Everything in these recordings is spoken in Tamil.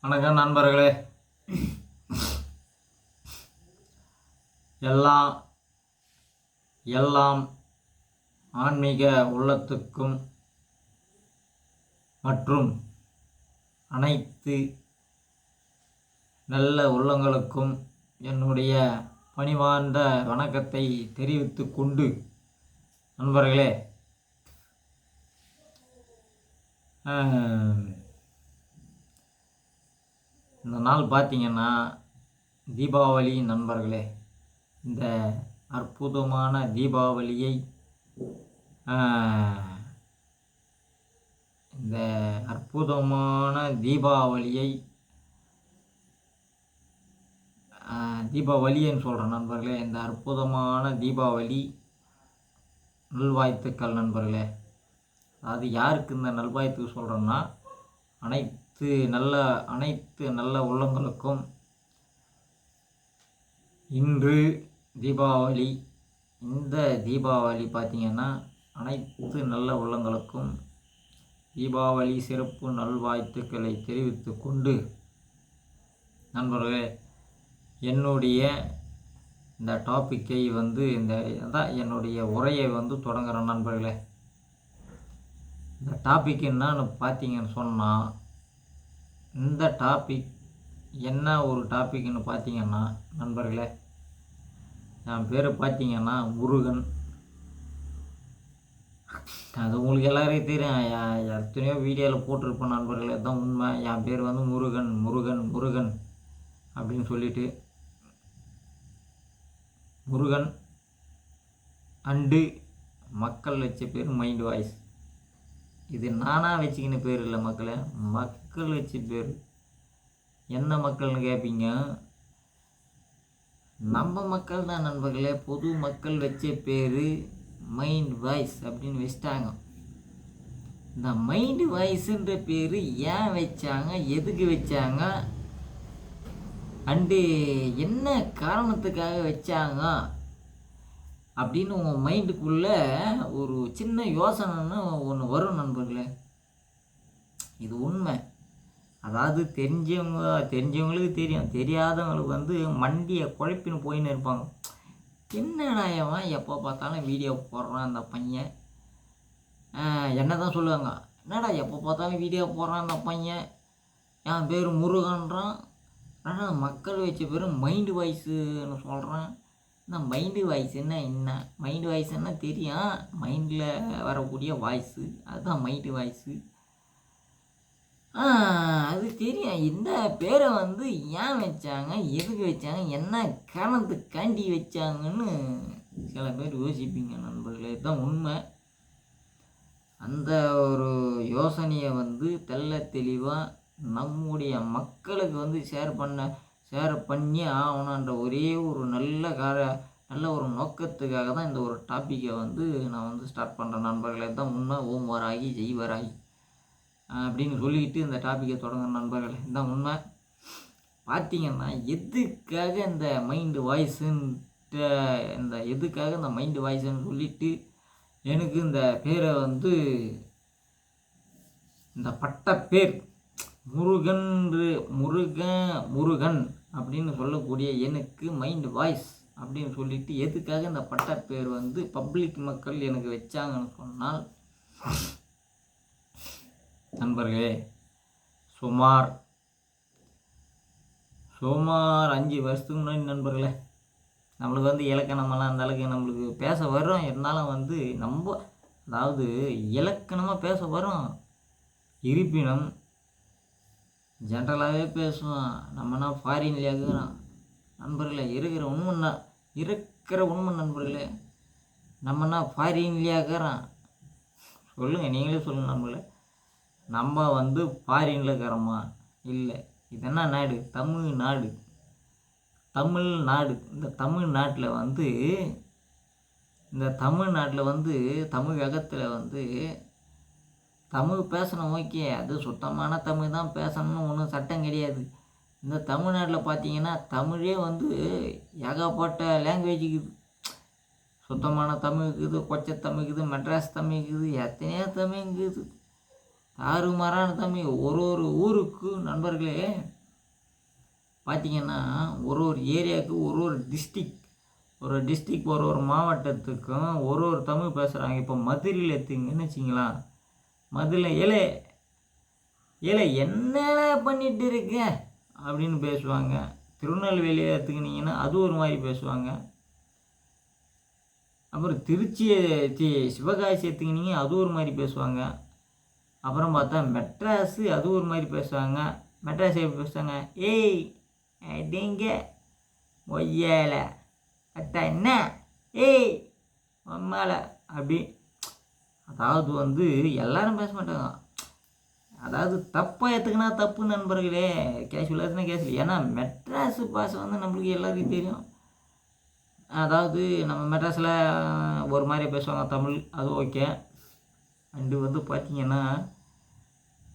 வணக்கம் நண்பர்களே. எல்லாம் எல்லாம் ஆன்மீக உள்ளத்துக்கும் மற்றும் அனைத்து நல்ல உள்ளங்களுக்கும் என்னுடைய பணிவார்ந்த வணக்கத்தை தெரிவித்து கொண்டு, நண்பர்களே, இந்த நாள் பார்த்திங்கன்னா தீபாவளி. நண்பர்களே, இந்த அற்புதமான தீபாவளியை தீபாவளின்னு சொல்கிறேன் நண்பர்களே. இந்த அற்புதமான தீபாவளி நல்வாழ்த்துக்கள் நண்பர்களே. அது யாருக்கு இந்த நல்வாழ்த்துக்கு சொல்கிறேன்னா, அனைத்து நல்ல உள்ளங்களுக்கும் இன்று தீபாவளி. இந்த தீபாவளி பார்த்திங்கன்னா அனைத்து நல்ல உள்ளங்களுக்கும் தீபாவளி சிறப்பு நல்வாழ்த்துக்களை தெரிவித்து கொண்டு, நண்பர்களே, என்னுடைய இந்த டாப்பிக்கை என்னுடைய உரையை தொடங்குகிறேன் நண்பர்களே. இந்த டாபிக் என்னன்னு பார்த்தீங்கன்னு சொன்னால், இந்த டாபிக் என்ன ஒரு டாபிக்னு பார்த்தீங்கன்னா நண்பர்களே, என் பேர் பார்த்தீங்கன்னா முருகன். அது உங்களுக்கு எல்லாருக்கும் தெரியும், எத்தனையோ வீடியோவில் போட்டிருப்பேன் நண்பர்களே. தான் உண்மை. என் பேர் முருகன் முருகன் முருகன் அப்படின்னு சொல்லிட்டு, முருகன் அண்டு மக்கள் வச்ச பேர் மைண்ட் வாய்ஸ். இது நானாக வச்சுக்கின பேர் இல்லை மக்களே, மக்கள் வச்ச பேர். என்ன மக்கள்னு கேட்பீங்க? நம்ம மக்கள் தான் நண்பர்களே. பொது மக்கள் வச்ச பேர் மைண்ட் வாய்ஸ் அப்படின்னு வச்சிட்டாங்க. இந்த மைண்ட் வாய்ஸுன்ற பேர் ஏன் வச்சாங்க, எதுக்கு வச்சாங்க, அண்டு என்ன காரணத்துக்காக வச்சாங்க அப்படின்னு உங்கள் மைண்டுக்குள்ளே ஒரு சின்ன யோசனைன்னு ஒன்று வரும் நண்பர்களே. இது உண்மை. அதாவது தெரிஞ்சவங்களுக்கு தெரியும், தெரியாதவங்களுக்கு மண்டியை குழப்பின்னு போயின்னு இருப்பாங்க. என்னடா அவன் எப்போ பார்த்தாலும் வீடியோ போடுறான் அந்த பையன், என்ன தான் சொல்லுவாங்க, என்னடா எப்போ பார்த்தாலும் வீடியோ போடுறான் அந்த பையன், என் பேர் முருகன்றான், ஆனால் மக்கள் வச்ச பேர் மைண்டு வாய்ஸுன்னு சொல்கிறான். இந்த மைண்டு வாய்ஸ்ன்னா என்ன? மைண்டு வாய்ஸ்ன்னா தெரியும், மைண்டில் வரக்கூடிய வாய்ஸு, அதுதான் மைண்டு வாய்ஸு. அது தெரியும். இந்த பேரை ஏன் வச்சாங்க, எதுக்கு வச்சாங்க, என்ன காரணத்துக்காண்டி வச்சாங்கன்னு சில பேர் யோசிப்பீங்க நண்பர்களே. இதுதான் உண்மை. அந்த ஒரு யோசனையை தெள்ள தெளிவாக நம்முடைய மக்களுக்கு ஷேர் பண்ணி ஆகணுன்ற ஒரே ஒரு நல்ல ஒரு நோக்கத்துக்காக தான் இந்த ஒரு டாப்பிக்கை நான் ஸ்டார்ட் பண்ணுறேன் நண்பர்களே. தான் உண்மை. ஓம் வராகி ஜெய் வராகி அப்படின்னு சொல்லிக்கிட்டு இந்த டாப்பிக்கை தொடங்குற நண்பர்களே. இதுதான் உண்மை. பார்த்திங்கன்னா எதுக்காக இந்த மைண்டு வாய்ஸுன்னு சொல்லிட்டு எனக்கு இந்த பேரை இந்த பட்ட பேர் முருகன் அப்படின்னு சொல்லக்கூடிய எனக்கு மைண்ட் வாய்ஸ் அப்படின்னு சொல்லிட்டு எதுக்காக இந்த பட்ட பேர் பப்ளிக் மக்கள் எனக்கு வச்சாங்கன்னு சொன்னால், நண்பர்களே, சுமார் 5 வருஷத்துக்கு முன்னாடி நண்பர்களே, நம்மளுக்கு இலக்கணமெல்லாம் அந்த அளவுக்கு நம்மளுக்கு பேச வரும். இருந்தாலும் நம்ம அதாவது இலக்கணமாக பேச வரும், இருப்பினும் ஜென்ரலாகவே பேசுவோம். நம்மனா ஃபாரின்லேயே இருக்கிறோம் நண்பர்களே. இருக்கிற உண்மை நண்பர்களே, நம்மனா ஃபாரின்லேயே இருக்கிறோம். சொல்லுங்கள், நீங்களே சொல்லுங்கள் நண்பர்களே. நம்ம ஃபாரினில் இருக்கிறோமா? இல்லை. இது என்ன நாடு? தமிழ்நாடு. இந்த தமிழ்நாட்டில் தமிழகத்தில் தமிழ் பேசணும். ஓகே, அது சுத்தமான தமிழ் தான் பேசணும்னு ஒன்றும் சட்டம் கிடையாது. இந்த தமிழ்நாட்டில் பார்த்தீங்கன்னா தமிழே ஏகப்பட்ட லாங்குவேஜ் இருக்குது. சுத்தமான தமிழ் இருக்குது, கொச்சை தமிழ் இருக்குது, மெட்ராஸ் தமிழ் இருக்குது, எத்தனையோ தமிழ் இருக்குது, தாறுமாறான தமிழ். ஒரு ஊருக்கு நண்பர்களே பார்த்திங்கன்னா ஒரு ஒரு ஏரியாவுக்கு ஒரு ஒரு டிஸ்ட்ரிக் ஒரு ஒரு மாவட்டத்துக்கும் ஒரு ஒரு தமிழ் பேசுகிறாங்க. இப்போ மதுரையில் எடுத்துங்கன்னு வச்சிங்களா, மதுரையில் ஏலே ஏலே என்ன பண்ணிட்டு இருக்க அப்படின்னு பேசுவாங்க. திருநெல்வேலியை எடுத்துக்கினீங்கன்னா அது ஒரு மாதிரி பேசுவாங்க. அப்புறம் திருச்சியை சிவகாசி எடுத்துக்கினீங்க அது ஒரு மாதிரி பேசுவாங்க. அப்புறம் பார்த்தா மெட்ராஸு அது ஒரு மாதிரி பேசுவாங்க. மெட்ராஸ் எப்படி பேசுவாங்க, ஏய் அப்படிங்க ஒய்யால அத்தா என்ன ஏய் அம்மால அப்படி. அதாவது வந்து எல்லாரும் பேச மாட்டாங்க. அதாவது தப்பாக எடுத்துக்கினா தப்பு நண்பர்களே, கேஷுவலாக இருந்தால் கேஷுவல். ஏன்னா மெட்ராஸு பாஷை வந்து நம்மளுக்கு எல்லாருக்கும் தெரியும். அதாவது நம்ம மெட்ராஸில் ஒரு மாதிரி பேசுவாங்க தமிழ், அது ஓகே. அண்டு வந்து பார்த்திங்கன்னா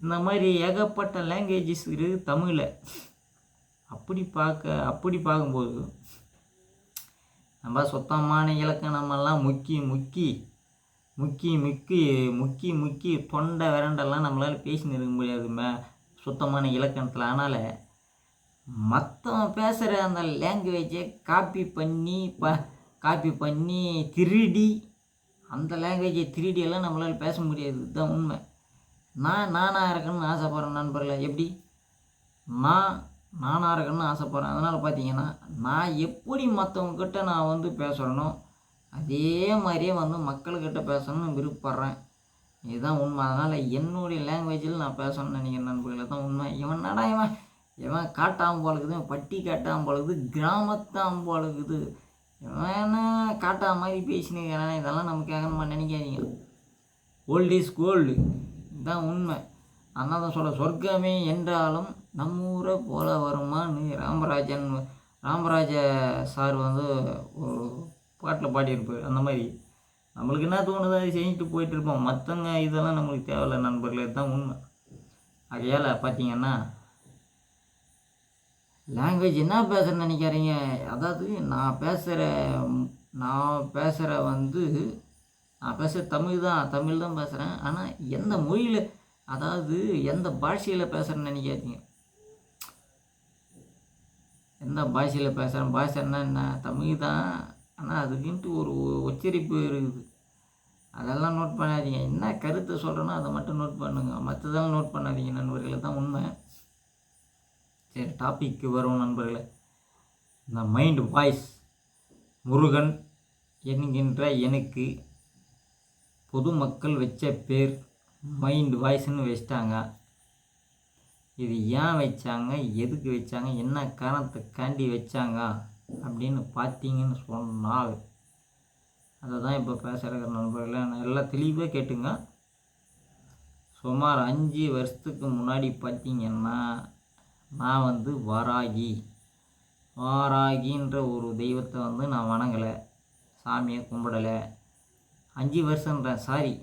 இந்த மாதிரி ஏகப்பட்ட லாங்குவேஜஸ் இருக்குது தமிழில். அப்படி பார்க்கும்போது நம்ம சுத்தமான இலக்கணமெல்லாம் முக்கி தொண்டை விரண்டெல்லாம் நம்மளால் பேசின்னு இருக்க முடியாது சுத்தமான இலக்கணத்தில். அதனால் மற்றவன் பேசுகிற அந்த லாங்குவேஜை காப்பி பண்ணி திருடி அந்த லாங்குவேஜை திருடியெல்லாம் நம்மளால் பேச முடியாது. இதுதான் உண்மை. நானாக இருக்கணும்னு ஆசைப்பட்றேன் நண்பர்களே. எப்படி நானாக இருக்கணும்னு ஆசைப்பட்றேன். அதனால் பார்த்தீங்கன்னா நான் எப்படி மற்றவங்கக்கிட்ட நான் வந்து பேசுகிறேனோ அதே மாதிரியே வந்து மக்கள்கிட்ட பேசணும்னு விருப்பப்படுறேன். இதுதான் உண்மை. அதனால் என்னுடைய லாங்குவேஜில் நான் பேசணும்னு நினைக்கிறேன் நண்பர்களே. தான் உண்மை. இவன் காட்டாமல் போலக்குது, பட்டி காட்டாமல் போலக்குது, கிராமத்தாம் போலக்குது, இவனா காட்டா மாதிரி பேசினுக்கிறான், இதெல்லாம் நம்ம கேட்கணுமா நினைக்காதீங்க. Old is gold. இதுதான் உண்மை. அதனால் தான் சொல்ல, சொர்க்கமே என்றாலும் நம்மூரை போல வருமானு ராமராஜ சார் வந்து ஒரு பாட்டில் பாடியிருப்பார். அந்த மாதிரி நம்மளுக்கு என்ன தோணுதோ அதை செஞ்சுட்டு போயிட்டுருப்போம். மற்றவங்க இதெல்லாம் நம்மளுக்கு தேவையில்லை நண்பர்களே. இதுதான் உண்மை. ஆகையால் பார்த்தீங்கன்னா லாங்குவேஜ் என்ன பேசுகிறேன்னு நினைக்கிறீங்க. அதாவது நான் பேசுகிற தமிழ் தான் பேசுகிறேன். ஆனால் எந்த மொழியில், அதாவது எந்த பாஷையில் பேசுகிறேன்னு நினைக்காதீங்க. எந்த பாஷையில் பேசுகிறேன், பாஷைன்னா என்ன, தமிழ் தான். ஆனால் அதுக்குன்ட்டு ஒரு உச்சரிப்பு இருக்குது. அதெல்லாம் நோட் பண்ணாதீங்க. என்ன கருத்தை சொல்கிறேனோ அதை மட்டும் நோட் பண்ணுங்க, மற்றதெல்லாம் நோட் பண்ணாதீங்க நண்பர்களே. தான் உண்மை. சரி, டாபிக்கு வரும் நண்பர்களே. இந்த மைண்ட் வாய்ஸ் முருகன் என்கின்ற எனக்கு பொதுமக்கள் வச்ச பேர் மைண்ட் வாய்ஸ்ன்னு வச்சிட்டாங்க. இது ஏன் வச்சாங்க, எதுக்கு வச்சாங்க, என்ன காரணத்துக்காண்டி வச்சாங்க அப்படின்னு பார்த்தீங்கன்னு சொன்னால் அதை தான் இப்போ பேசுகிற நண்பர்களே. நான் எல்லாம் தெளிவாக கேட்டுங்க. சுமார் 5 வருஷத்துக்கு முன்னாடி பார்த்தீங்கன்னா நான் வந்து வாராகின்ற ஒரு தெய்வத்தை வந்து நான் வணங்கலை, சாமியை கும்பிடலை. 5 வருஷன்றேன், சாரி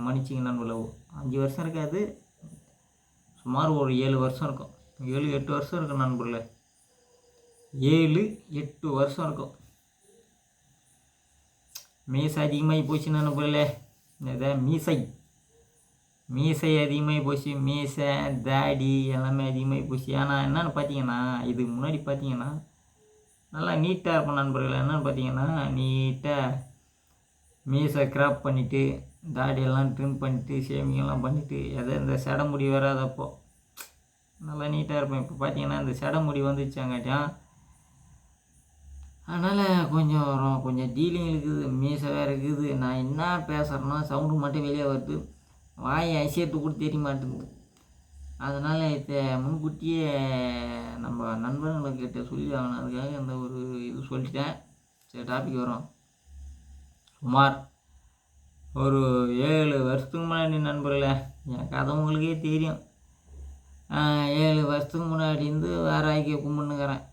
மன்னிச்சிங்க நண்பர்களே. 5 வருஷம் இருக்காது, சுமார் ஒரு 7 வருஷம் இருக்கும். 7-8 வருஷம் இருக்கும் நண்பர்களே. 7-8 வருஷம் இருக்கும். மீசை அதிகமாகி போச்சு நண்பர்களே. மீசை அதிகமாகி போச்சு. மீசை தாடி எல்லாமே அதிகமாகி போச்சு. ஏன்னா என்னென்னு பார்த்தீங்கன்னா, இதுக்கு முன்னாடி பார்த்தீங்கன்னா நல்லா நீட்டாக இருக்கும் நண்பர்களே. என்னென்னு பார்த்தீங்கன்னா, நீட்டாக மீசை கிராப் பண்ணிவிட்டு, தாடியெல்லாம் ட்ரிம் பண்ணிவிட்டு, ஷேவிங்கெல்லாம் பண்ணிவிட்டு, இந்த செடை முடி வராதப்போ நல்லா நீட்டாக இருப்பேன். இப்போ பார்த்தீங்கன்னா இந்த செடை முடி வந்துச்சாங்காட்டியும் அதனால் கொஞ்சம் டீலிங் இருக்குது, மீசை வேறு இருக்குது. நான் என்ன பேசுகிறேன்னா சவுண்டு மட்டும் வெளியே வருது, வாயை ஐசியத்து கூட தெரிய மாட்டேங்குது. அதனால் இதை முன்கூட்டியே நம்ம நண்பர்கள்கிட்ட சொல்லி ஆகணும். அதுக்காக அந்த ஒரு இது சொல்லிட்டேன். சரி, டாபிக் வரும். சுமார் ஒரு 7 வருஷத்துக்கு முன்னாடி நண்பர்களே, என் கதை உங்களுக்கே தெரியும். 7 வருஷத்துக்கு முன்னாடி இருந்து வாராகியை கும்பிட்டுக்கிறேன்.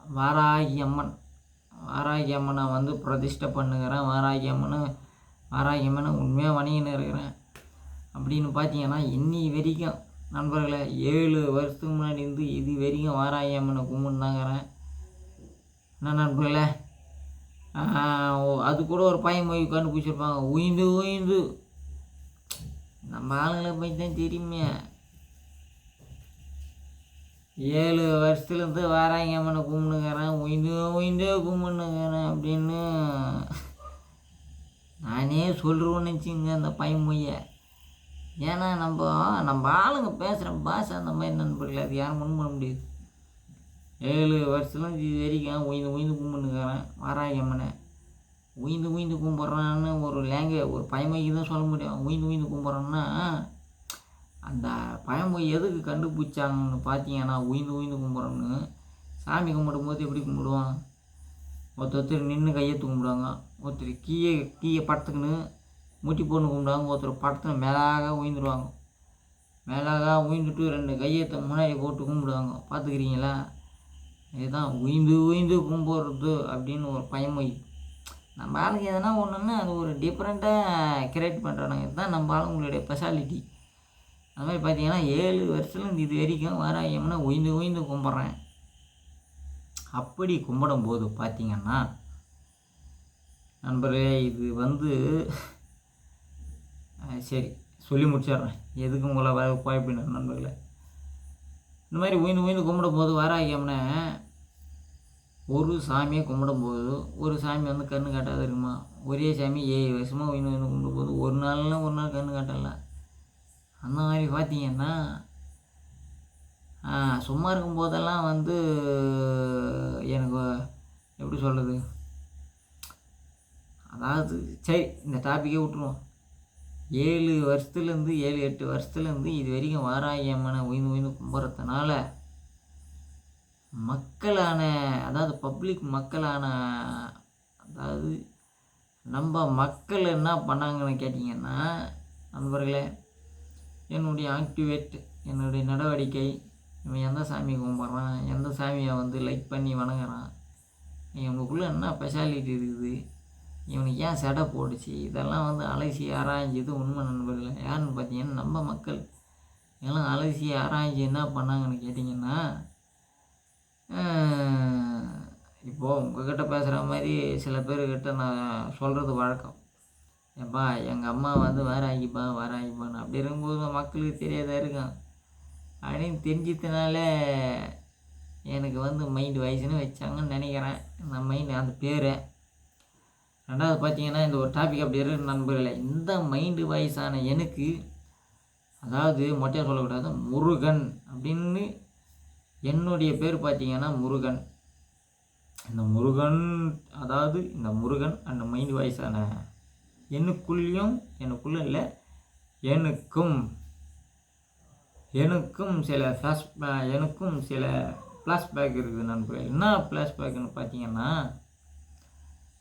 வாராகி அம்மனை வந்து பிரதிஷ்டை பண்ணுகிறேன். வாராகி அம்மனை உண்மையாக வணங்கின்னு இருக்கிறேன். அப்படின்னு பார்த்தீங்கன்னா இன்னி வரைக்கும் நண்பர்களே, 7 வருஷத்துக்கு முன்னாடி இருந்து இது வரைக்கும் வாராகி அம்மனை கும்பிட்டுனாங்கிறேன். என்ன நண்பர்களே, அது கூட ஒரு பையன் போய் கண்டுபிடிச்சிருப்பாங்க, உயிந்து நம்ம ஆளுங்களை போய் தான் தெரியுமே. 7 வருஷத்துலேருந்து வாராங்க அம்மனை கும்பிடுங்கிறேன், உயிந்தே கும்பிடுங்கிறேன் அப்படின்னு நானே சொல்கிறோன்னு வச்சுங்க அந்த பையன்மொய்யை. ஏன்னா நம்ம ஆளுங்க பேசுகிற பாஷை அந்த மாதிரி நண்பர்கள், அது யாரும் ஒன்றும் பண்ண முடியாது. 7 வருஷத்துலேருந்து இது வரைக்கும் உயிந்து கும்பிடுங்கிறேன் வாராகி அம்மனை. உயிந்து கும்பிட்றான்னு ஒரு ஒரு பழமொழிக்கு தான் சொல்ல முடியும். உயிந்து கும்பிட்றான்னா அந்த பழமொழி எதுக்கு கண்டுபிடிச்சாங்கன்னு பார்த்தீங்கன்னா, உயிந்து கும்பிட்றோன்னு சாமி கும்பிடும்போது எப்படி கும்பிடுவான்? ஒருத்தர் நின்று கையெழுத்து கும்பிடுவாங்க, ஒருத்தர் கீயை படுத்துக்குன்னு முட்டி போட்டு கும்பிடுவாங்க, ஒருத்தர் படத்துன்னு மேலாக உயிந்துடுவாங்க. மேலாக உயிந்துட்டு 2 கையெழுத்தை முன்னாடி போட்டு கும்பிடுவாங்க. பார்த்துக்கிறீங்களா? இதுதான் உயிந்து கும்பிட்றது அப்படின்னு ஒரு பழமொழி. நம்ம ஆளுங்க எதனா ஒன்றுன்னா அது ஒரு டிஃப்ரெண்ட்டாக கிரியேட் பண்ணுறானுங்க. இதுதான் நம்ம ஆளுங்களுடைய ஸ்பெஷாலிட்டி. அது மாதிரி பார்த்தீங்கன்னா 7 வருஷத்துலேருந்து இது வரைக்கும் வாராகி அம்மனை உயிந்து கும்பிட்றேன். அப்படி கும்பிடும்போது பார்த்தீங்கன்னா நண்பர்களே, இது சரி சொல்லி முடிச்சிடுறேன், எதுக்கு உங்களை குழப்பின நண்பர்களே. இந்த மாதிரி உயிந்து கும்பிடும்போது வாராகி அம்மனை ஒரு சாமியை கும்பிடும்போது ஒரு சாமி கண்ணு காட்டாது இருக்குமா? ஒரே சாமி 7 வருஷமாக உயிந்து கும்பிடும்போது ஒரு நாள் கண்ணு காட்டலை. அந்த மாதிரி பார்த்தீங்கன்னா சும்மா இருக்கும்போதெல்லாம் எனக்கு எப்படி சொல்கிறது, அதாவது சரி இந்த டாப்பிக்கே விட்டுருவோம். 7 வருஷத்துலேருந்து 7-8 வருஷத்துலேருந்து இது வரைக்கும் வாராகி அம்மனை உயிந்து கும்பிட்றதுனால மக்களான, அதாவது பப்ளிக் மக்களான, அதாவது நம்ம மக்கள் என்ன பண்ணாங்கன்னு கேட்டிங்கன்னா நண்பர்களே, என்னுடைய ஆக்டிவேட், என்னுடைய நடவடிக்கை, இவன் எந்த சாமியை கும்பிட்றான், எந்த சாமியை லைக் பண்ணி வணங்குறான், இவனுக்குள்ளே என்ன ஸ்பெஷாலிட்டி இருக்குது, இவனுக்கு ஏன் செடை போடுச்சு, இதெல்லாம் அலசி ஆராய்ஞ்சது உண்மை நண்பர்களே. யாருன்னு பார்த்தீங்கன்னா நம்ம மக்கள். எல்லாம் அலசி ஆராய்ச்சி என்ன பண்ணாங்கன்னு கேட்டிங்கன்னா, இப்போது உங்கள்கிட்ட பேசுகிற மாதிரி சில பேர்கிட்ட நான் சொல்கிறது வழக்கம். ஏப்பா எங்கள் அம்மா வாராகிப்பான்னு அப்படி இருக்கும்போது மக்களுக்கு தெரியாதா இருக்கும் அப்படின்னு தெரிஞ்சதுனால எனக்கு மைண்டு வயசுன்னு வச்சாங்கன்னு நினைக்கிறேன். இந்த மைண்டு அந்த பேர். ரெண்டாவது பார்த்தீங்கன்னா இந்த ஒரு டாபிக் அப்படி இருக்கு நண்பர்களே. இந்த மைண்டு வயசான எனக்கு, அதாவது மொட்டையாக சொல்லக்கூடாது, முருகன் அப்படின்னு என்னுடைய பேர் பார்த்தீங்கன்னா முருகன். இந்த முருகன், அதாவது இந்த முருகன் அந்த மைண்டு வயசான எனக்குள்ளே இல்லை, எனக்கும் சில ஃப்ளாஷ்பேக் இருக்குது நண்பர்களே. என்ன ஃப்ளாஷ்பேக்குன்னு பார்த்தீங்கன்னா,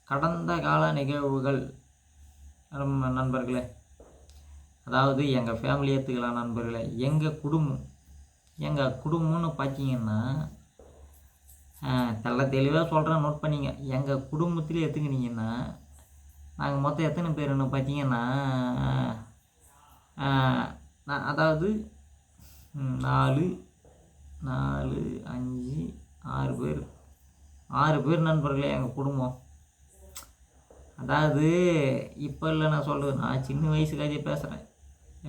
கடந்த கால நிகழ்வுகள் நண்பர்களே. அதாவது எங்கள் ஃபேமிலி எடுத்துக்கலாம் நண்பர்களே. எங்கள் குடும்பம்னு பார்த்தீங்கன்னா தெளிவாக சொல்கிறேன், நோட் பண்ணிங்க. எங்கள் குடும்பத்திலே எடுத்துக்கினீங்கன்னா நாங்கள் மொத்தம் எத்தனை பேருன்னு பார்த்தீங்கன்னா, அதாவது 4, 5, 6 பேர் நண்பர்களே எங்கள் குடும்பம். அதாவது இப்போ இல்லை நான் சொல்கிறது, நான் சின்ன வயசுக்காக பேசுகிறேன்.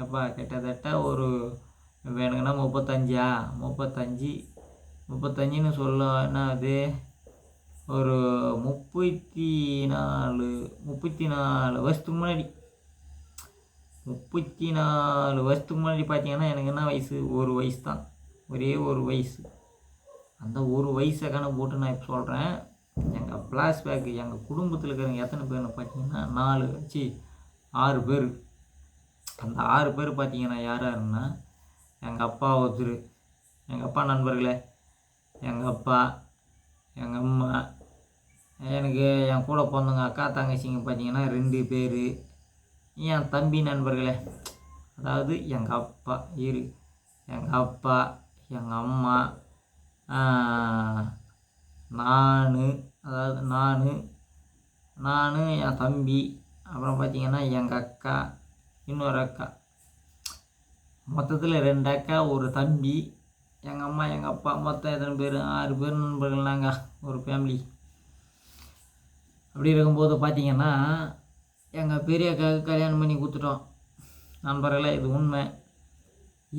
எப்பா கிட்டத்தட்ட ஒரு வேணுங்கன்னா 35ன்னு சொல்ல, என்ன அது, ஒரு 34 வருஷத்துக்கு முன்னாடி 34 வருஷத்துக்கு முன்னாடி பார்த்தீங்கன்னா எனக்கு என்ன வயசு, ஒரு வயசு தான், ஒரே ஒரு வயசு. அந்த ஒரு வயசை கணக்கு போட்டு நான் இப்போ சொல்கிறேன். எங்கள் ஃப்ளாஷ்பேக்கு, எங்கள் குடும்பத்தில் இருக்கிறவங்க எத்தனை பேர்னு பார்த்தீங்கன்னா 6 பேர். அந்த 6 பேர் பார்த்தீங்கன்னா யாருன்னா, எங்கள் அப்பா ஒருத்தர், எங்கள் அப்பா நண்பர்களே, எங்கள் அப்பா, எங்கள் அம்மா, எனக்கு என் கூட பிறந்தவங்க அக்கா தங்கச்சிங்க பார்த்தீங்கன்னா 2 பேர், என் தம்பி நண்பர்களே. அதாவது எங்கள் அப்பா, எங்கள் அம்மா, நான், என் தம்பி, அப்புறம் பார்த்தீங்கன்னா எங்கள் அக்கா, இன்னொரு அக்கா, மொத்தத்தில் 2 அக்கா, ஒரு தம்பி, எங்கள் அம்மா, எங்கள் அப்பா, மொத்தம் எத்தனை பேர், 6 பேர் நண்பர்கள் நாங்கள், ஒரு ஃபேமிலி. அப்படி இருக்கும்போது பார்த்தீங்கன்னா எங்கள் பெரிய அக்காவுக்கு கல்யாணம் பண்ணி கொடுத்துட்டோம் நண்பர்களே. இது உண்மை.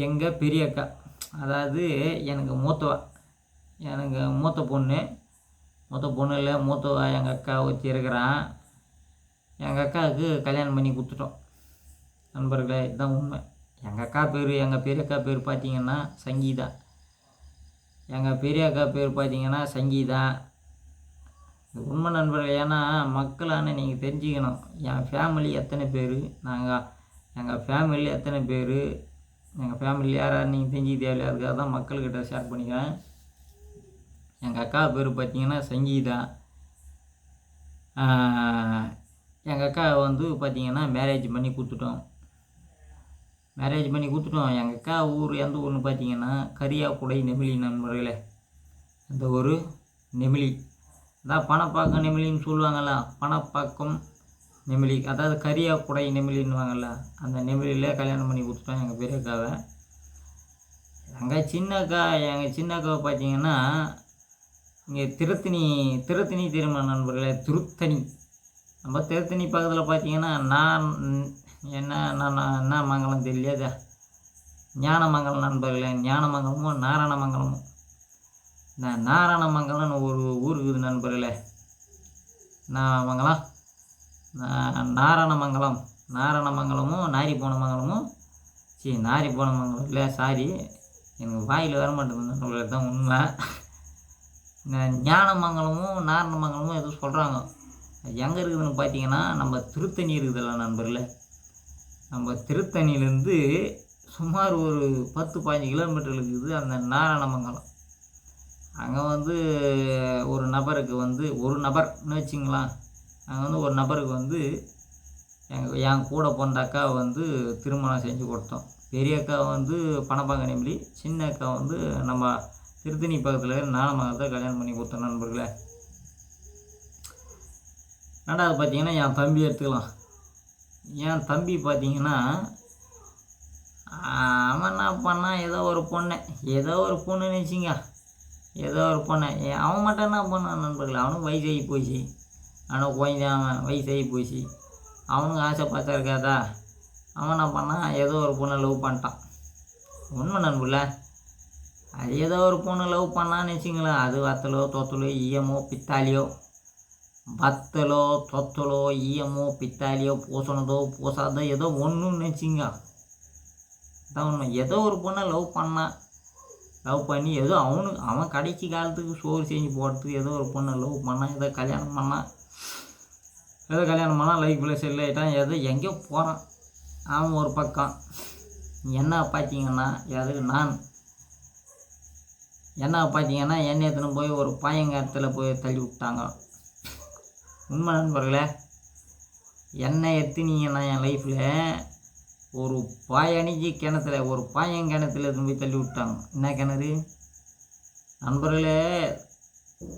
எங்கள் பெரிய அக்கா, அதாவது எனக்கு மூத்த பொண்ணு இல்லை மூத்தவ எங்கள் அக்கா ஒருத்தி இருக்கிறான். எங்கள் அக்காவுக்கு கல்யாணம் பண்ணி கொடுத்துட்டோம் நண்பர்களே. இதுதான் உண்மை. எங்கள் பெரிய அக்கா பேர் பார்த்திங்கன்னா சங்கீதா. எங்கள் பெரிய அக்கா பேர் பார்த்திங்கன்னா சங்கீதா. இது உண்மை நண்பர்கள். ஏன்னா மக்களான நீங்கள் தெரிஞ்சுக்கணும், என் ஃபேமிலி எத்தனை பேர், எங்கள் ஃபேமிலியில் எத்தனை பேர், எங்கள் ஃபேமிலி யாராவது நீங்கள் தெரிஞ்சுக்க தேவையில்லை. அதுக்காக தான் மக்கள்கிட்ட ஷேர் பண்ணிக்கிறேன். எங்கள் அக்கா பேர் பார்த்திங்கன்னா சங்கீதா. எங்கள் அக்கா வந்து பார்த்திங்கன்னா மேரேஜ் பண்ணி கொடுத்துட்டோம். எங்கள் அக்கா ஊர் எந்த ஊர்னு பார்த்திங்கன்னா கரியாக்குடை நெமிலி நண்பர்களே. இந்த ஒரு நெமிலி அதான் பணப்பாக்கம் நெமிலின்னு சொல்லுவாங்கள்ல, பணப்பாக்கம் நெமிலி, அதாவது கரியாக்குடை நெமிலின்னுவாங்கள்ல, அந்த நெமிலியில் கல்யாணம் பண்ணி கொடுத்துட்டோம் எங்கள் பெரிய அக்காவை. எங்கள் சின்ன அக்காவை பார்த்திங்கன்னா இங்கே திருத்தணி திரும்ப நண்பர்களே. நம்ம திருத்தணி பக்கத்தில் பார்த்திங்கன்னா என்ன மங்கலம் தெரியாதா, ஞானமங்கலம் நண்பர்களே. ஞானமங்கலமும் நாராயணமங்கலமும். இந்த நாராயணமங்கலம்னு ஒரு ஊர் இருக்குது நண்பர்களே. நாராயணமங்கலமும் நாரிப்போனமங்கலமும் இல்லை சாரி, எனக்கு வாயில் வர மாட்டேங்குது நண்பர்களே. தான் உண்மை. ஞானமங்கலமும் நாராயணமங்கலமும் எதுவும் சொல்கிறாங்க. எங்கே இருக்குதுன்னு பார்த்தீங்கன்னா நம்ம திருத்தணி இருக்குதுல்ல நண்பர்களே. நம்ம திருத்தணியிலேருந்து சுமார் ஒரு 10-15 கிலோமீட்டர் இருக்குது அந்த நாராயணமங்கலம். அங்கே வந்து ஒரு நபர்னு வச்சுங்களேன். அங்கே வந்து ஒரு நபருக்கு வந்து என் கூட பிறந்த அக்காவை வந்து திருமணம் செஞ்சு கொடுத்தோம். பெரிய அக்கா வந்து பணப்பாக்கம் நெமிலி, சின்ன அக்கா வந்து நம்ம திருத்தணி பக்கத்தில் நாராயணமங்கலத்தை கல்யாணம் பண்ணி கொடுத்தோம் நண்பர்களே. ரெண்டாவது பார்த்திங்கன்னா என் தம்பி எடுத்துக்கலாம். என் தம்பி பார்த்திங்கன்னா அவன் என்ன பண்ணான், ஏதோ ஒரு பொண்ணு நினச்சிங்க, அவன் மட்டும் என்ன பண்ணான் நண்பர்கள், அவனுக்கு வயசாகி போச்சு. அவன் வயசாகி போச்சு. அவனுக்கு ஆசை பார்த்தா இருக்காதா, அவன் என்ன பண்ணான், ஏதோ ஒரு பொண்ணை லவ் பண்ணிட்டான். உண்மை நண்பர்களே. அது ஏதோ ஒரு பொண்ணு லவ் பண்ணான்னு வச்சுங்களேன். அது வத்தலோ தொத்தலோ ஈயமோ பித்தாலியோ பூசினதோ பூசாதோ ஏதோ ஒன்றுன்னு நினச்சிங்க. அதான் உண்மை. ஏதோ ஒரு பொண்ணை லவ் பண்ணி ஏதோ அவன் கடைசி காலத்துக்கு சோறு செஞ்சு போடுறதுக்கு ஏதோ ஒரு பொண்ணை லவ் பண்ணான். ஏதோ கல்யாணம் பண்ணான். லைஃப்பில் செல் ஆகிட்டான். ஏதோ எங்கேயோ போகிறான் அவன் ஒரு பக்கம். என்ன பார்த்தீங்கன்னா என்னை எடுத்துன்னு போய் ஒரு பாயங்காலத்தில் போய் தள்ளி விட்டாங்க. உண்மை நண்பர்களே. என்னை எடுத்துனீங்கன்னா என் லைஃப்பில் ஒரு பாயங்கிணத்துல எடுத்துன்னு போய் தள்ளி விட்டாங்க. என்ன கிணறு நண்பர்களே,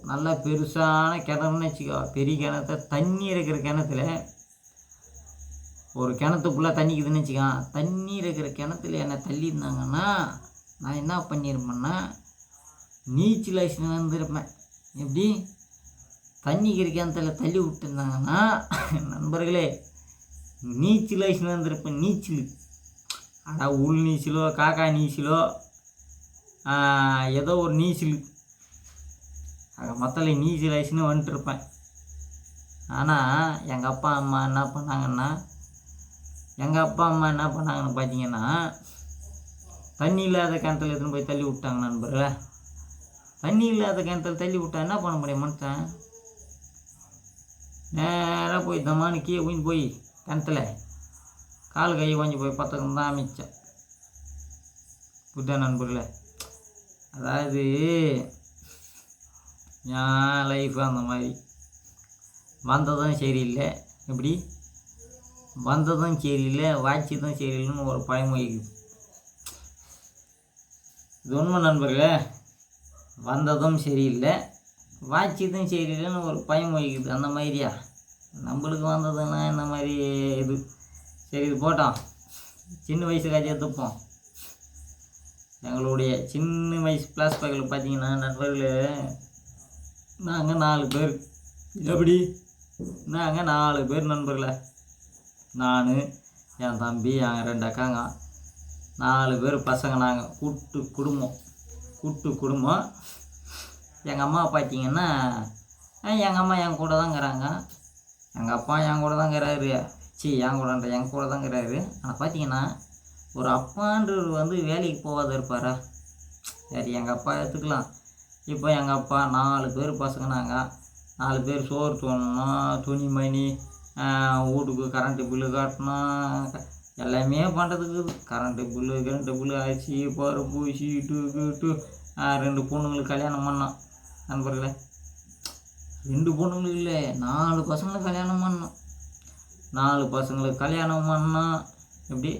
நல்லா பெருசான கிணறுன்னு வச்சுக்கோ. பெரிய கிணத்துல தண்ணி இருக்கிற கிணத்துல ஒரு கிணத்துக்குள்ளே தண்ணிக்குதுன்னு வச்சுக்கோ. தண்ணி இருக்கிற கிணத்துல என்னை தள்ளியிருந்தாங்கன்னா நான் என்ன பண்ணியிருப்பேன்னா நீச்சல் அடிச்சுன்னு வந்திருப்பேன். எப்படி தண்ணிக்கிற கிணத்துல தள்ளி விட்டுருந்தாங்கன்னா நண்பர்களே நீச்சல் அடிச்சுன்னு வந்திருப்பேன். நீச்சல் உள் நீச்சலோ காக்கா நீச்சலோ ஏதோ ஒரு நீச்சல் மொத்தல நீச்சல் அடிச்சுன்னு வந்துட்டுருப்பேன். ஆனால் எங்கள் அப்பா அம்மா என்ன பண்ணாங்கன்னு பார்த்தீங்கன்னா தண்ணி இல்லாத கிணத்துல எடுத்துன்னு போய் தள்ளி விட்டாங்க நண்பர்களே. தண்ணி இல்லாத கிணத்துல தள்ளி விட்டா என்ன பண்ண முடியும் மனுஷன்? நேராக போய் தமானு கீழே ஊஞ்சி போய் கிணத்துல கால் கை வாங்கி போய் பத்தக்கம் தான் மிச்சம். புத்தா நண்பர்களே. அதாவது என் லைஃப் அந்த மாதிரி வந்ததும் சரியில்லை, எப்படி வந்ததும் சரியில்லை, வாய்ச்சதும் சரியில்லைன்னு ஒரு பழமொழி இருக்குது. இது உண்மை நண்பர்களே. வந்ததும் சரியில்லை, வாய்ச்சதும் சரியில்லைன்னு ஒரு பழமொழி இருக்குது. அந்த மாதிரியா நம்மளுக்கு வந்ததுன்னா இந்த மாதிரி இது சரி. இது போட்டோம். சின்ன வயசு காட்சி எடுத்துப்போம். எங்களுடைய சின்ன வயசு ஃப்ளாஷ்பேக்கில் பார்த்தீங்கன்னா நண்பர்களே, நாங்கள் 4 பேர். எப்படி நாங்கள் 4 பேர் நண்பர்களே. நான், என் தம்பி, என் 2 அக்காங்க. 4 பேர் பசங்க நாங்கள், கூட்டு குடும்பம். எங்கள் அம்மா பார்த்தீங்கன்னா எங்கள் அம்மா என் கூட தான் இருக்கிறாங்க, எங்கள் அப்பா என் கூட தான் இருக்கிறாரு. என் கூட தான் இருக்கிறாரு. ஆனால் பார்த்தீங்கன்னா ஒரு அப்பான்றவர் வந்து வேலைக்கு போகாத இருப்பாரா? சரி, எங்கள் அப்பா எடுத்துக்கலாம். இப்போ எங்கள் அப்பா 4 பேர் பசங்க நாங்கள், 4 பேர் சோறு தோணணும், துணிமணி, வீட்டுக்கு கரண்ட்டு பில்லு கட்டணும், எல்லாமே பண்ணுறதுக்கு கரண்ட்டு பில்லு அரிசி பருப்பு சீட்டு கீட்டு. 2 பொண்ணுங்களுக்கு கல்யாணம் பண்ணோம் நண்பர்களே. 2 பொண்ணுங்களுக்கு இல்லை, 4 பசங்களுக்கு கல்யாணம் பண்ணோம். 4 பசங்களுக்கு கல்யாணம் பண்ணோம். எப்படி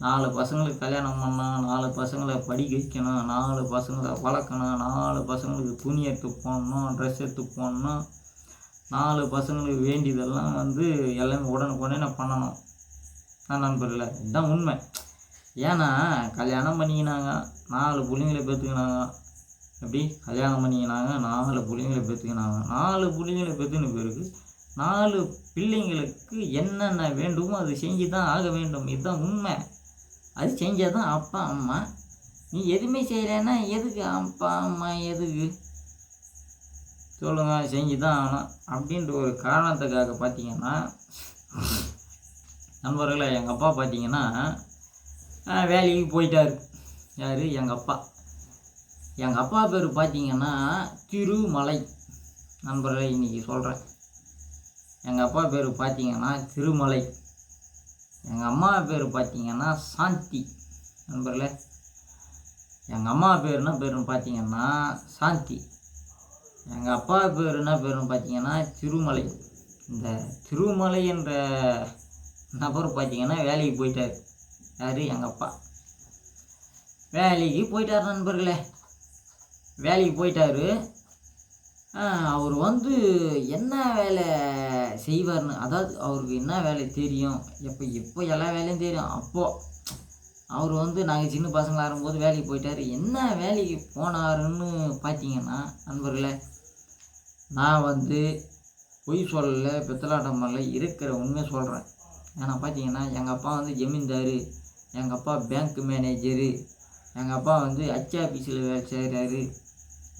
4 பசங்களுக்கு கல்யாணம் பண்ணோம், 4 பசங்களை படிக்க வைக்கணும், 4 பசங்களை வளர்க்கணும், 4 பசங்களுக்கு துணி எடுத்து போடணும், ட்ரெஸ் எடுத்து போடணும், 4 பசங்களுக்கு வேண்டியதெல்லாம் வந்து எல்லாமே உடனுக்குடனே பண்ணணும் நண்பர்களே. இதுதான் உண்மை. ஏன்னா கல்யாணம் பண்ணிக்கினாங்க, 4 பிள்ளைங்களை பெற்றுக்கினாங்க. எப்படி கல்யாணம் பண்ணிக்கினாங்க, 4 பிள்ளைங்களை பெற்றுக்கினாங்க. 4 பிள்ளைங்களை பெற்றுன பிறகு 4 பிள்ளைங்களுக்கு என்னென்ன வேண்டுமோ அது செஞ்சு தான் ஆக வேண்டும். இதுதான் உண்மை. அது செஞ்சால் தான் அப்பா அம்மா. நீ எதுவுமே செய்யலைன்னா எதுக்கு அப்பா அம்மா, எதுக்கு சொல்லுங்கள்? செஞ்சு தான் ஆகணும் அப்படின்ற ஒரு காரணத்துக்காக பார்த்தீங்கன்னா நண்பர்களே, எங்கள் அப்பா பார்த்தீங்கன்னா வேலைக்கு போயிட்டார். யார்? எங்கள் அப்பா. எங்கள் அப்பா பேர் பார்த்தீங்கன்னா திருமலை. நண்பர்களே, இன்றைக்கி சொல்கிறேன். எங்கள் அப்பா பேர் பார்த்தீங்கன்னா திருமலை. எங்கள் அம்மா பேர் பார்த்தீங்கன்னா சாந்தி. நண்பர்களே, எங்கள் அம்மா பேர் என்ன பேருன்னு பார்த்தீங்கன்னா சாந்தி. எங்கள் அப்பா பேர் என்ன பேருன்னு பார்த்தீங்கன்னா திருமலை. இந்த திருமலை என்ற நபர் பார்த்தீங்கன்னா வேலைக்கு போயிட்டார். யார்? எங்கள் அப்பா வேலைக்கு போயிட்டார் நண்பர்களே. வேலைக்கு போயிட்டார். அவர் வந்து என்ன வேலை செய்வார்னு, அதாவது அவருக்கு என்ன வேலை தெரியும், எப்போ எல்லா வேலையும் தெரியும். அப்போது அவர் வந்து நாங்கள் சின்ன பசங்களாக இருக்கும்போது வேலைக்கு போயிட்டார். என்ன வேலைக்கு போனாருன்னு பார்த்தீங்கன்னா நண்பர்களே, நான் வந்து பொய் சொல்லலை, பித்தலாட்டம் பண்ணல, இருக்கிற உண்மையை சொல்கிறேன். ஏன்னா பார்த்தீங்கன்னா எங்கள் அப்பா வந்து ஜமீன்தார், எங்கள் அப்பா பேங்க் மேனேஜரு, எங்கள் அப்பா வந்து ஆஃபீஸில் வேலை செய்கிறாரு,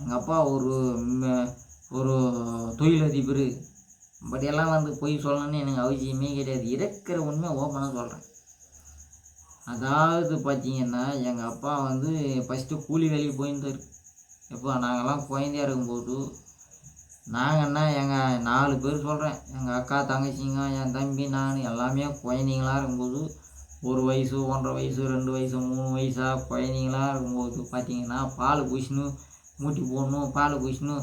எங்கள் அப்பா ஒரு தொழிலதிபர். இப்படியெல்லாம் வந்து பொய் சொல்லணும்னு எனக்கு அவசியமே கிடையாது. இருக்கிற உண்மை ஓப்பனாக சொல்கிறேன். அதாவது பார்த்தீங்கன்னா எங்கள் அப்பா வந்து ஃபஸ்ட்டு கூலி வேலைக்கு போயிருந்தார். எப்போ நாங்கள்லாம் குழந்தையாக இருக்கும்போது, நாங்கன்னா எங்கள் 4 பேர் சொல்கிறேன், எங்கள் அக்கா தங்கச்சிங்க, என் தம்பி, நான் எல்லாமே குழந்தைங்களாக இருக்கும்போது, 1 வயசு 1.5 வயசு 2 வயசு 3 வயசாக குழந்தைங்களாக இருக்கும்போது பார்த்தீங்கன்னா பால் குடிச்சின்னு மூட்டி போடணும், பால் குடிச்சின்னு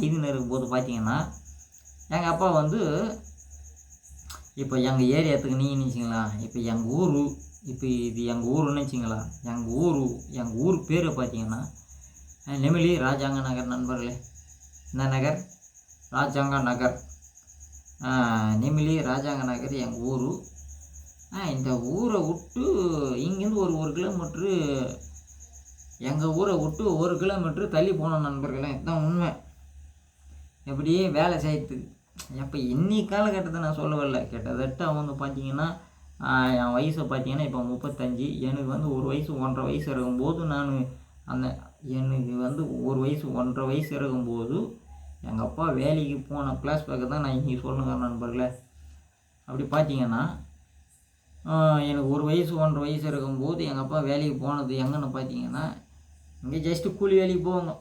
இதுன்னு இருக்கும்போது பார்த்தீங்கன்னா எங்கள் அப்பா வந்து இப்போ எங்கள் ஏரியாத்துக்கு நீங்கள் நினச்சிங்களா, இப்போ எங்கள் ஊர், இப்போ இது எங்கள் ஊருன்னு வச்சிங்களா, எங்கள் ஊர் பேர் பார்த்தீங்கன்னா நெமிலி ராஜாங்க நகர். நண்பர்களே, என்ன நகர்? ராஜாங்க நகர். நெமிலி ராஜாங்க நகர் எங்கள் ஊர். இந்த ஊரை விட்டு இங்கேருந்து ஒரு கிலோமீட்ரு, எங்கள் ஊரை விட்டு 1 கிலோமீட்ரு தள்ளி போனோம் நண்பர்களே. இதுதான் உண்மை. எப்படி வேலை செய்யறதுக்கு இப்போ இன்னி காலகட்டத்தை நான் சொல்லவில்லை. கிட்டத்தட்ட வந்து பார்த்தீங்கன்னா என் வயசை பார்த்தீங்கன்னா இப்போ 35. எனக்கு வந்து 1 வயசு 1.5 வயசு இருக்கும்போது எனக்கு வந்து 1 வயசு 1.5 வயசு இருக்கும்போது எங்கள் அப்பா வேலைக்கு போன ஃப்ளாஷ்பேக்கை தான் நான் இன்றைக்கி சொல்லுங்க நண்பர்களே. அப்படி பார்த்தீங்கன்னா எனக்கு 1 வயசு 1.5 வயசு இருக்கும்போது எங்கள் அப்பா வேலைக்கு போனது எங்கன்னு பார்த்தீங்கன்னா இங்கே ஜஸ்ட்டு கூலி வேலைக்கு போவாங்க.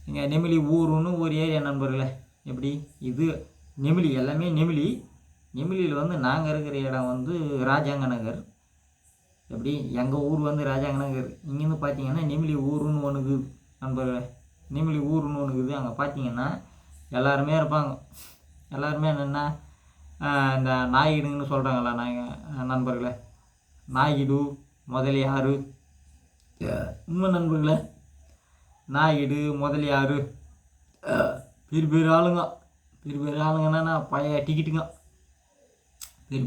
எங்கள் நெமிலி ஊருன்னு ஒரு ஏரியா நண்பர்களே. எப்படி இது நெமிலி, எல்லாமே நெமிலியில் வந்து நாங்கள் இருக்கிற இடம் வந்து ராஜாங்க நகர். எப்படி எங்கள் ஊர் வந்து ராஜாங்க நகர். இங்கேருந்து பார்த்தீங்கன்னா நெமிலி ஊருன்னு ஒன்றுக்குது நண்பர்களே. நெமிலி ஊருன்னு ஒன்றுக்குது. அங்கே பார்த்தீங்கன்னா எல்லாருமே இருப்பாங்க. எல்லாருமே என்னென்னா இந்த நாயுடுங்கன்னு சொல்கிறாங்களா நண்பர்களே, நாயுடு முதலியார், உண்மை நண்பர்களே, நாயுடு முதலியார் பெரிய ஆளுங்கன்னா பழைய டிக்கெட்டுங்க,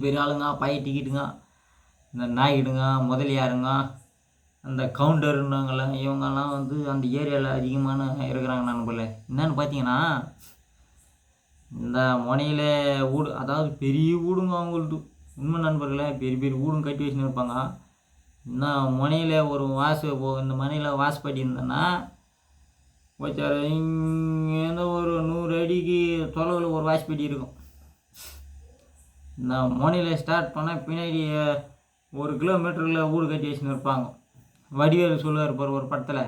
பெரிய ஆளுங்க பழைய டிக்கெட்டுங்க. இந்த நாயுடுங்க முதலியாருங்க அந்த கவுண்டருன்னாங்கள இவங்கெல்லாம் வந்து அந்த ஏரியாவில் அதிகமான இருக்கிறாங்க நண்பர்களே. என்னென்னு பார்த்தீங்கன்னா இந்த முனையில் வீடு, அதாவது பெரிய வீடுங்க அவங்கள்ட்டு. உண்மை நண்பர்களே. பெரிய பெரிய வீடும் கட்டி வச்சுன்னு இருப்பாங்க. இன்னும் முனையில் ஒரு இந்த மனையில் வாசப்படி இருந்தேன்னா வச்சார் இங்கேருந்து ஒரு 100 அடிக்கு தொலைவில் ஒரு வாசப்படி இருக்கும். இந்த முனையில் ஸ்டார்ட் பண்ணால் பின்னாடி 1 கிலோமீட்டரில் வீடு கட்டி வச்சுன்னு இருப்பாங்க. வடிவேல் சொல்லுவார் பாரு ஒரு படத்தில்,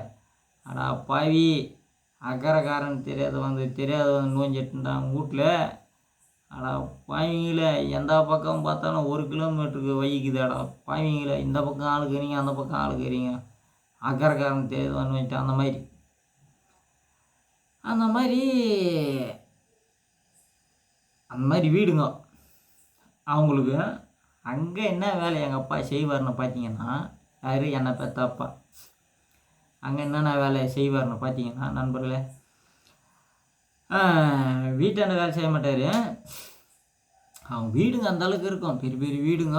அடா பாவி அக்கறைக்காரன் தெரியாதவன் நோஞ்சிட்டுட்டான் வீட்டில், அடா பாவிங்கள எந்த பக்கம் பார்த்தாலும் 1 கிலோமீட்டருக்கு வைக்குதாடா பாவிங்கள, இந்த பக்கம் ஆளுக்குறீங்க அந்த பக்கம் ஆளுக்குறீங்க, அக்கறைக்காரன் தெரியாதவன் வச்சுட்டு அந்த மாதிரி வீடுங்க அவங்களுக்கு. அங்கே என்ன வேலை எங்கள் அப்பா செய்வார்னு பார்த்தீங்கன்னா, யார் என்னை பெற்ற அப்பா அங்கே என்னென்ன வேலை செய்வார்னு பார்த்தீங்கன்னா நண்பர்களே, வீட்டாண்ட வேலை செய்ய மாட்டார். அவங்க வீடுங்க அந்தளவுக்கு இருக்கும், பெரிய பெரிய வீடுங்க.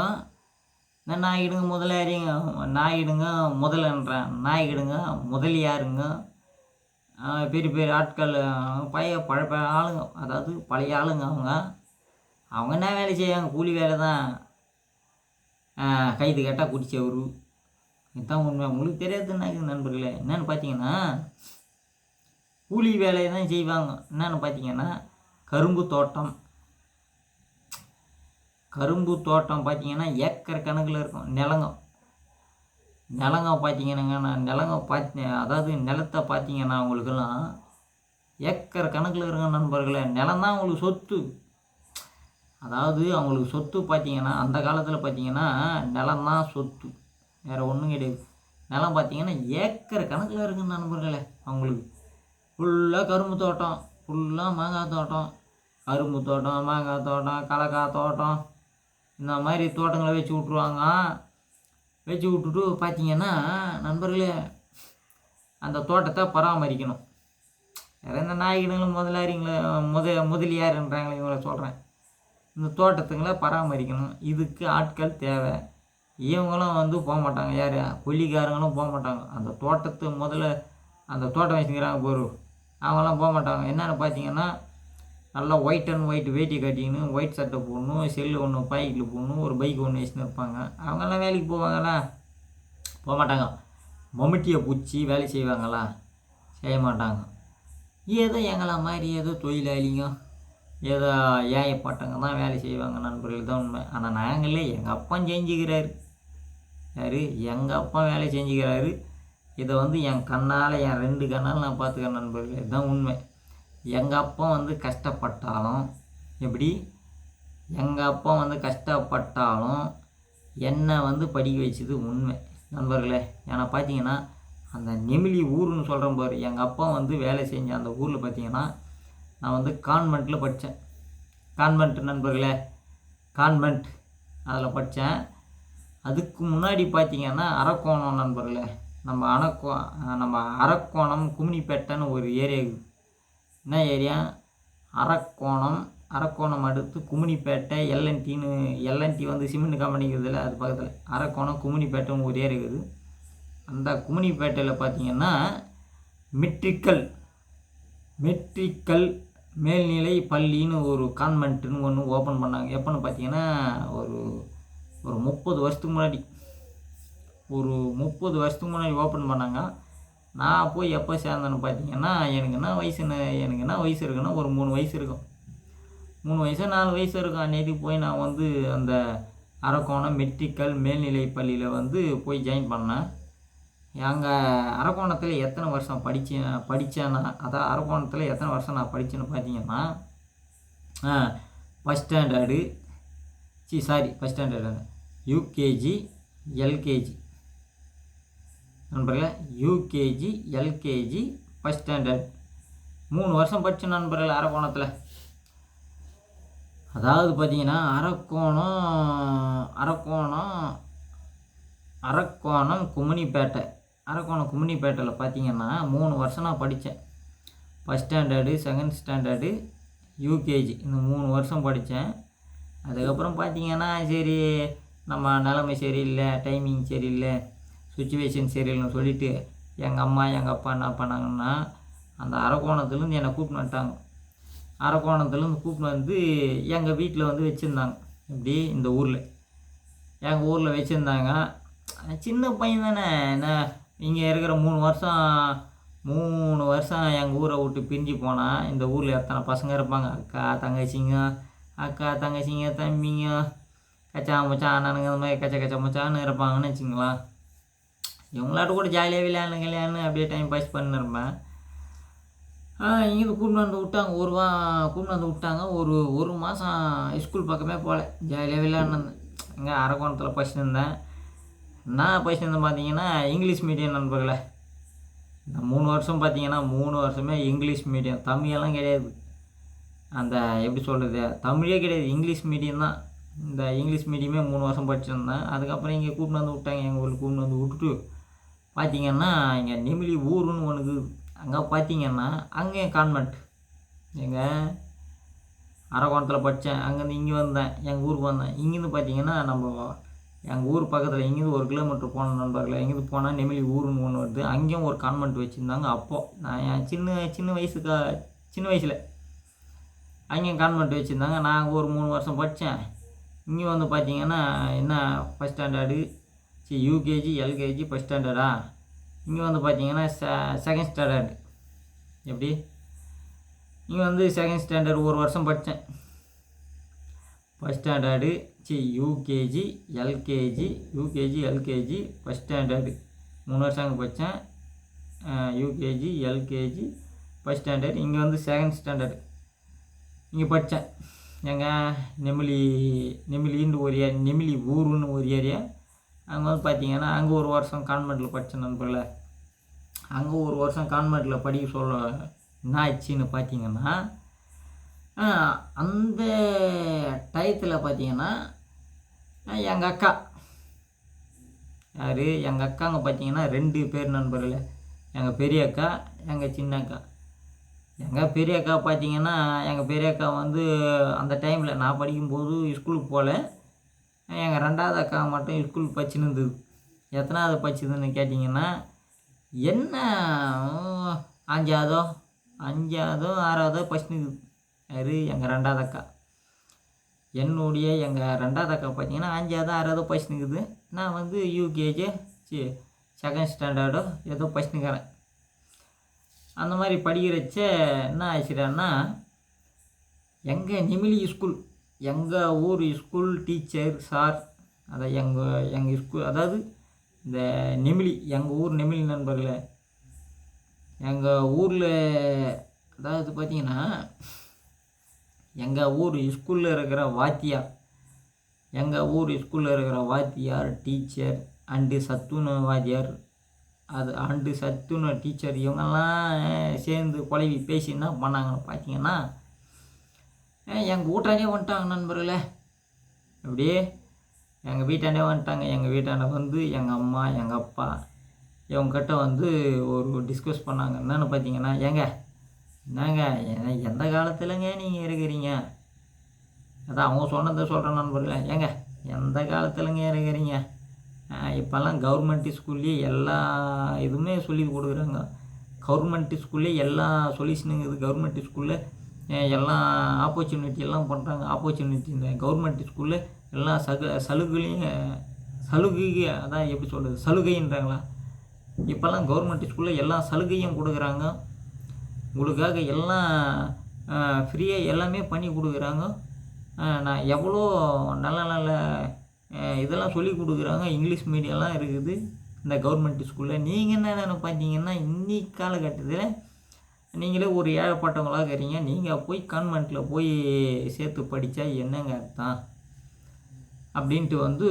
இந்த நாய்கிடுங்க முதலாரிங்க, நாய்கிடுங்க முதலன்றேன், நாய்கிடுங்க முதலியாருங்க, பெரிய பெரிய ஆட்கள், பழைய ஆளுங்க, அதாவது பழைய ஆளுங்க. அவங்க என்ன வேலை செய்வாங்க, கூலி வேலை தான். கைது கேட்டால் குடிச்சவரு, இதுதான் உண்மை. உங்களுக்கு தெரியாதுன்னு நண்பர்களே. என்னென்னு பார்த்தீங்கன்னா கூலி வேலையை தான் செய்வாங்க. என்னென்னு பார்த்தீங்கன்னா கரும்பு தோட்டம் பார்த்தீங்கன்னா ஏக்கர் கணக்கில் இருக்கும். நிலங்க பார்த்தீங்கன்னா அதாவது நிலத்தை பார்த்தீங்கன்னா அவங்களுக்கெல்லாம் ஏக்கர் கணக்கில் இருக்கும் நண்பர்களே. நிலம் தான் அவங்களுக்கு சொத்து. அதாவது அவங்களுக்கு சொத்து பார்த்தீங்கன்னா அந்த காலத்தில் பார்த்தீங்கன்னா நிலம் தான் சொத்து, வேறு ஒன்றும் கிடையாது. நிலம் பார்த்தீங்கன்னா ஏக்கர் கணக்கில் இருக்குன்னு நண்பர்களே. அவங்களுக்கு ஃபுல்லாக கரும்பு தோட்டம், ஃபுல்லாக மாங்காய் தோட்டம், கரும்பு தோட்டம், மாங்காய் தோட்டம், கலக்காய் தோட்டம், இந்த மாதிரி தோட்டங்களை வச்சு விட்ருவாங்க. வச்சு விட்டுட்டு பார்த்தீங்கன்னா நண்பர்களே அந்த தோட்டத்தை பராமரிக்கணும். வேறு இந்த நாய்கிடுங்களும் முதலியாருன்றாங்களே இவங்கள சொல்கிறேன். இந்த தோட்டத்துங்களை பராமரிக்கணும். இதுக்கு ஆட்கள் தேவை. இவங்களும் போக மாட்டாங்க, யார் கொல்லிக்காரங்களும் போக மாட்டாங்க. அந்த தோட்டம் வச்சுக்கிறாங்க போரு, அவங்களாம் போக மாட்டாங்க. என்னென்னு பார்த்தீங்கன்னா நல்லா ஒயிட் அண்ட் ஒயிட் வேட்டி கட்டிக்கணும், ஒயிட் சட்டை போடணும், செல்லு ஒன்று பாக்கெட்டில் போடணும், ஒரு பைக் ஒன்று வச்சுன்னு இருப்பாங்க. அவங்கெல்லாம் வேலைக்கு போவாங்களா? போக மாட்டாங்க. மம்முட்டியை பிடிச்சி வேலை செய்வாங்களா? செய்ய மாட்டாங்க. ஏதோ எங்களை மாதிரி ஏதோ தொழிலாளிங்க, ஏதோ ஏழைப்பட்டங்க தான் வேலை செய்வாங்க நண்பர்கள், தான் உண்மை. ஆனால் நாங்களே எங்கள் அப்பா செஞ்சுக்கிறாரு. யார்? எங்கள் அப்பா வேலை செஞ்சுக்கிறாரு. இதை என் கண்ணால், என் 2 கண்ணால் நான் பார்த்துக்கிறேன் நண்பர்கள், இதுதான் உண்மை. எங்கள் அப்பா கஷ்டப்பட்டாலும் எப்படி, எங்கள் அப்பா கஷ்டப்பட்டாலும் என்னை படிக்க வச்சது உண்மை நண்பர்களே. ஏன்னா பார்த்தீங்கன்னா அந்த நெமிலி ஊருன்னு சொல்கிறேன் பாரு, எங்கள் அப்பா வேலை செஞ்ச அந்த ஊரில் பார்த்தீங்கன்னா நான் கான்வெண்ட்டில் படித்தேன். கான்வெண்ட் நண்பர்களே, கான்வெண்ட் அதில் படித்தேன். அதுக்கு முன்னாடி பார்த்தீங்கன்னா அரக்கோணம் நண்பர்களே. நம்ம அரக்கோணம் கும்மினிப்பேட்டைன்னு ஒரு ஏரியா இருக்குது. என்ன ஏரியா? அரக்கோணம் அடுத்து கும்மினிப்பேட்டை, எல்என்டி சிமெண்ட் கம்பெனிங்கிறதுல அது பக்கத்தில் அரக்கோணம் கும்மினிப்பேட்டைன்னு ஒரு ஏரியா இருக்குது. அந்த கும்மினிப்பேட்டையில் பார்த்தீங்கன்னா மெட்ரிக்கல் மேல்நிலை பள்ளின்னு ஒரு கான்வென்ட்டுன்னு ஒன்று ஓப்பன் பண்ணாங்க. எப்போன்னு பார்த்தீங்கன்னா ஒரு 30 வருஷத்துக்கு முன்னாடி ஓப்பன் பண்ணாங்க. நான் போய் எப்போ சேர்ந்தேன்னு பார்த்தீங்கன்னா எனக்கு என்ன வயசு இருக்குன்னா ஒரு 3 வயசு இருக்கும். 3 வயசு 4 வயசு இருக்கும். அன்னைக்கு போய் நான் அந்த அரக்கோணம் மெட்ரிக்கல் மேல்நிலை பள்ளியில் போய் ஜாயின் பண்ணேன். எங்கள் அரக்கோணத்தில் எத்தனை வருஷம் படித்தேன்னா, அதான் அரக்கோணத்தில் எத்தனை வருஷம் நான் படித்தேன்னு பார்த்தீங்கன்னா ஃபஸ்ட் ஸ்டாண்டர்டு யூகேஜி எல்கேஜி நண்பர்களே, யூகேஜி எல்கேஜி ஃபஸ்ட் ஸ்டாண்டர்ட் 3 வருஷம் படித்தேன் நண்பர்கள் அரக்கோணத்தில். அதாவது பார்த்தீங்கன்னா அரக்கோணம் கும்மினிப்பேட்டையில் பார்த்தீங்கன்னா 3 வருஷம் நான் படித்தேன். First standard, second standard, UKG இந்த 3 வருஷம் படித்தேன். அதுக்கப்புறம் பார்த்தீங்கன்னா சரி நம்ம நிலைமை சரியில்லை, டைமிங் சரியில்லை, சுச்சுவேஷன் சரியில்லைன்னு சொல்லிவிட்டு எங்கள் அம்மா எங்கள் அப்பா என்ன பண்ணாங்கன்னா அந்த அரக்கோணத்துலேருந்து என்னை கூப்பிட்டு வந்துட்டாங்க. அரக்கோணத்துலேருந்து கூப்பிட்டு எங்கள் வீட்டில் வச்சுருந்தாங்க. இப்படி இந்த ஊரில் எங்கள் ஊரில் வச்சுருந்தாங்க. சின்ன பையன் தானே, என்ன இங்கே இருக்கிற 3 வருஷம் எங்கள் ஊரை விட்டு பிரிஞ்சு போனால் இந்த ஊரில் எத்தனை பசங்க இருப்பாங்க, அக்கா தங்கச்சிங்க தம்பிங்க கச்சா மச்சான் அண்ணனுங்க அந்த மாதிரி கச்சா மச்சான்னு இருப்பாங்கன்னு வச்சுங்களேன். இவங்களாட்ட கூட ஜாலியாக விளையாடணும் அப்படியே டைம் பாஸ் பண்ணிருப்பேன். இங்கே கூப்பிட்டு வந்து விட்டாங்க, கூப்பிட்டு வந்து விட்டாங்க. ஒரு மாதம் ஸ்கூல் பக்கமே போகல, ஜாலியாக விளையாடுனேன். இங்கே அரக்கோணத்தில் படிச்சுட்டு இருந்தேன். நான் படிச்சுட்டு இருந்தேன் பார்த்தீங்கன்னா இங்கிலீஷ் மீடியம் நண்பர்களே. நான் 3 வருஷம் பார்த்தீங்கன்னா 3 வருஷமே இங்கிலீஷ் மீடியம், தமிழெல்லாம் கிடையாது. அந்த எப்படி சொல்கிறது, தமிழே கிடையாது, இங்கிலீஷ் மீடியம் தான். இந்த இங்கிலீஷ் மீடியமே 3 வருஷம் படிச்சுருந்தேன். அதுக்கப்புறம் இங்கே கூப்பிட்டு வந்து விட்டாங்க, எங்கள் ஊருக்கு கூப்பிட்டு வந்து விட்டுட்டு பார்த்தீங்கன்னா இங்கே நெமிலி ஊருன்னு ஒன்று அங்கே பார்த்தீங்கன்னா அங்கேயும் கான்வென்ட். எங்கள் அரக்கோணத்தில் படித்தேன், அங்கேருந்து இங்கே வந்தேன், எங்கள் ஊருக்கு வந்தேன். இங்கேருந்து பார்த்தீங்கன்னா நம்ம எங்கள் ஊர் பக்கத்தில் இங்கேருந்து 1 கிலோமீட்டர் போன நண்பர்களே. இங்கேருந்து போனால் நெமிலி ஊருன்னு ஒன்று வருது, அங்கேயும் ஒரு கான்வென்ட் வச்சுருந்தாங்க. அப்போது நான் என் சின்ன வயசில் அங்கேயும் கான்வென்ட் வச்சுருந்தாங்க. நான் அங்கே ஒரு 3 வருஷம் படித்தேன். இங்கே வந்து பார்த்தீங்கன்னா என்ன first standard UKG LKG first ஸ்டாண்டர்டா, இங்கே வந்து பார்த்தீங்கன்னா செகண்ட் ஸ்டாண்டர்டு. எப்படி இங்கே வந்து செகண்ட் ஸ்டாண்டர்டு 1 வருஷம் படித்தேன். First standard UKG LKG first standard 3 வருஷம் அங்கே படித்தேன். UKG LKG first standard. இங்கே வந்து செகண்ட் ஸ்டாண்டர்டு இங்கே படித்தேன். எங்கள் நெமிலின்னு ஒரு நெமிலி ஊருன்னு ஒரு ஏரியா. அங்கே வந்து பார்த்தீங்கன்னா அங்கே 1 வருஷம் கான்வென்ட்டில் படித்தேன் நண்பர்களே. அங்கே 1 வருஷம் கான்வென்ட்டில் படிக்க சொல்ல என்ன ஆச்சுன்னு பார்த்தீங்கன்னா, அந்த டயத்தில் பார்த்தீங்கன்னா எங்கள் அக்கா எங்கள் அக்காங்க பார்த்தீங்கன்னா 2 பேர் நண்பர்களே. எங்கள் பெரிய அக்கா, எங்கள் சின்ன அக்கா. எங்கள் பெரிய அக்கா பார்த்தீங்கன்னா, எங்கள் பெரிய அக்கா வந்து அந்த டைமில் நான் படிக்கும்போது ஸ்கூலுக்கு போகல. எங்கள் 2வது அக்கா மட்டும் ஸ்கூல் படிச்சுன்னு இருந்தது. எத்தனாவது படிச்சுதுன்னு கேட்டிங்கன்னா, என்ன 5ஆவதோ 6ஆவதோ படிச்சுன்னு இருக்குது. எங்கள் 2வது அக்கா. எங்கள் 2வது அக்கா பார்த்தீங்கன்னா 5ஆவதோ 6ஆவதோ படிச்சுன்னு இருக்குது. நான் வந்து யூகேஜி செகண்ட் ஸ்டாண்டர்டோ ஏதோ படிச்சுன்னுக்கிறேன். அந்த மாதிரி படிக்கிறச்ச என்ன ஆச்சுடான்னா, எங்கள் நெமிலி ஸ்கூல், எங்கள் ஊர் ஸ்கூல் டீச்சர் சார், அதை எங்கள் ஸ்கூல் அதாவது இந்த நெமிலி, எங்கள் ஊர் நெமிலி நண்பர்களே. எங்கள் ஊரில் அதாவது பார்த்திங்கன்னா எங்கள் ஊர் ஸ்கூலில் இருக்கிற வாத்தியார் டீச்சர் அண்டு சத்துண வாத்தியார் அண்டு சத்துண டீச்சர் இவங்கெல்லாம் சேர்ந்து குழவி பேசி என்ன பண்ணாங்கன்னு பார்த்தீங்கன்னா, எங்கள் வீட்டாண்டே வந்துட்டாங்க நண்பர்களே. அப்படியே எங்கள் வீட்டாண்டே வந்துட்டாங்க. எங்கள் வீட்டாண்ட வந்து எங்கள் அம்மா எங்கள் அப்பா இவங்ககிட்ட வந்து ஒரு டிஸ்கஸ் பண்ணாங்க. என்னென்னு பார்த்தீங்கன்னா, என்னங்க எந்த காலத்துலங்க நீங்கள் இருக்கிறீங்க, அதான் அவங்க சொன்னதை சொல்கிறேன் நண்பர்களே. எந்த காலத்துலங்க இருக்கிறீங்க, இப்போல்லாம் கவர்மெண்ட் ஸ்கூல்லேயே எல்லா இதுவுமே சொல்லி கொடுக்குறாங்க. கவர்மெண்ட் ஸ்கூல்லேயே எல்லா சொல்யூஷனுங்குது. கவர்மெண்ட் ஸ்கூலில் எல்லாம் ஆப்பர்ச்சுனிட்டி எல்லாம் பண்ணுறாங்க. இந்த கவர்மெண்ட் ஸ்கூலில் எல்லா சலுகை அதான் எப்படி சொல்கிறது, சலுகைன்றாங்களா. இப்போல்லாம் கவர்மெண்ட் ஸ்கூலில் எல்லா சலுகையும் கொடுக்குறாங்க. உங்களுக்காக எல்லாம் ஃப்ரீயாக எல்லாமே பண்ணி கொடுக்குறாங்க. நான் எவ்வளோ நல்ல இதெல்லாம் சொல்லி கொடுக்குறாங்க. இங்கிலீஷ் மீடியம்லாம் இருக்குது இந்த கவர்மெண்ட் ஸ்கூலில். நீங்கள் என்னென்னு பார்த்தீங்கன்னா, இன்னைக்கு காலகட்டத்தில் நீங்களே ஒரு ஏழைப்பட்டவங்களாக இருக்கிறீங்க. நீங்கள் போய் கான்வென்ட்டில் போய் சேர்த்து படித்தா என்னங்க அர்த்தம் அப்படின்ட்டு வந்து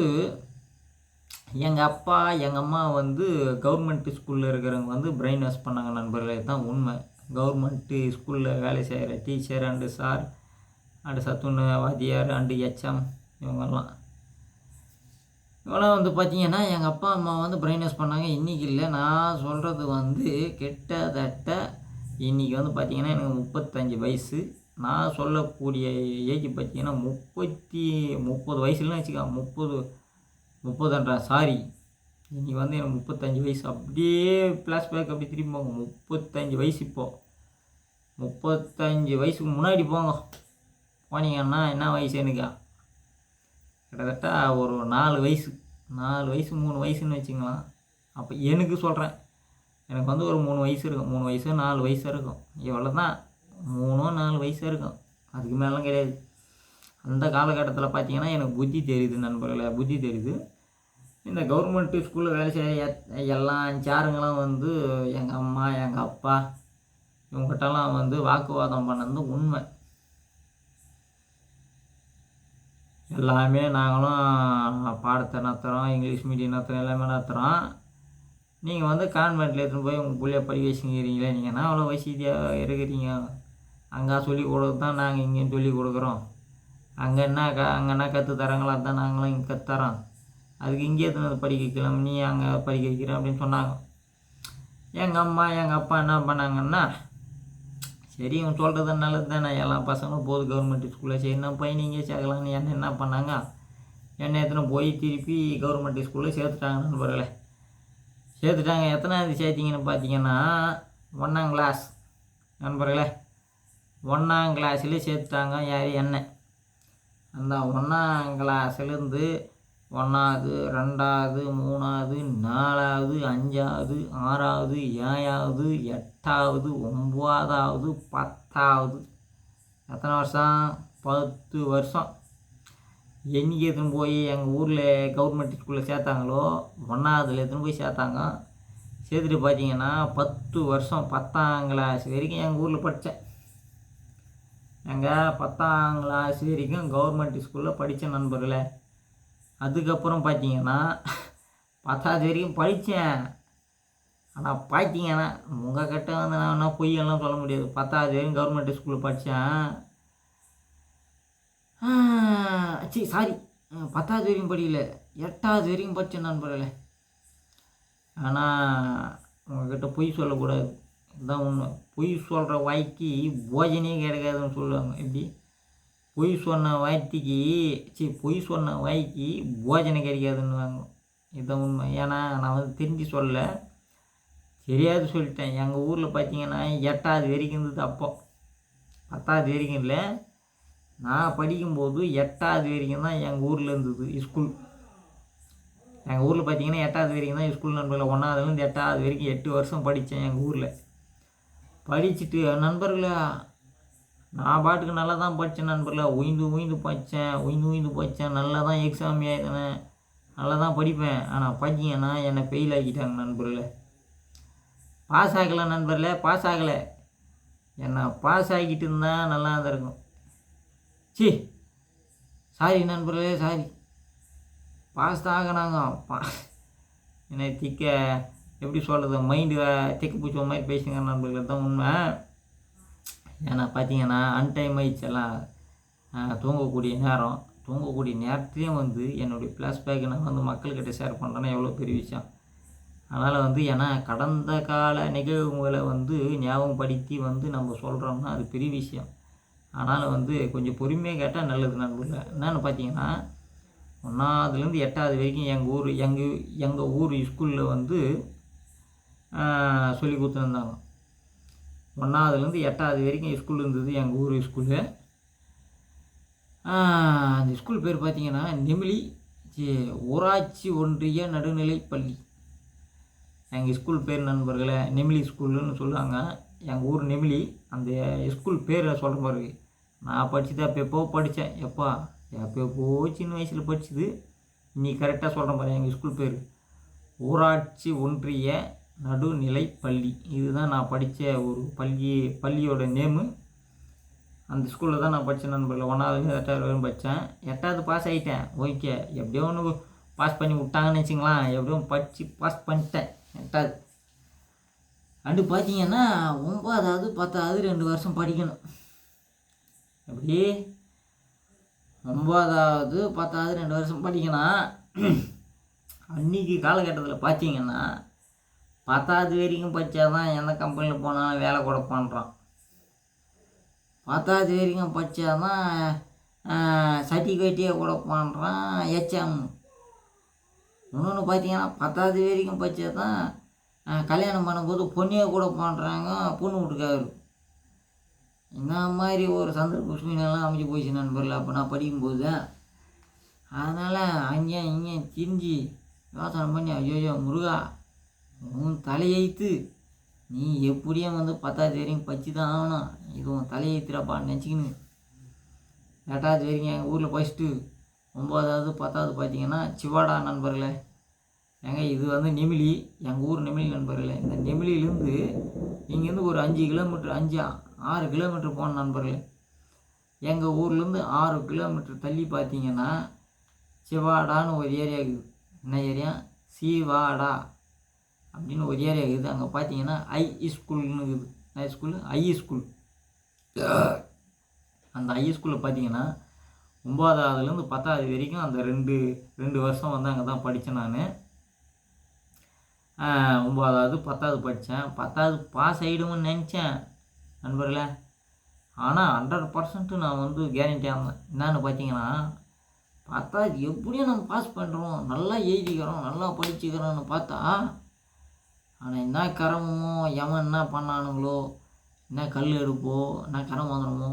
எங்கள் அப்பா எங்கள் அம்மா வந்து கவர்மெண்ட் ஸ்கூலில் இருக்கிறவங்க வந்து பிரெயின் வாஷ் பண்ணாங்க நண்பர்களே. தான் உண்மை. கவர்மெண்ட்டு ஸ்கூலில் வேலை செய்கிற டீச்சர் அண்டு சார் அண்டு சத்துண வாத்தியார் அண்டு ஹெச்எம் இவங்கெல்லாம் வந்து பார்த்திங்கன்னா எங்கள் அப்பா அம்மா வந்து பிரெயின் வாஷ் பண்ணாங்க. இன்றைக்கி இல்லை, நான் சொல்கிறது வந்து கிட்டத்தட்ட இன்றைக்கி வந்து பார்த்திங்கன்னா எனக்கு 35 வயசு. நான் சொல்லக்கூடிய ஏஜ் பார்த்திங்கன்னா 30 வயசுலாம் வச்சுக்கோங்க. 30 சாரி, இன்றைக்கி வந்து எனக்கு 35 வயசு. அப்படியே ஃப்ளாஷ்பேக் அப்படி திரும்பி போங்க. 35 வயசு. இப்போது 35 வயசுக்கு முன்னாடி போனீங்கன்னா என்ன வயசு எனக்கு கிட்டத்தட்ட ஒரு 4 வயசு 3 வயசுன்னு வச்சுக்கலாம். அப்போ எனக்கு சொல்கிறேன், எனக்கு வந்து ஒரு 3 வயசு இருக்கும், 3 வயசு 4 வயசு இருக்கும், இவ்வளோ தான், 3 4 வயசு இருக்கும், அதுக்கு மேலாம் கிடையாது. அந்த காலகட்டத்தில் பார்த்தீங்கன்னா எனக்கு புத்தி தெரியுது நண்பர்களே, புத்தி தெரியுது. இந்த கவர்மெண்ட்டு ஸ்கூலில் வேலை செய்கிற எல்லா சாருங்களும் வந்து எங்கள் அம்மா எங்கள் அப்பா இவங்ககிட்டலாம் வந்து வாக்குவாதம் பண்ணது உண்மை. எல்லாமே நாங்களும் பாடத்தை நடத்துகிறோம், இங்கிலீஷ் மீடியம் நடத்துகிறோம், எல்லாமே நடத்துகிறோம். நீங்கள் வந்து கான்வெண்ட்டில் எடுத்துன்னு போய் உங்கள் பிள்ளைய படிக்க வச்சுக்கிறீங்களே, நீங்கள் என்ன அவ்வளோ வசதியாக இருக்கிறீங்க, அங்கே சொல்லி கொடுக்க தான் நாங்கள் இங்கேயும் சொல்லி கொடுக்குறோம், அங்கே என்ன கற்று தராங்களோ அதுதான் நாங்களும் இங்கே கற்றுத்தரோம், அதுக்கு இங்கே எடுத்துன்னு படிக்க வைக்கலாம், நீ அங்கே படிக்க வைக்கிறேன் அப்படின்னு சொன்னாங்க. எங்கள் அம்மா எங்கள் அப்பா என்ன பண்ணாங்கன்னா, சரி இவன் சொல்கிறது நல்லது தானே, எல்லா பசங்களும் போகுது கவர்மெண்ட் ஸ்கூலில், சரி நம்ம பையன் இங்கே சேர்க்கலாம்னு என்ன பண்ணாங்க, என்னை எடுத்துன்னு போய் திருப்பி கவர்மெண்ட் ஸ்கூலில் சேர்த்துட்டாங்க நண்பர்களே. சேர்த்துட்டாங்க. எத்தனாவது சேர்த்திங்கன்னு பார்த்தீங்கன்னா 1ஆம் கிளாஸ் நண்பர்களே, 1ஆம் கிளாஸ்லேயே சேர்த்துட்டாங்க. யார் என்ன, அந்த 1ஆம் கிளாஸ்லேருந்து 1வது 2வது 3வது 4வது 5வது 6வது 7வது 8வது 9வது 10வது, எத்தனை வருஷம், 10 வருஷம். என்னைக்கு எடுத்துன்னு போய் எங்கள் ஊரில் கவர்மெண்ட் ஸ்கூலில் சேர்த்தாங்களோ 1வதுல எடுத்துன்னு போய் சேர்த்தாங்க. சேர்த்துட்டு பார்த்தீங்கன்னா 10 வருஷம், 10ஆம் கிளாஸ் வரைக்கும் எங்கள் ஊரில் படித்தேன். எங்கள் 10ஆம் கிளாஸ் வரைக்கும் கவர்மெண்ட் ஸ்கூலில் படித்த நண்பர்களே. அதுக்கப்புறம் பார்த்தீங்கன்னா 10வது வரைக்கும் படித்தேன். ஆனால் பார்த்தீங்கன்னா உங்கள் கிட்ட வந்து நான் என்ன பொய்யெல்லாம் சொல்ல முடியாது, 10வது வரைக்கும் கவர்மெண்ட் ஸ்கூலில் படித்தேன். சாரி 10வது வரைக்கும் படிக்கல, 8வது வரைக்கும் படித்தேன் நண்பர்களே. ஆனால் உங்கள்கிட்ட பொய் சொல்லக்கூடாது, இதுதான் உண்மை. பொய் சொல்கிற வாய்க்கு போஜனே கிடைக்காதுன்னு சொல்லுவாங்க. எப்படி, பொய் சொன்ன வாய்க்கு போஜனை கிடைக்காதுன்னுவாங்க. இதுதான் உண்மை. ஏன்னா நான் வந்து தெரிஞ்சு சொல்ல, தெரியாது சொல்லிட்டேன். எங்கள் ஊரில் பார்த்தீங்கன்னா 8வது வரைக்கும் இருந்தது அப்போ, 10வது வரைக்கும் இல்லை. நான் படிக்கும்போது 8வது வரைக்கும் தான் எங்கள் ஊரில் இருந்தது ஸ்கூல். எங்கள் ஊரில் பார்த்தீங்கன்னா 8வது வரைக்கும் தான் ஸ்கூல் நண்பர்களே. 1வதுலேருந்து 8வது வரைக்கும் 8 வருஷம் படித்தேன் எங்கள் ஊரில். படிச்சுட்டு நண்பர்களே நான் பாட்டுக்கு நல்லா தான் படித்தேன் நண்பர்களே. உயிந்து படித்தேன், நல்லா தான் எக்ஸாம் எழுதினேன், நல்லா தான் படிப்பேன். ஆனால் பார்த்தீங்கன்னா என்னை ஃபெயில் ஆக்கிட்டாங்க நண்பர்களே. பாஸ் ஆகலை நண்பர்களே, பாஸ் ஆகலை. என்னை பாஸ் ஆகிட்டு இருந்தால் நல்லா தான் இருக்கும். சாரி நண்பர்களே, சாரி, பாஸ் தான் ஆகினாங்க. என்னை எப்படி சொல்கிறது, மைண்டு திக்க பூச்ச மாதிரி பேசுங்க நண்பர்களே, தான் உண்மை. ஏன்னா பார்த்தீங்கன்னா அன்டைம் ஆயிடுச்சு, எல்லாம் தூங்கக்கூடிய நேரத்துலேயும் வந்து என்னுடைய ஃப்ளாஷ்பேக் நான் வந்து மக்கள்கிட்ட ஷேர் பண்ணுறேன்னா எவ்வளோ பெரிய விஷயம். அதனால் வந்து ஏன்னா கடந்த கால நிகழ்வுகளை வந்து ஞாபகப்படுத்தி வந்து நம்ம சொல்கிறோம்னா அது பெரிய விஷயம். அதனால் வந்து கொஞ்சம் பொறுமையாக கேட்டால் நல்லது நண்பர்களே. என்னென்னு பார்த்தீங்கன்னா 1வதுலேருந்து 8வது வரைக்கும் எங்கள் ஊர் ஸ்கூலில் வந்து சொல்லி கொடுத்துருந்தாங்க. 1வதுலேருந்து 8வது வரைக்கும் ஸ்கூல் இருந்தது எங்கள் ஊர் ஸ்கூலு. அந்த ஸ்கூல் பேர் பார்த்தீங்கன்னா நெமிலி ஊராட்சி ஒன்றிய நடுநிலைப் பள்ளி. எங்கள் ஸ்கூல் பேர் நண்பர்களே நெமிலி ஸ்கூலுன்னு சொல்லுவாங்க. எங்கள் ஊர் நெமிலி. அந்த ஸ்கூல் பேர் சொல்கிற பாரு, நான் படித்தது அப்போ படித்தேன். எப்போ சின்ன வயசில் படித்தது. இன்னைக்கு கரெக்டாக சொல்கிறேன் பாரு, எங்கள் ஸ்கூல் பேர் ஊராட்சி ஒன்றிய நடுநிலை பள்ளி. இதுதான் நான் படித்த ஒரு பள்ளியோட நேமு. அந்த ஸ்கூலில் தான் நான் படித்தேன் நண்பர்களே. 1வதுலேருந்து 8வது வரைக்கும் படித்தேன். 8வது பாஸ் ஆகிட்டேன். ஓகே, எப்படியோ ஒன்று பாஸ் பண்ணி விட்டாங்கன்னு வச்சுங்களேன். எப்படியோ படித்து பாஸ் பண்ணிட்டேன் 8வது. அண்டு பார்த்தீங்கன்னா 9வது 10வது 2 வருஷம் படிக்கணும். எப்படி 9வது 10வது 2 வருஷம் படிக்கணும். அன்றைக்கி காலகட்டத்தில் பார்த்தீங்கன்னா 10வது வரைக்கும் படித்தா தான் எந்த கம்பெனியில் போனாலும் வேலை கூட பண்ணுறான். 10வது வரைக்கும் படித்தா தான் சர்டிஃபிகேட்டே கூட பண்ணுறான், ஹெச்எம். இன்னொன்று பார்த்தீங்கன்னா 10வது வரைக்கும் படித்தா தான் கல்யாணம் பண்ணும்போது பொண்ணையே கூட பண்ணுறாங்க, பொண்ணு வீட்டுக்காரு. இந்த மாதிரி ஒரு சந்தர்ப்ப சூழ்நிலாம் அமைச்சு போயிடுச்சு நண்பர்கள் அப்போ நான் படிக்கும்போது. அதனால் அங்கேயும் இங்கேயும் திரிஞ்சு யோசனை பண்ணி ஐயோ முருகா உன் தலையெழுத்து நீ எப்படியும் வந்து 10வது வரைக்கும் படிச்சு தான் ஆகணும், இது உன் தலையெழுத்துறாப்பான்னு நினச்சிக்கின்னு 8வது வரைக்கும் எங்கள் ஊரில் படிச்சுட்டு 9வது 10வது பார்த்தீங்கன்னா சிவாடா நண்பர்களே. ஏங்க இது வந்து நெமிலி, எங்கள் ஊர் நெமிலி நண்பர்களே. இந்த நெமிலியிலேருந்து இங்கேருந்து ஒரு 5 கிலோமீட்டர் 6 கிலோமீட்டர் போன நண்பர்களே. எங்கள் ஊர்லேருந்து 6 கிலோமீட்டர் தள்ளி பார்த்தீங்கன்னா சிவாடான்னு ஒரு ஏரியா இருக்குது. என்ன ஏரியா? சிவாடா அப்படின்னு ஒரு ஏரியா இருக்குது. அங்கே பார்த்தீங்கன்னா ஐ ஸ்கூல்னு இருக்குது. என்ன ஸ்கூல்? ஐ ஸ்கூல். அந்த ஐ ஸ்கூலில் பார்த்தீங்கன்னா 9வதுலேருந்து 10வது வரைக்கும் அந்த ரெண்டு வருஷம் வந்து அங்கே தான் படித்தேன் நான். 9வது 10வது படித்தேன். 10வது பாஸ் ஆகிடும்னு நினச்சேன் நண்பர்களே. ஆனால் 100% நான் வந்து கேரண்டியாக இருந்தேன். என்னன்னு பார்த்தீங்கன்னா 10வது எப்படியும் நம்ம பாஸ் பண்ணுறோம், நல்லா எழுதிக்கிறோம், நல்லா படிச்சுக்கிறோன்னு பார்த்தா, ஆனால் என்ன கரமோ எவன் என்ன பண்ணானுங்களோ, என்ன கல் எடுப்போ, என்ன கரம் வந்துடுமோ,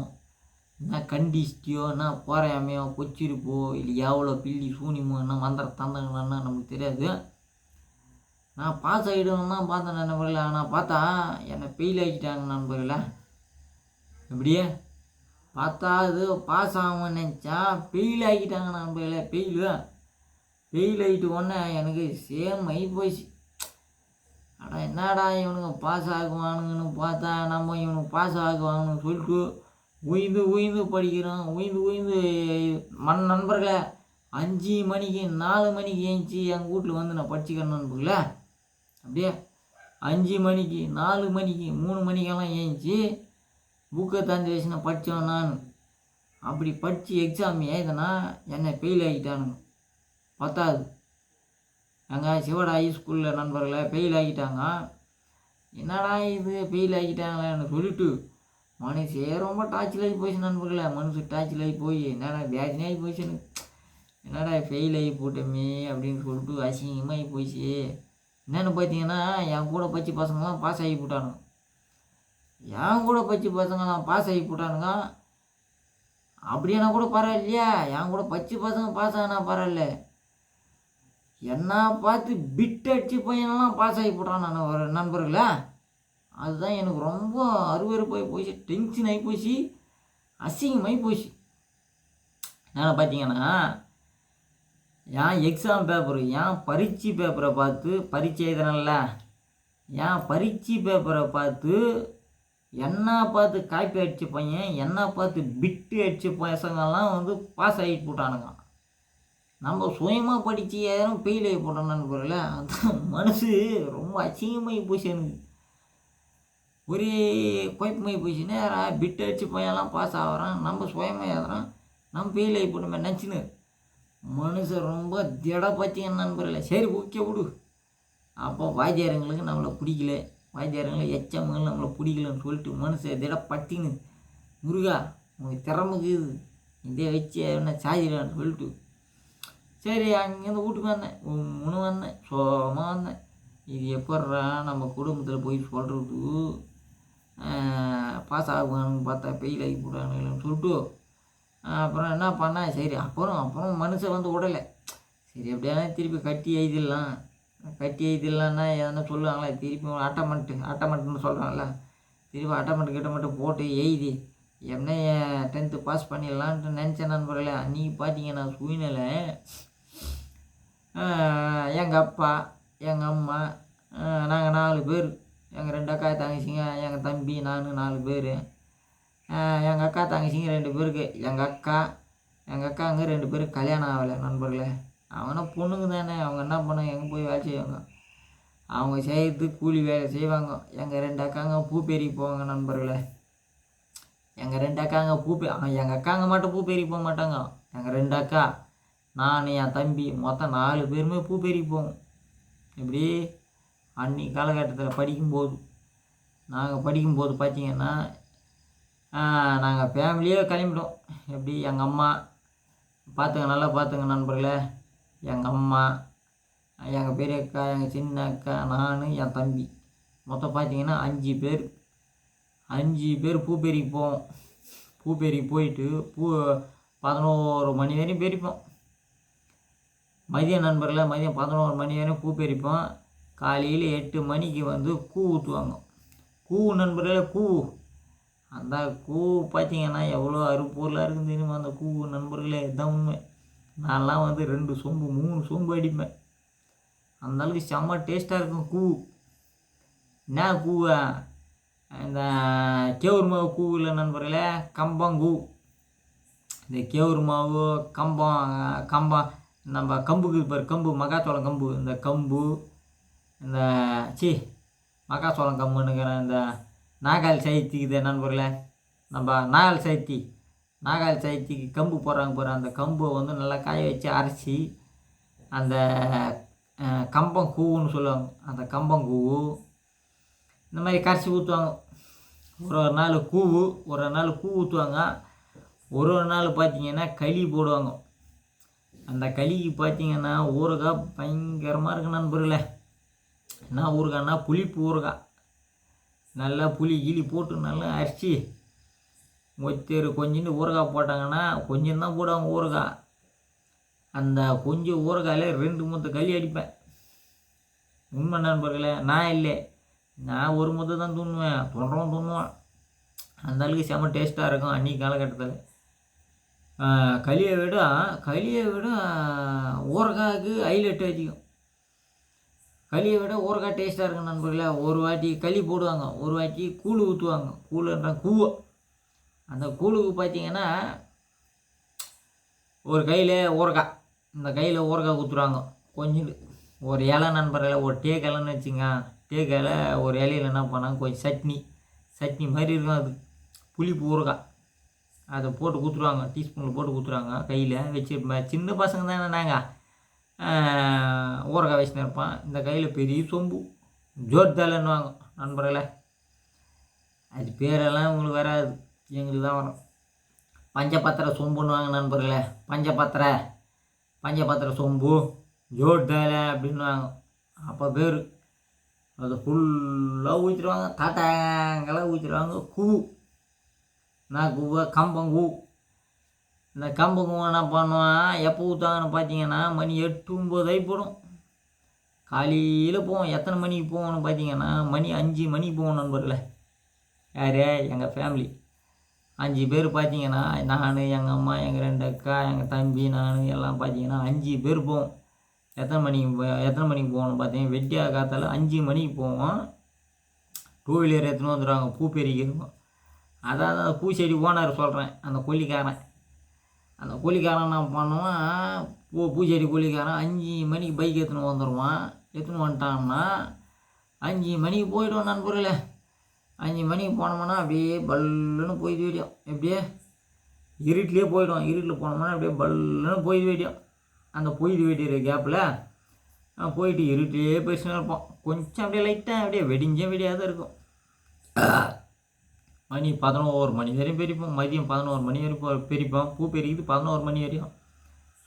என்ன கண்டிஸ்டியோ, என்ன போறையாமையோ கொச்சிருப்போ, இல்லை எவ்வளோ பில்லி சூனிமோ, என்ன மந்திர தந்தங்களான்னா நமக்கு தெரியாது. நான் பாஸ் ஆகிடுவேன்னு தான் பார்த்தேன் நண்பர்களே. ஆனால் பார்த்தா என்னை ஃபெயில் ஆகிட்டாங்க நண்பர்களே. எப்படியே 10வது பாஸ் ஆகும்னு நினச்சா ஃபெயில் ஆகிட்டாங்க நண்பர்களே. ஃபெயில் ஆகிட்டு உடனே எனக்கு சேம் ஆகி போச்சு. ஆனால் என்னடா இவனுங்க பாஸ் ஆகுவானுங்கன்னு பார்த்தா நம்ம இவனுக்கு பாஸ் ஆகுவாங்கன்னு சொல்லிட்டு உயிந்து படிக்கிறோம். உயிந்து நண்பர்களே 5 மணிக்கு 4 மணிக்கு ஏஞ்சி எங்கள் வீட்டில் வந்து நான் படிச்சுக்கிறேன் நண்பர்களே. அப்படியே 5 மணிக்கு 4 மணிக்கு 3 மணிக்கெல்லாம் ஏஞ்சி புக்கை தந்து வச்சு நான் படித்தவன் நான். அப்படி படித்து எக்ஸாம் எழுதுனா என்னை ஃபெயில் ஆகிட்டானுங்க 10வது. எங்கள் சிவடா ஹை ஸ்கூலில் நண்பர்களை ஃபெயில் ஆகிட்டாங்க. என்னடா இது ஃபெயில் ஆகிட்டாங்களேன்னு சொல்லிட்டு மனுஷே ரொம்ப டார்ச்சல் ஆகி போச்சு நண்பர்களே. மனுஷன் டார்ச்சல் ஆகி போய் என்னடா வேதனை ஆகி போச்சு எனக்கு. என்னடா ஃபெயில் ஆகி போட்டோமே அப்படின்னு சொல்லிட்டு அசிங்கமாகி போச்சு. என்னென்னு பார்த்தீங்கன்னா என் கூட படித்த பசங்களாம் பாஸ் ஆகி போட்டானுங்க. என் கூட படித்த பசங்களாம் பாஸ் ஆகி போட்டானுங்க. அப்படின்னா கூட பரவாயில்லையா, என் கூட படித்த பசங்க பாஸ் ஆகினா பரவாயில்ல, என்ன பார்த்து பிட் அடிச்சு பையனெல்லாம் பாஸ் ஆகி போட்டான் நான் ஒரு நண்பர்களே. அதுதான் எனக்கு ரொம்ப அருவருப்பாகி போச்சு, டென்ஷன் ஆகி போச்சு, அசிங்கமாகி போச்சு. என்னென்ன பார்த்தீங்கன்னா என் எக்ஸாம் பேப்பரு, என் பரீட்சை பேப்பரை பார்த்து பரீட்சை எழுதுறேன்ல, என் பரீட்சை பேப்பரை பார்த்து என்ன பார்த்து காப்பி அடித்த பையன், என்ன பார்த்து பிட்டு அடித்த பசங்கள்லாம் வந்து பாஸ் ஆகிட்டு போட்டானுங்க. நம்ம சுயமாக படித்து யாரும் ஃபெயில் ஆகி போட்டோம் நண்பர்களே. அந்த மனசு ரொம்ப அசிங்கமாகி போச்சு எனக்கு. ஒரே குழப்பமாகி போச்சு. நேராக பிட்டு அடித்த பையன்லாம் பாஸ் ஆகிறான், நம்ம சுயமாக எழுதுறான், நம்ம ஃபெயில் ஆகி போட்டோமே நினச்சின்னு மனுஷன் ரொம்ப திட பற்றிய நண்பர்களே. சரி ஓகே விடு. அப்போ வாத்தியாரங்களுக்கு நம்மளை பிடிக்கல, வாத்தியாரங்களை எச்சம்கள் நம்மளை பிடிக்கலன்னு சொல்லிட்டு மனுஷன் திட பட்டின்னு முருகா உனக்கு திறமைக்கு இதே வச்சு என்ன சாதிடான்னு சொல்லிட்டு சரி அங்கேருந்து வீட்டுக்கு வந்தேன். வந்தேன், சோகமாக வந்தேன். இது எப்பட்றா நம்ம குடும்பத்தில் போய் சொல்கிறது, பாஸ் ஆகுவானுன்னு பார்த்தா ஃபெயில் ஆகி போடுவானுங்கன்னு சொல்லிட்டு அப்புறம் என்ன பண்ணேன். சரி அப்புறம் மனுஷன் வந்து விடலை. சரி எப்படியான திருப்பி கட்டி எழுதிடலான்னா எதனா சொல்லுவாங்களா, திருப்பி அட்டமெண்ட்டுன்னு சொல்கிறாங்களா, திருப்பி அட்டமெண்ட்டு போட்டு எழுதி என்ன 10th பாஸ் பண்ணிடலான்ட்டு நினச்சேன் நண்பர்களே. அன்றைக்கி பார்த்தீங்கன்னா சூழ்நிலை, எங்கள் அப்பா எங்கள் அம்மா நாங்கள் 4 பேர், எங்கள் 2 அக்கா தங்கச்சிங்க, எங்கள் தம்பி நான் 4 பேர். எங்கள் அக்கா தங்கச்சிங்க 2 பேருக்கு, எங்கள் அக்கா அங்கே 2 பேருக்கு கல்யாணம் ஆகலை நண்பர்களே. அவனா பொண்ணுங்க தானே, அவங்க என்ன பண்ணுவாங்க, எங்கே போய் வேலை செய்வாங்க, அவங்க செய்கிறதுக்கு கூலி வேலை செய்வாங்க. எங்கள் 2 அக்காங்க பூ பெருக்கி போவாங்க நண்பர்களே. எங்கள் 2 அக்காங்க எங்கள் அக்காங்க மட்டும் பூ பெருக்கி போக மாட்டாங்க. எங்கள் 2 அக்கா, நான், என் தம்பி, மொத்தம் 4 பேருமே பூ பெருக்கி போவோம். இப்படி அன்றைக்கி காலகட்டத்தில் படிக்கும்போது பார்த்திங்கன்னா நாங்கள் ஃபேமிலியே கிளம்பிட்டோம். எப்படி எங்கள் அம்மா நல்லா பார்த்துங்க நண்பர்களே. எங்கள் அம்மா, எங்கள் பெரிய அக்கா, எங்கள் சின்ன அக்கா, நான், என் தம்பி, மொத்தம் பார்த்திங்கன்னா 5 பேர். 5 பேர் பூ பெருக்கி போவோம். பூ பெருக்கி போயிட்டு 11 மணி வரையும் பெருப்போம். மதியம் நண்பர்களே மதியம் 11 மணி வரையும் பூ பறிப்போம். காலையில் 8 மணிக்கு வந்து கூ ஊற்றுவாங்க. கூ நண்பர்களே கூ, அந்த கூ பார்த்தீங்கன்னா எவ்வளோ அருப்பொருளாக இருக்குன்னு தெரியுமா அந்த கூ நண்பர்களே, இதுதான் உண்மை. நான்லாம் வந்து 2 சொம்பு 3 சொம்பு அடிப்பேன். அந்தளவுக்கு செம்ம டேஸ்ட்டாக இருக்கும் கூ. என்ன கூவா, இந்த கேவுரு மாவு கூ இல்லை நண்பர்களே, கம்பங்கூ. இந்த கேவுரு மாவு கம்பம் நம்ம கம்புக்கு பாரு, கம்பு மக்காச்சோளம் கம்பு, இந்த கம்பு இந்த மக்காச்சோளம் கம்புன்னுக்கிற இந்த நாகால் சதுர்த்திக்குது நண்பர்களே, நம்ம நாகால் சதுர்த்திக்கு கம்பு போடுறாங்க பாரு, அந்த கம்பை வந்து நல்லா காய வச்சு அரைச்சி அந்த கம்பங்கூன்னு சொல்லுவாங்க. அந்த கம்பங்கூ இந்த மாதிரி கரைச்சி ஊற்றுவாங்க. ஒரு நாள் கூ ஊற்றுவாங்க. ஒரு நாள் பார்த்திங்கன்னா களி போடுவாங்க. அந்த களிக்கு பார்த்திங்கன்னா ஊறுகாய் பயங்கரமாக இருக்குது நண்பர்களே. என்ன ஊறுகாய்னா புளிப்பு ஊறுகாய். நல்லா புளி கிளி போட்டு நல்லா அரைச்சி கொஞ்சோண்டு ஊறுகாய் போட்டாங்கன்னா கொஞ்சம் தான் போடுவாங்க ஊறுகாய். அந்த கொஞ்சம் ஊறுகாயில் 2 முத்தை களி அடிப்பேன். உண்மை நண்பர்களே, நான் இல்லை, நான் ஒரு முத்தை தான் துண்ணுவேன். அந்த அளவுக்கு செம்ம டேஸ்ட்டாக இருக்கும் அன்றைக்கி காலகட்டத்தில். களியை விட ஊறுகாய்க்கு ஹைலைட் அதிகம். களியை விட ஊறுகாய் டேஸ்ட்டாக இருக்கும் நண்பர்களே. ஒரு வாட்டி களி போடுவாங்க, ஒரு வாட்டி கூழ் ஊற்றுவாங்க. கூழுன்ற கூவை, அந்த கூழுக்கு பார்த்திங்கன்னா ஒரு கையில் ஊறுகாய், இந்த கையில் ஊறுகாய் ஊற்றுறாங்க கொஞ்சோண்டு. ஒரு இலை நண்பர்களே, ஒரு டேக் இலைன்னு வச்சுங்க. டேக் இலை ஒரு இலையில் என்ன பண்ணாங்க, கொஞ்சம் சட்னி மாதிரி இருக்கும். அது புளிப்பு ஊறுகாய், அதை போட்டு ஊற்றுருவாங்க. டீஸ்பூனில் போட்டு ஊற்றுறாங்க. கையில் வச்சு சின்ன பசங்க தானே நாங்கள், ஊறுகாய் வச்சுன்னு இருப்பான். இந்த கையில் பெரிய சொம்பு ஜோர்தாலன்னுவாங்க நண்பர்களே. அது பேரெல்லாம் உங்களுக்கு வராது, எங்களுக்கு தான் வரும். பஞ்சபத்திர சொம்புன்னுவாங்க நண்பர்களே. பஞ்சபத்திர சொம்பு ஜோர்தால அப்படின்வாங்க. அப்போ பேர் அதை ஃபுல்லாக ஊற்றிடுவாங்க. தாத்தாங்கெல்லாம் ஊற்றிடுவாங்க. நான் கூவ கம்பங்கூ. இந்த கம்பங்கூ என்ன பண்ணுவான், எப்போ ஊற்றாங்கன்னு பார்த்தீங்கன்னா மணி 8-9 ஆகிப்படும். காலையில் போவோம். எத்தனை மணிக்கு போவோம்னு பார்த்தீங்கன்னா மணி 5 மணிக்கு போவோம் நண்பர்களே. யார், எங்கள் ஃபேமிலி 5 பேர் பார்த்தீங்கன்னா, நான், எங்கள் அம்மா, எங்கள் 2 அக்கா, எங்கள் தம்பி, நான் எல்லாம் பார்த்தீங்கன்னா 5 பேர் போவோம். எத்தனை மணிக்கு போகணும்னு பார்த்தீங்கன்னா வெட்டியா காத்தால் 5 மணிக்கு போவோம். 2 வீலர் எடுத்துன்னு வந்துடுவாங்க பூ பெருக்கிருக்கோம். அதாவது அந்த பூச்செடி ஓனர் சொல்கிறேன், அந்த கொல்லிக்காரன் நான் பண்ணுவான். பூச்செடி கொல்லிக்காரன் 5 மணிக்கு பைக் எடுத்துன்னு வந்துட்டான்னா 5 மணிக்கு போய்டுவோம் நண்பர்களே. 5 மணிக்கு போனோம்னா அப்படியே பல்லுன்னு போயிட்டு விடியும். எப்படியே இருட்டிலே போய்டும். இருட்டில் போனோம்னா அப்படியே பல்லுன்னு போயிட்டு விடியும். அந்த போயிட்டு வெடிக்கிற கேப்பில் போயிட்டு இருட்டிலே பேசினா இருப்போம். கொஞ்சம் அப்படியே லைட்டாக அப்படியே வெடியாத இருக்கும். மணி 11 மணி வரையும் பெரிப்போம். மதியம் 11 மணி வரைக்கும் பெரிப்போம். பூ பெருக்கிது 11 மணி வரையும்.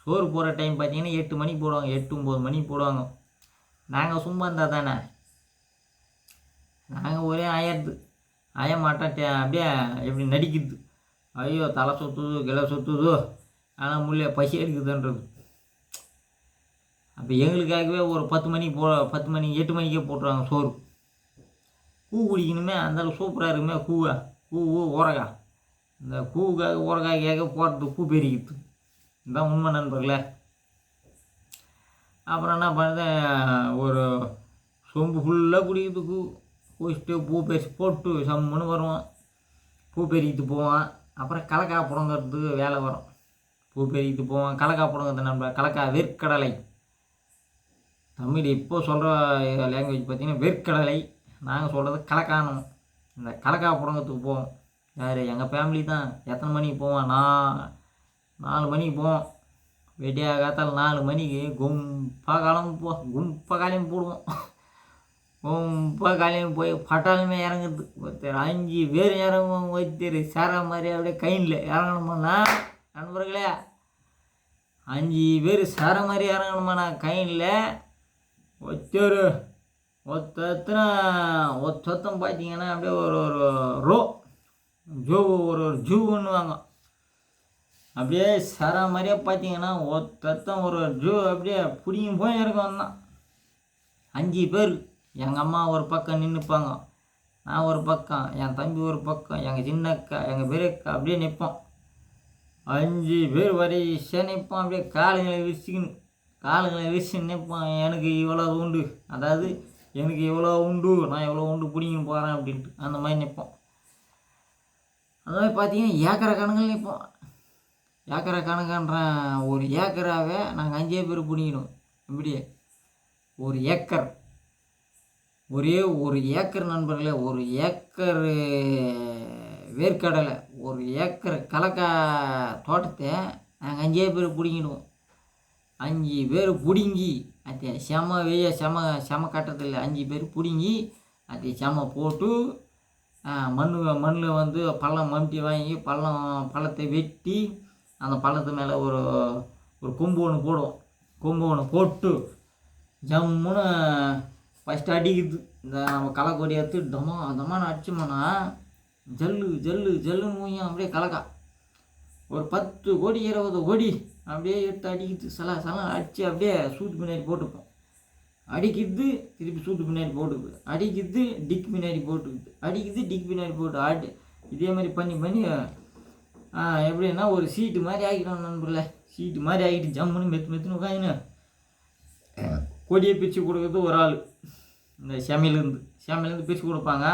சோறு போடுற டைம் பார்த்தீங்கன்னா 8 மணிக்கு போடுவாங்க, 8-9 மணிக்கு போடுவாங்க. நாங்கள் சும்மா இருந்தால் தானே, நாங்கள் ஒரே ஆய மாட்டோம். அப்படியே எப்படி நடிக்குது, ஐயோ தலை சுற்றுது கிளை சுற்றுது, ஆனால் முள்ளே பசி எடுக்குதுன்றது. அப்போ எங்களுக்காகவே ஒரு 10 மணி 8 மணிக்கே போட்டுருவாங்க சோறு. பூ குடிக்கணுமே, அந்தளவுக்கு சூப்பராக இருக்குமே பூ ஊறுகாய். இந்த ஊறுகாய்க்காக போகிறது பூ பெருக்கிது. இதுதான் உண்மை நண்பர்களே. அப்புறம் என்ன பண்ணுறது, ஒரு சொம்பு ஃபுல்லாக குடிக்கிறதுக்கு குடிச்சிட்டு பூ பறிச்சு போட்டு சம்முன்னு வருவான். பூ பெருக்கிட்டு போவான். அப்புறம் கலக்கா புடங்கிறதுக்கு வேலை வரும். பூ பெருக்கிட்டு போவான். கலக்கா புடங்கிறது நண்பர், கலக்கா வேர்க்கடலை. தமிழ் இப்போ சொல்கிற லாங்குவேஜ் பார்த்திங்கன்னா வேர்க்கடலை. நாங்கள் சொல்கிறது கலக்கானம். இந்த கலக்கா புடங்கிறதுக்கு போவோம். யார், எங்கள் ஃபேமிலி தான். எத்தனை மணிக்கு போவோம், 4 மணிக்கு போவோம். வெடியா காத்தால் 4 மணிக்கு கும்பா காலையும் போடுவோம். கும்பா காலையும் போய் பட்டாலுமே இறங்குது. ஒருத்தர் 5 பேர் இறங்குவோம். ஒருத்தர் சேர மாதிரி அப்படியே கையில் இறங்கணுமாண்ணா நண்பர்களே. 5 பேர் சேர மாதிரி இறங்கணுமாண்ணா கையில். ஒருத்தம் பார்த்தீங்கன்னா அப்படியே ஒரு ஜூவுன்னுவாங்க. அப்படியே சரா மாதிரியே பார்த்தீங்கன்னா ஒருத்தன் ஒரு ஜூ அப்படியே பிடிங்கி போய் இருக்கும் தான். 5 பேர். எங்கள் அம்மா ஒரு பக்கம் நின்றுப்பாங்க, நான் ஒரு பக்கம், என் தம்பி ஒரு பக்கம், எங்கள் சின்னக்கா, எங்கள் பெரியக்கா அப்படியே நிற்போம். 5 பேர் வரிசையாக நிற்போம். அப்படியே காலுங்களை விரிச்சுன்னு நிற்போம். எனக்கு இவ்வளோ உண்டு, அதாவது எனக்கு இவ்வளோ உண்டு, நான் எவ்வளோ உண்டு பிடிங்கின்னு போகிறேன் அப்படின்ட்டு அந்த மாதிரி நிற்போம். அந்த மாதிரி பார்த்தீங்கன்னா ஏக்கரை கணக்கில் நிற்போம். ஏக்கரை கணக்கான்ற ஒரு ஏக்கராகவே நாங்கள் 5 பேர் பிடிக்கணும். இப்படியே ஒரு ஏக்கர், ஒரே ஒரு ஏக்கர் நண்பர்களே, ஒரு ஏக்கர் வேர்க்கடலை, ஒரு ஏக்கர் கலக்கா தோட்டத்தை நாங்கள் 5 பேர் பிடிங்கிடுவோம். 5 பேர் பிடுங்கி அதை செம கட்டத்தில் 5 பேர் பிடுங்கி அதை செம போட்டு மண்ணில் வந்து பள்ளம் மம்டி வாங்கி பள்ளத்தை வெட்டி அந்த பள்ளத்து மேலே ஒரு கொம்பு ஒன்று போடுவோம். கொம்பு ஒன்று போட்டு ஜம்முன்னு ஃபஸ்ட்டு அடிக்குது. இந்த நம்ம களைக்கொடி எடுத்து தமான்னு அடிச்சோம்னா ஜல்லுன்னு மூயும் அப்படியே கலக்கா ஒரு 10 கோடி 20 கோடி அப்படியே எடுத்து அடிக்குது. சலம் அடித்து அப்படியே சூட்டு பின்னாடி போட்டுப்போம். அடிக்குது, திருப்பி சூட்டு பின்னாடி போட்டுக்குது, அடிக்குது, டிக் பின்னாடி போட்டுக்குது, அடிக்குது, டிக் பின்னாடி போட்டு இதே மாதிரி பண்ணி எப்படின்னா ஒரு சீட்டு மாதிரி ஆகிடும் நண்பர்களே. சீட்டு மாதிரி ஆகிட்டு ஜம்முன்னு மெத்துன்னு உட்காந்துன்னு கொடியை பிரித்து கொடுக்குறது ஒரு ஆள். இந்த செமையிலேருந்து பிரித்து கொடுப்பாங்க.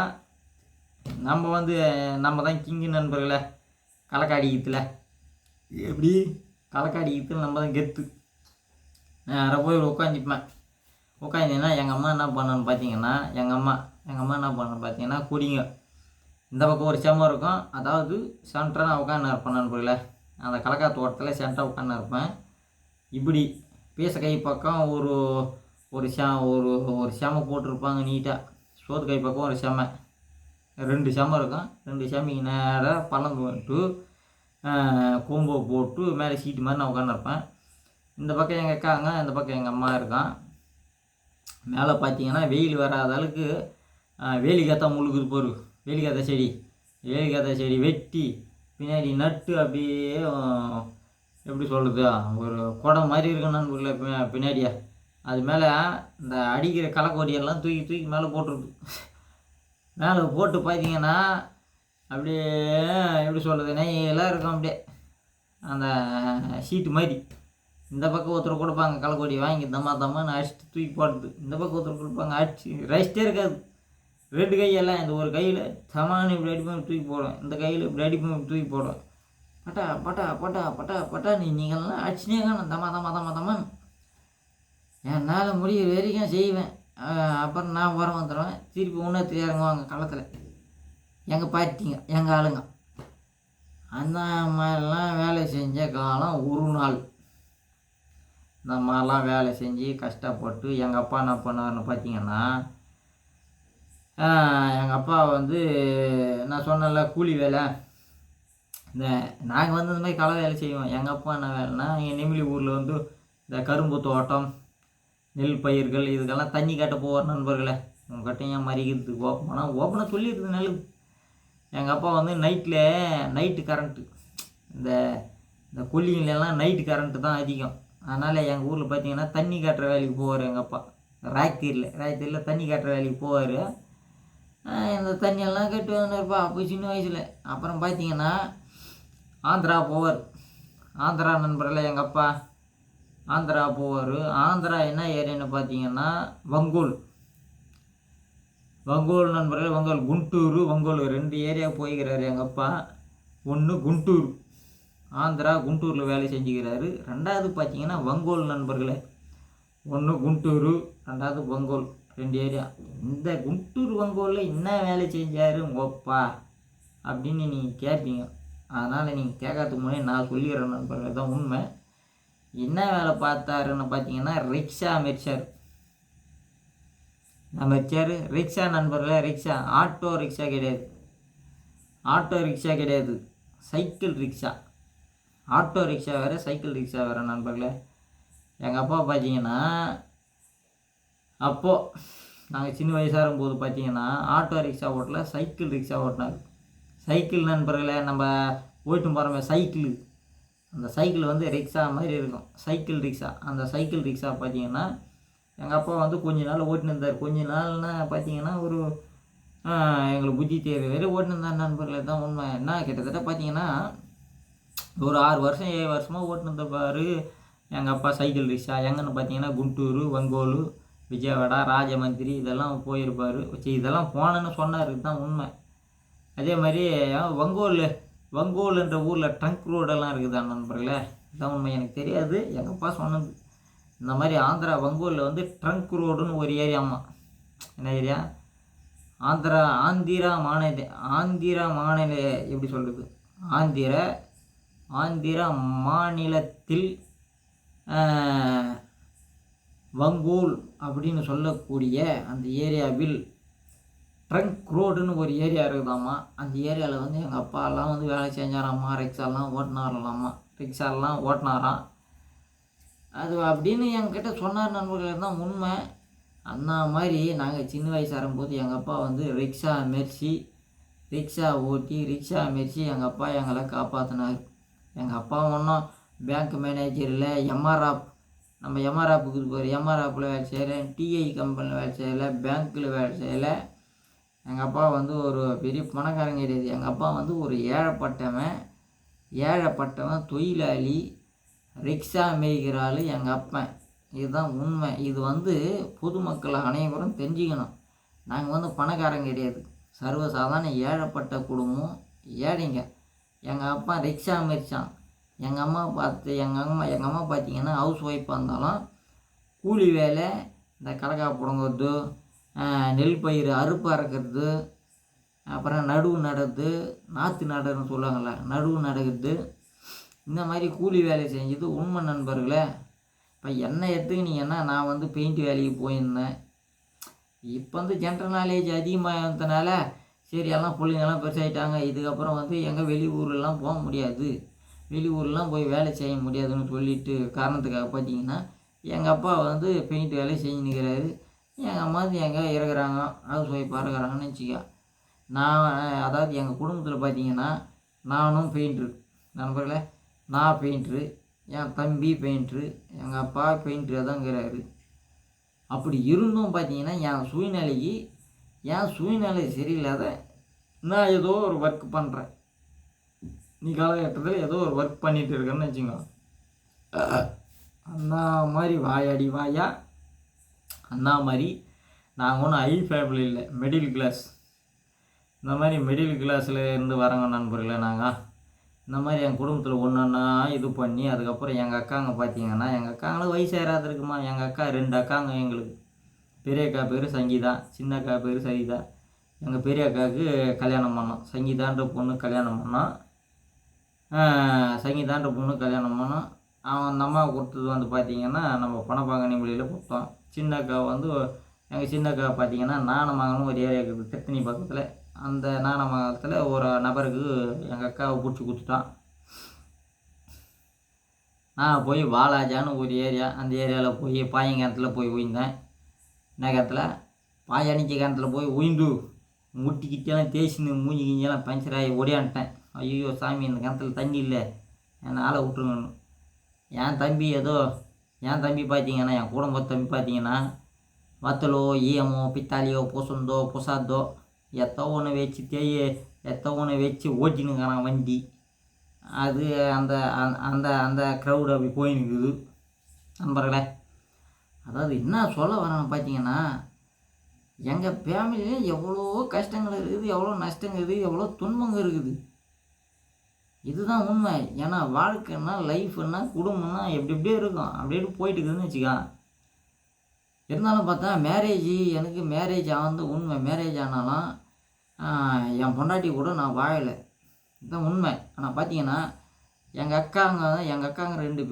நம்ம தான் கிங்கு நண்பர்களே. கலக்காடிக்கத்தில் எப்படி கலக்காடிக்கத்தில் நம்ம தான் கெத்து. நேராக போய் உட்காந்துப்பேன். உட்காந்துன்னா எங்கள் அம்மா என்ன பண்ணணுன்னு பார்த்தீங்கன்னா, எங்கள் அம்மா என்ன பண்ணணுன்னு பார்த்தீங்கன்னா, கொடிங்க இந்த பக்கம் ஒரு செம்ம இருக்கும், அதாவது சென்டராக நான் உட்காந்து இருப்பேன் நண்பர்களே. அந்த கலக்கா தோட்டத்தில் சென்டராக உட்காந்து இருப்பேன். இப்படி பேச கை பக்கம் ஒரு செம போட்டிருப்பாங்க நீட்டாக. சோத்து கை பக்கம் ஒரு செம, 2 செம இருக்கும். 2 செமைக்கு நேராக பள்ளம் போட்டு கொம்பை போட்டு மேலே சீட்டு மாதிரி நான் உட்காந்துருப்பேன். இந்த பக்கம் எங்கள் அக்காங்க, இந்த பக்கம் எங்கள் அம்மா இருக்கான். மேலே பார்த்தீங்கன்னா வெயில் வராத அளவுக்கு வேலிக்காத்தா முழுக்குது போரு. வேலிக்காத்தா செடி வெட்டி பின்னாடி நட்டு அப்படியே எப்படி சொல்கிறது, ஒரு குடம் மாதிரி இருக்கும் நண்பர்களே பின்னாடியா. அது மேலே இந்த அடிக்கிற களைக்கொடியெல்லாம் தூக்கி மேலே போட்டுருக்கு. மேலே போட்டு பார்த்தீங்கன்னா அப்படியே எப்படி சொல்கிறது, நெய்யெல்லாம் இருக்கும் அப்படியே அந்த சீட்டு மாதிரி. இந்த பக்கம் ஒருத்தர் கொடுப்பாங்க களைக்கொடி வாங்கி தம்மான்னு அடிச்சுட்டு தூக்கி போட்டுது. இந்த பக்கம் ஒருத்தர் கொடுப்பாங்க அடிச்சு ரசிட்டே இருக்காது. 2 கையெல்லாம் இந்த ஒரு கையில் தமான்னு இப்படி அடிப்போம் தூக்கி போடுவேன், இந்த கையில் இப்படி அடிப்போம் தூக்கி போடுவேன். பட்டா நீங்கள்லாம் அடிச்சுனே காணும் தம்மான்னு. என்னால் முடிகிற வரைக்கும் செய்வேன். அப்புறம் நான் உரம் வந்துடுவேன். திருப்பி உணர்த்து இறங்குவாங்க களத்தில் எங்கள் பாட்டிங்க, எங்கள் ஆளுங்க. அந்த மாதிரிலாம் வேலை செஞ்ச காலம் ஒரு நாள். இந்த மாதிரிலாம் வேலை செஞ்சு கஷ்டப்பட்டு எங்கள் அப்பா என்ன பண்ணார்னு பார்த்தீங்கன்னா, எங்கள் அப்பா வந்து நான் சொன்னல கூலி வேலை, இந்த நாங்கள் வந்து இந்த மாதிரி களை வேலை செய்வோம். எங்கள் அப்பா என்ன வேலைன்னா, எங்கள் நெமிலி ஊரில் வந்து இந்த கரும்பு தோட்டம், நெல் பயிர்கள் இதுக்கெல்லாம் தண்ணி காட்ட போவார் நண்பர்களே. உங்கள்கிட்ட ஏன் மறிக்கிறதுக்கு ஓப்பனாக சொல்லிடுறது நல்லது. எங்கள் அப்பா வந்து நைட்டு கரண்ட்டு, இந்த கொல்லிங்களெல்லாம் நைட்டு கரண்ட்டு தான் அதிகம். அதனால் எங்கள் ஊரில் பார்த்தீங்கன்னா தண்ணி காட்டுற வேலைக்கு போவார் எங்கள் அப்பா. ராய்த்தீரில் தண்ணி காட்டுற வேலைக்கு போவார். இந்த தண்ணியெல்லாம் கட்டு வந்துருப்பா அப்போ சின்ன வயசில். அப்புறம் பார்த்தீங்கன்னா ஆந்திரா போவார். ஆந்திரா நண்பர்களே எங்கள் அப்பா ஆந்திரா போவார். ஆந்திரா என்ன ஏரியான்னு பார்த்தீங்கன்னா வங்கோல் நண்பர்களே. குண்டூர் 2 ஏரியா போய்கிறாரு எங்கள் அப்பா. ஒன்று குண்டூர், ஆந்திரா குண்டூரில் வேலை செஞ்சுக்கிறாரு. 2வது பார்த்தீங்கன்னா வங்கோல் நண்பர்களே. 1 குண்டூர், 2வது வங்கோல், 2 ஏரியா. இந்த குண்டூர் வங்கோலில் என்ன வேலை செஞ்சார் உங்கப்பா அப்படின்னு நீங்கள் கேட்பீங்க. அதனால் நீங்கள் கேட்கறதுக்கு முன்னாடி நான் சொல்லிடுறேன் நண்பர்கள், தான் உண்மை. என்ன வேலை பார்த்தாருன்னு பார்த்தீங்கன்னா ரிக்ஷா மெர்ச்சார். ரிக்ஷா நண்பர்களே. ரிக்ஷா ஆட்டோ ரிக்ஷா கிடையாது, சைக்கிள் ரிக்ஷா. ஆட்டோ ரிக்ஷா வேறு, சைக்கிள் ரிக்ஷா வேறு நண்பர்களே. எங்கள் அப்பா பார்த்தீங்கன்னா அப்போது நாங்கள் சின்ன வயசாக இருக்கும்போது பார்த்தீங்கன்னா ஆட்டோ ரிக்ஷா ஓட்டல, சைக்கிள் ரிக்ஷா ஓட்டினார். சைக்கிள் நண்பர்களே, நம்ம போய்ட்டு போகிறோமே சைக்கிள், அந்த சைக்கிள் வந்து ரிக்ஷா மாதிரி இருக்கும், சைக்கிள் ரிக்ஷா. அந்த சைக்கிள் ரிக்ஷா பார்த்தீங்கன்னா எங்கள் அப்பா வந்து கொஞ்ச நாள் ஓட்டின்னு இருந்தார். கொஞ்ச நாள்னால் பார்த்தீங்கன்னா ஒரு எங்களுக்கு புத்தி தேவை வேறு ஓட்டின்னு இருந்தார் நண்பர்களே, தான் உண்மை. என்ன கிட்டத்தட்ட பார்த்தீங்கன்னா ஒரு 6 வருஷம் 7 வருஷமாக ஓட்டின்னு இருந்தப்பார் எங்கள் அப்பா சைக்கிள் ரிக்ஷா. எங்கன்னு பார்த்தீங்கன்னா குண்டூர், ஒங்கோல், விஜயவாடா, ராஜமந்திரி இதெல்லாம் போயிருப்பார். இதெல்லாம் போனேன்னு சொன்னார், இதுதான் உண்மை. அதே மாதிரி வங்கோல்ன்ற ஊரில் ட்ரங்க் ரோடெல்லாம் இருக்குதா நண்பர்களே, இதுதான் உண்மை. எனக்கு தெரியாது, எங்கள் அப்பா சொன்னது. இந்த மாதிரி ஆந்திரா வங்கோலில் வந்து ட்ரங்க் ரோடுன்னு ஒரு ஏரியாம்மா. என்ன ஏரியா? ஆந்திரா மாநில எப்படி சொல்கிறது, ஆந்திரா மாநிலத்தில் வங்கோல் அப்படின்னு சொல்லக்கூடிய அந்த ஏரியாவில் ட்ரங்க் ரோடுன்னு ஒரு ஏரியா இருக்குதாம்மா. அந்த ஏரியாவில் வந்து எங்கள் அப்பாலாம் வந்து வேலை செஞ்சாராம்மா, ரிக்ஷாலாம் ஓட்டினாராம். அது அப்படின்னு என்கிட்ட சொன்னார் நண்பர்கள், தான் உண்மை. அந்த மாதிரி நாங்கள் சின்ன வயசாக இருக்கும்போது எங்கள் அப்பா வந்து ரிக்ஷா ஓட்டி எங்கள் அப்பா எங்களை காப்பாற்றினார். எங்கள் அப்பா ஒன்றும் பேங்க் மேனேஜர் இல்லை, நம்ம எம்ஆர்ஆப்புக்கு போகிற எம்ஆர்ஆப்பில் வேலை செய்கிறேன், டிஐ கம்பெனியில் வேலை செய்யலை, பேங்க்கில் வேலை செய்யலை. எங்கள் அப்பா வந்து ஒரு பெரிய பணக்காரங்க கிடையாது. எங்கள் அப்பா வந்து ஒரு ஏழைப்பட்டவன் தொழிலாளி, ரிக்ஷா மேய்க்கிறாள் எங்கள் அப்பன். இதுதான் உண்மை. இது வந்து பொதுமக்கள் அனைவரும் தெரிஞ்சுக்கணும். நாங்கள் வந்து பணக்காரங்க கிடையாது, சர்வசாதாரண ஏழைப்பட்ட குடும்பம், ஏழைங்க. எங்கள் அப்பா ரிக்ஷா மேய்ச்சான். எங்கள் அம்மா பார்த்தீங்கன்னா ஹவுஸ் ஒய்ஃபாக இருந்தாலும் கூலி வேலை, இந்த கடக்கா பிடுங்கிறது, நெல் பயிர் அறுப்பு அறுக்கிறது, அப்புறம் நடுவு நடுறது, நாற்று நடுன்னு சொல்லுவாங்கள்ல, நடுவு நடுகிறது, இந்த மாதிரி கூலி வேலை செஞ்சது உண்மை நண்பர்களே. இப்போ என்ன எடுத்துக்கினீங்கன்னா நான் வந்து பெயிண்ட் வேலைக்கு போயிருந்தேன். இப்போ வந்து ஜென்ரல் நாலேஜ் அதிகமாகிறதுனால சரி எல்லாம் பிள்ளைங்கெல்லாம் பெருசாகிட்டாங்க, இதுக்கப்புறம் வந்து எங்கள் வெளியூர்லாம் போக முடியாது, வெளியூர்லாம் போய் வேலை செய்ய முடியாதுன்னு சொல்லிட்டு காரணத்துக்காக பார்த்தீங்கன்னா எங்கள் அப்பா வந்து பெயிண்ட் வேலை செஞ்சுன்னுக்கிறாரு. எங்கள் அம்மா வந்து எங்கே இருக்கிறாங்க, ஹவுஸ் ஒய்ஃபாக இருக்கிறாங்கன்னு வச்சுக்க. அதாவது எங்கள் குடும்பத்தில் பார்த்தீங்கன்னா நானும் பெயிண்ட்ரு நண்பர்களே, நான் பெயிண்ட்ரு, என் தம்பி பெயிண்ட்ரு, எங்கள் அப்பா பெயிண்ட்ரு தான்ங்கிறாரு. அப்படி இருந்தும் பார்த்தீங்கன்னா என் சூழ்நிலை சரியில்லாத நான் ஏதோ ஒரு ஒர்க் பண்ணுறேன். நீ காலகட்டத்தில் ஏதோ ஒரு ஒர்க் பண்ணிகிட்டு இருக்கேன்னு வச்சுங்க. அந்த மாதிரி அந்த மாதிரி நாங்கள் ஒன்றும் ஹை ஃபேமிலி இல்லை, மிடில் கிளாஸ். இந்த மாதிரி மிடில் கிளாஸில் இருந்து வரங்க நண்பர்களே. நாங்கள் இந்த மாதிரி என் குடும்பத்தில் ஒன்றா இது பண்ணி அதுக்கப்புறம் எங்கள் அக்காங்க பார்த்தீங்கன்னா, எங்கள் அக்காங்களும் வயசு ஏறாது இருக்குமா. எங்கள் அக்கா 2 அக்காங்க எங்களுக்கு. பெரிய அக்கா பேர் சங்கீதா, சின்ன அக்கா பேர் சரிதா. எங்கள் பெரிய அக்காவுக்கு கல்யாணம் பண்ணோம், சங்கீதான்ற பொண்ணு கல்யாணம் பண்ணோம். அவன் அந்த அம்மா கொடுத்தது வந்து பார்த்திங்கன்னா நம்ம பணப்பாங்கனி மொழியில் கொடுத்தோம். சின்ன அக்கா வந்து எங்கள் சின்ன அக்கா பார்த்திங்கன்னா நாணமங்கலம் ஒரு ஏரியா இருக்குது திருத்தணி பக்கத்தில். அந்த நாணமங்கலத்தில் ஒரு நபருக்கு எங்கள் அக்காவை பிடிச்சி கொடுத்துட்டான். நான் போய் வாலாஜான்னு ஒரு ஏரியா, அந்த ஏரியாவில் போய் பாயங்கிணத்துல போய் உயிர்ந்தேன். நகரத்தில் பாயாணிச்சி கிணத்துல போய் உயிந்து முட்டிக்கிட்டெல்லாம் தேய்ச்சின்னு மூஞ்சி கிஞ்செல்லாம் பஞ்சராகி ஓடியான்ட்டேன். ஐயோ சாமி, இந்த கிணத்துல தண்ணி இல்லை, என்னை ஆளை விட்டுருங்கன்னு. என் தம்பி பார்த்தீங்கன்னா, என் குடும்ப தம்பி பார்த்தீங்கன்னா வத்தலோ ஈயமோ பித்தாலியோ பொசுந்தோ பொசாதோ எத்தோ ஒன்று வச்சு ஓட்டினுக்கிறான் வண்டி. அது அந்த அந்த அந்த க்ரௌடு அப்படி போயின்னுக்குது நண்பர்களே. அதாவது என்ன சொல்ல வரேன்னு பார்த்தீங்கன்னா, எங்கள் ஃபேமிலியில் எவ்வளோ கஷ்டங்கள் இருக்குது, எவ்வளோ நஷ்டங்கள் இருக்குது, எவ்வளோ துன்பங்கள் இருக்குது. இதுதான் உண்மை. ஏன்னா வாழ்க்கைன்னா, லைஃப்னா, குடும்பம்னா எப்படியே இருக்கும், அப்படியே போயிட்டு இருக்குதுன்னு வச்சுக்கா. இருந்தாலும் பார்த்தா எனக்கு மேரேஜ் ஆனது உண்மை. மேரேஜ் ஆனாலும் என் பொண்டாட்டி கூட நான் வாழலை, இதுதான் உண்மை. ஆனால் பார்த்தீங்கன்னா எங்கள் அக்காங்க 2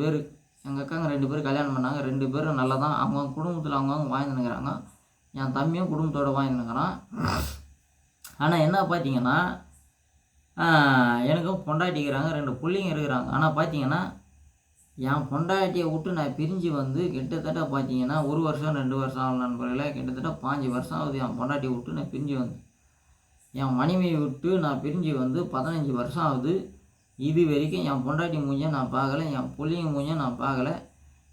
பேர் கல்யாணம் பண்ணாங்க. 2 பேரும் நல்லா தான் அவங்க குடும்பத்தில் அவங்கவுங்க வாழ்ந்துனுக்கிறாங்க. என் தம்பியும் குடும்பத்தோடு வாழ்ந்துனுக்கிறான். ஆனால் என்ன பார்த்தீங்கன்னா எனக்கும் பொண்டாட்டிக்கிறாங்க, 2 பிள்ளைங்க இருக்கிறாங்க. ஆனால் பார்த்தீங்கன்னா என் பொண்டாட்டியை விட்டு நான் பிரிஞ்சு வந்து கிட்டத்தட்ட பார்த்தீங்கன்னா 1 வருஷம் 2 வருஷம் ஆகும் நண்பர்களே. கிட்டத்தட்ட 5 வருஷம் ஆகுது என் பொண்டாட்டியை விட்டு நான் பிரிஞ்சு வந்து. என் மனைவியை விட்டு நான் பிரிஞ்சு வந்து 15 வருஷம் ஆகுது. இது வரைக்கும் என் பொண்டாட்டி மூஞ்ச நான் பார்க்கல, என் பிள்ளைங்க மூஞ்ச நான் பார்க்கல.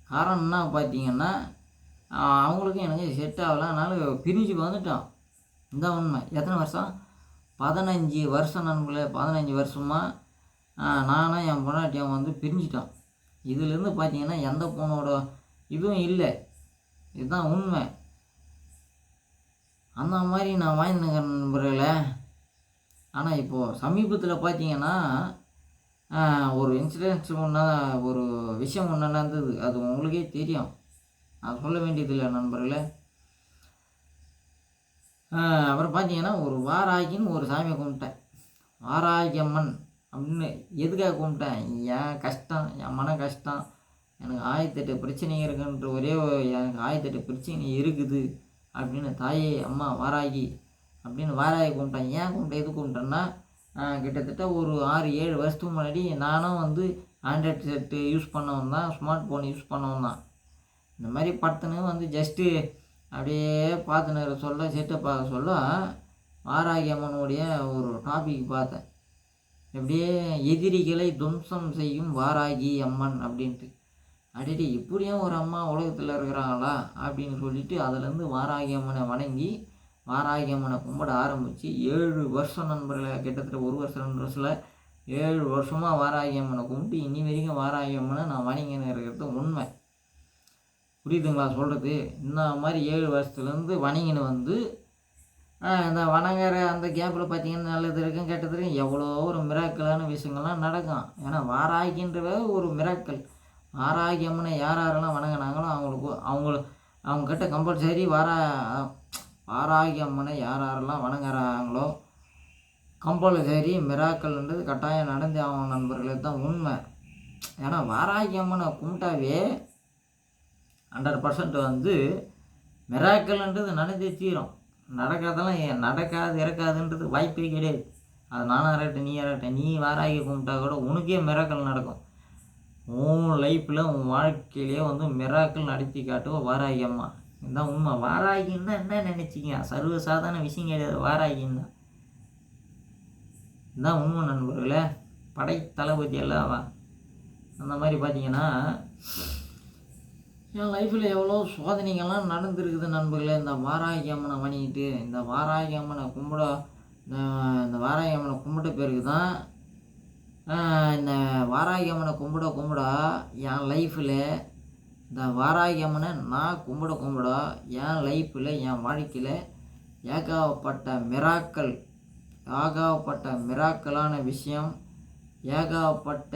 காரணம் என்ன பார்த்தீங்கன்னா, அவங்களுக்கும் எனக்கு செட் ஆகல. அதனால் பிரிஞ்சு வந்துட்டோம். இதுதான் உண்மை. எத்தனை வருஷம்? 15 வருஷம் நண்பர்களே. 15 வருஷமாக நானும் என் பொண்டாட்டியும் வந்து பிரிஞ்சிட்டோம். இதுலேருந்து பார்த்தீங்கன்னா எந்த பொண்ணோட இதுவும் இல்லை. இதுதான் உண்மை. அந்த மாதிரி நான் வாழ்ந்துக்கிறேன் நண்பர்களே. ஆனால் இப்போது சமீபத்தில் பார்த்தீங்கன்னா ஒரு இன்சிடென்ட்ஸ் ஒரு விஷயம் ஒன்று நடந்தது. அது உங்களுக்கே தெரியும், நான் சொல்ல வேண்டியதில்லை நண்பர்களே. அப்புறம் பார்த்தீங்கன்னா ஒரு வாராகின்னு ஒரு சாமியை கும்பிட்டேன். வாராகி அம்மன் அப்படின்னு எதுக்காக கும்பிட்டேன்? என் கஷ்டம், என் மன கஷ்டம், எனக்கு 1008 பிரச்சனை இருக்குன்ற எனக்கு 1008 பிரச்சனை இருக்குது அப்படின்னு தாயே அம்மா வாராகி அப்படின்னு வாராகி கும்பிட்டேன். ஏன் கும்பிட்டேன், எது கும்பிட்டேன்னா, கிட்டத்தட்ட ஒரு 6-7 வருஷத்துக்கு முன்னாடி நானும் வந்து ஆண்ட்ராய்டு செட்டு யூஸ் பண்ணவன் தான், ஸ்மார்ட் ஃபோன் யூஸ் பண்ணவன் தான். இந்த மாதிரி படுத்துன்னு வந்து ஜஸ்ட்டு அப்படியே பார்த்துன்னு சொல்ல, செட்டை பார்க்க சொல்ல வாராகி அம்மனுடைய ஒரு டாபிக் பார்த்தேன். அப்படியே எதிரிகளை துவம்சம் செய்யும் வாராகி அம்மன் அப்படின்ட்டு. அடிடி இப்படியும் ஒரு அம்மா உலகத்தில் இருக்கிறாங்களா அப்படின்னு சொல்லிட்டு அதிலேருந்து வாராகி அம்மனை வணங்கி வாராகி அம்மனை கும்பிட ஆரம்பித்து 7 வருஷம் நண்பர்களை, கிட்டத்தட்ட 1 வருஷம் 2 வருஷத்தில் 7 வருஷமாக வாராகி அம்மனை கும்பிட்டு இன்னி வரைக்கும் வாராகி அம்மனை நான் வணங்கின்னு இருக்கிறது உண்மை. புரியுதுங்களா சொல்கிறது? இந்த மாதிரி 7 வருஷத்துலேருந்து வணங்கின்னு வந்து இந்த வணங்குற அந்த கேப்பில் பார்த்தீங்கன்னா நல்லது இருக்கும் கெட்டது இருக்கும், எவ்வளோ ஒரு மிராக்கலான விஷயங்கள்லாம் நடக்கும். ஏன்னா வாராகின்றவே ஒரு மிராக்கல். வாராகி அம்மனை யாரெல்லாம் வணங்கினாங்களோ அவங்கக்கிட்ட கம்பல்சரி வாராகி அம்மனை யாரெல்லாம் வணங்குறாங்களோ கம்பல்சரி மிராக்கல்ன்றது கட்டாயம் நடந்தே அவங்க நண்பர்களுக்கு தான் உண்மை. ஏன்னா வாராகி அம்மனை கும்பிட்டாவே 100% வந்து மிராக்கல்ன்றது நடந்தே தீரும். நடக்காதெல்லாம் நடக்காது இறக்காதுன்றது வாய்ப்பே கிடையாது. அது நானும் இறட்டேன், நீ இறட்டேன். நீ வாராகி கும்பிட்டா கூட உனக்கே மிராக்கல் நடக்கும். உன் லைஃப்பில் உன் வாழ்க்கையிலே வந்து மிராக்கல் நடத்தி காட்டுவோம் வாராகி அம்மா. இதுதான் உண்மை. வாராகின்னா என்ன நினச்சிங்க? சர்வசாதாரண விஷயம் கிடையாது வாராகின்னா. இதுதான் உண்மை நண்பர்களே. படை தளபதி எல்லாம் அந்த மாதிரி பார்த்தீங்கன்னா என் லைஃப்பில் எவ்வளோ சோதனைகள்லாம் நடந்துருக்குது நண்பர்களே. இந்த வாராகி அம்மனை வணங்கிட்டு இந்த வாராகி அம்மனை இந்த வாராகி அம்மனை கும்பிட்ட பிறகு தான் இந்த வாராகி அம்மனை கும்பிட என் லைஃப்பில் இந்த வாராகி அம்மனை நான் கும்பிட என் லைஃப்பில் என் வாழ்க்கையில் ஏகப்பட்ட மிராக்கலான விஷயம், ஏகப்பட்ட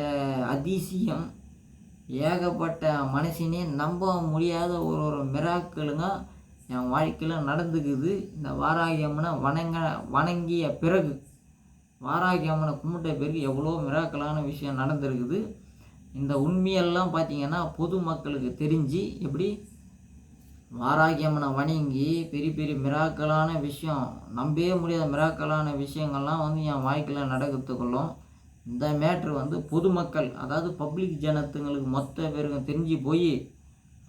அதிசயம், ஏகப்பட்ட மனுஷனே நம்ப முடியாத ஒரு மிராக்கலுங்க என் வாழ்க்கையில் நடந்துக்குது. இந்த வாராகி அம்மனை வணங்கிய பிறகு, வாராகி அம்மனை கும்பிட்ட பிறகு எவ்வளோ மிராக்கலான விஷயம் நடந்திருக்குது. இந்த உண்மையெல்லாம் பார்த்திங்கன்னா பொதுமக்களுக்கு தெரிஞ்சு எப்படி வாராகி அம்மனை வணங்கி பெரிய பெரிய மிராக்கலான விஷயம், நம்பவே முடியாத மிராக்கலான விஷயங்கள்லாம் வந்து என் வாழ்க்கையில் நடக்கிறதுக்குள்ளும் இந்த மேட்ரு வந்து பொதுமக்கள், அதாவது பப்ளிக் ஜனத்துங்களுக்கு மொத்த பேருக்கும் தெரிஞ்சு போய்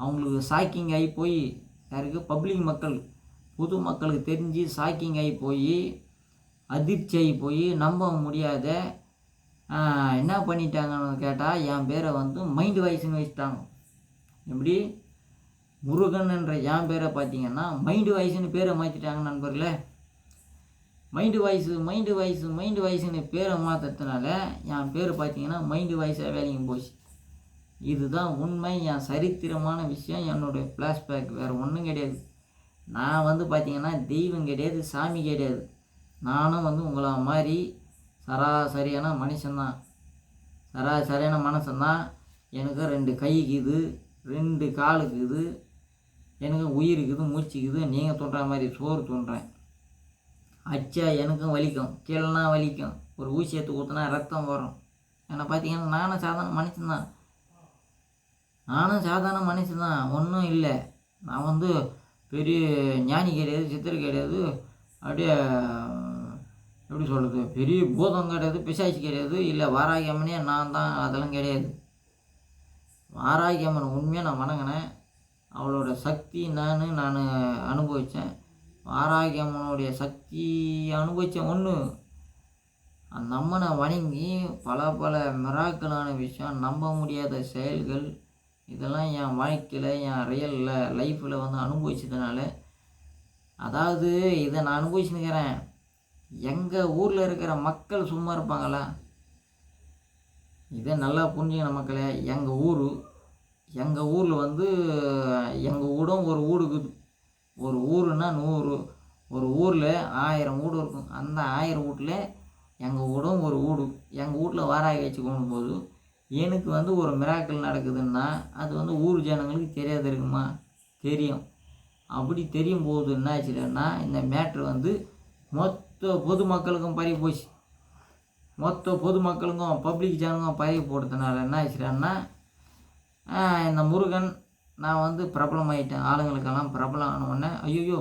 அவங்களுக்கு ஷாக்கிங் ஆகி போய், யாருக்கு? பப்ளிக் மக்கள், பொதுமக்களுக்கு தெரிஞ்சு ஷாக்கிங் ஆகி போய் அதிர்ச்சி ஆகி போய் நம்ப முடியாத என்ன பண்ணிட்டாங்கன்னு கேட்டால் என் பேரை வந்து மைண்டு வாய்ஸ்ன்னு வச்சுட்டாங்க. எப்படி? முருகன் என்ற என் பேரை பார்த்தீங்கன்னா மைண்டு வாய்ஸ்ன்னு பேரை மாற்றிட்டாங்க நண்பர்களே. மைண்டு வாய்ஸ்ன்னு பேரை மாற்றதுனால என் பேர் பார்த்தீங்கன்னா மைண்டு வாய்ஸாக வேலைக்கு போச்சு. இதுதான் உண்மை. என் சரித்திரமான விஷயம், என்னுடைய ஃப்ளாஷ்பேக், வேறு ஒன்றும் கிடையாது. நான் வந்து பார்த்தீங்கன்னா தெய்வம் கிடையாது, சாமி கிடையாது. நானும் வந்து உங்களை மாதிரி சராசரியான மனுஷன்தான். எனக்கு 2 கைக்குது, 2 காலுக்குது, எனக்கு உயிருக்குது, மூச்சுக்குது. நீங்கள் தோன்ற மாதிரி சோறு தோன்றேன். அச்சா எனக்கும் வலிக்கும், கீழனா வலிக்கும், ஒரு ஊசி எடுத்து ஊற்றினா ரத்தம் வரும். என்னை பார்த்தீங்கன்னா நானும் சாதாரண மனுஷன்தான், ஒன்றும் இல்லை. நான் வந்து பெரிய ஞானி கிடையாது, சித்தர் கிடையாது, அப்படியே எப்படி சொல்கிறது, பெரிய பூதம் கிடையாது, பிசாச்சி கிடையாது, இல்லை வாராகி அம்மனே நான் தான், அதெல்லாம் கிடையாது. வாராகி அம்மன் உண்மையாக நான் வணங்கினேன். அவளோட சக்தி நான் அனுபவித்தேன். வாராகி அம்மனுடைய சக்தி அனுபவித்தேன் ஒன்று. அந்த அம்மனை வணங்கி பல பல மிராக்கலான விஷயம், நம்ப முடியாத செயல்கள், இதெல்லாம் என் வாழ்க்கையில் என் ரியல் லைஃப்பில் வந்து அனுபவிச்சதுனால, அதாவது இதை நான் அனுபவிச்சுன்னுக்கிறேன். எங்கள் ஊரில் இருக்கிற மக்கள் சும்மா இருப்பாங்களா? இதை நல்லா புரிஞ்சுக்கணும் மக்களே. எங்கள் ஊரில் வந்து எங்கள் ஊடும் ஒரு ஊடு இருக்குது. ஒரு ஊருன்னா 100, ஒரு ஊரில் 1000 வீடு இருக்கும். அந்த 1000 வீட்டில் எங்கள் வீடும் ஒரு வீடு. எங்கள் வீட்டில் வாராகி வச்சு கும்பிடும்போது எனக்கு வந்து ஒரு மிராக்கிள் நடக்குதுன்னா அது வந்து ஊர் ஜனங்களுக்கு தெரியாது இருக்குமா? தெரியும். அப்படி தெரியும் போது என்ன ஆச்சுன்னா, இந்த மேட்ரு வந்து மொத்த பொதுமக்களுக்கும் பரவி போச்சு. மொத்த பொதுமக்களுக்கும் பப்ளிக் ஜனங்களும் பரவி போடுறதுனால என்ன ஆச்சுன்னா, இந்த முருகன் நான் வந்து பிரபலமாயிட்டேன். ஆளுங்களுக்கெல்லாம் பிரபலம் ஆனவுடனே, ஐயோ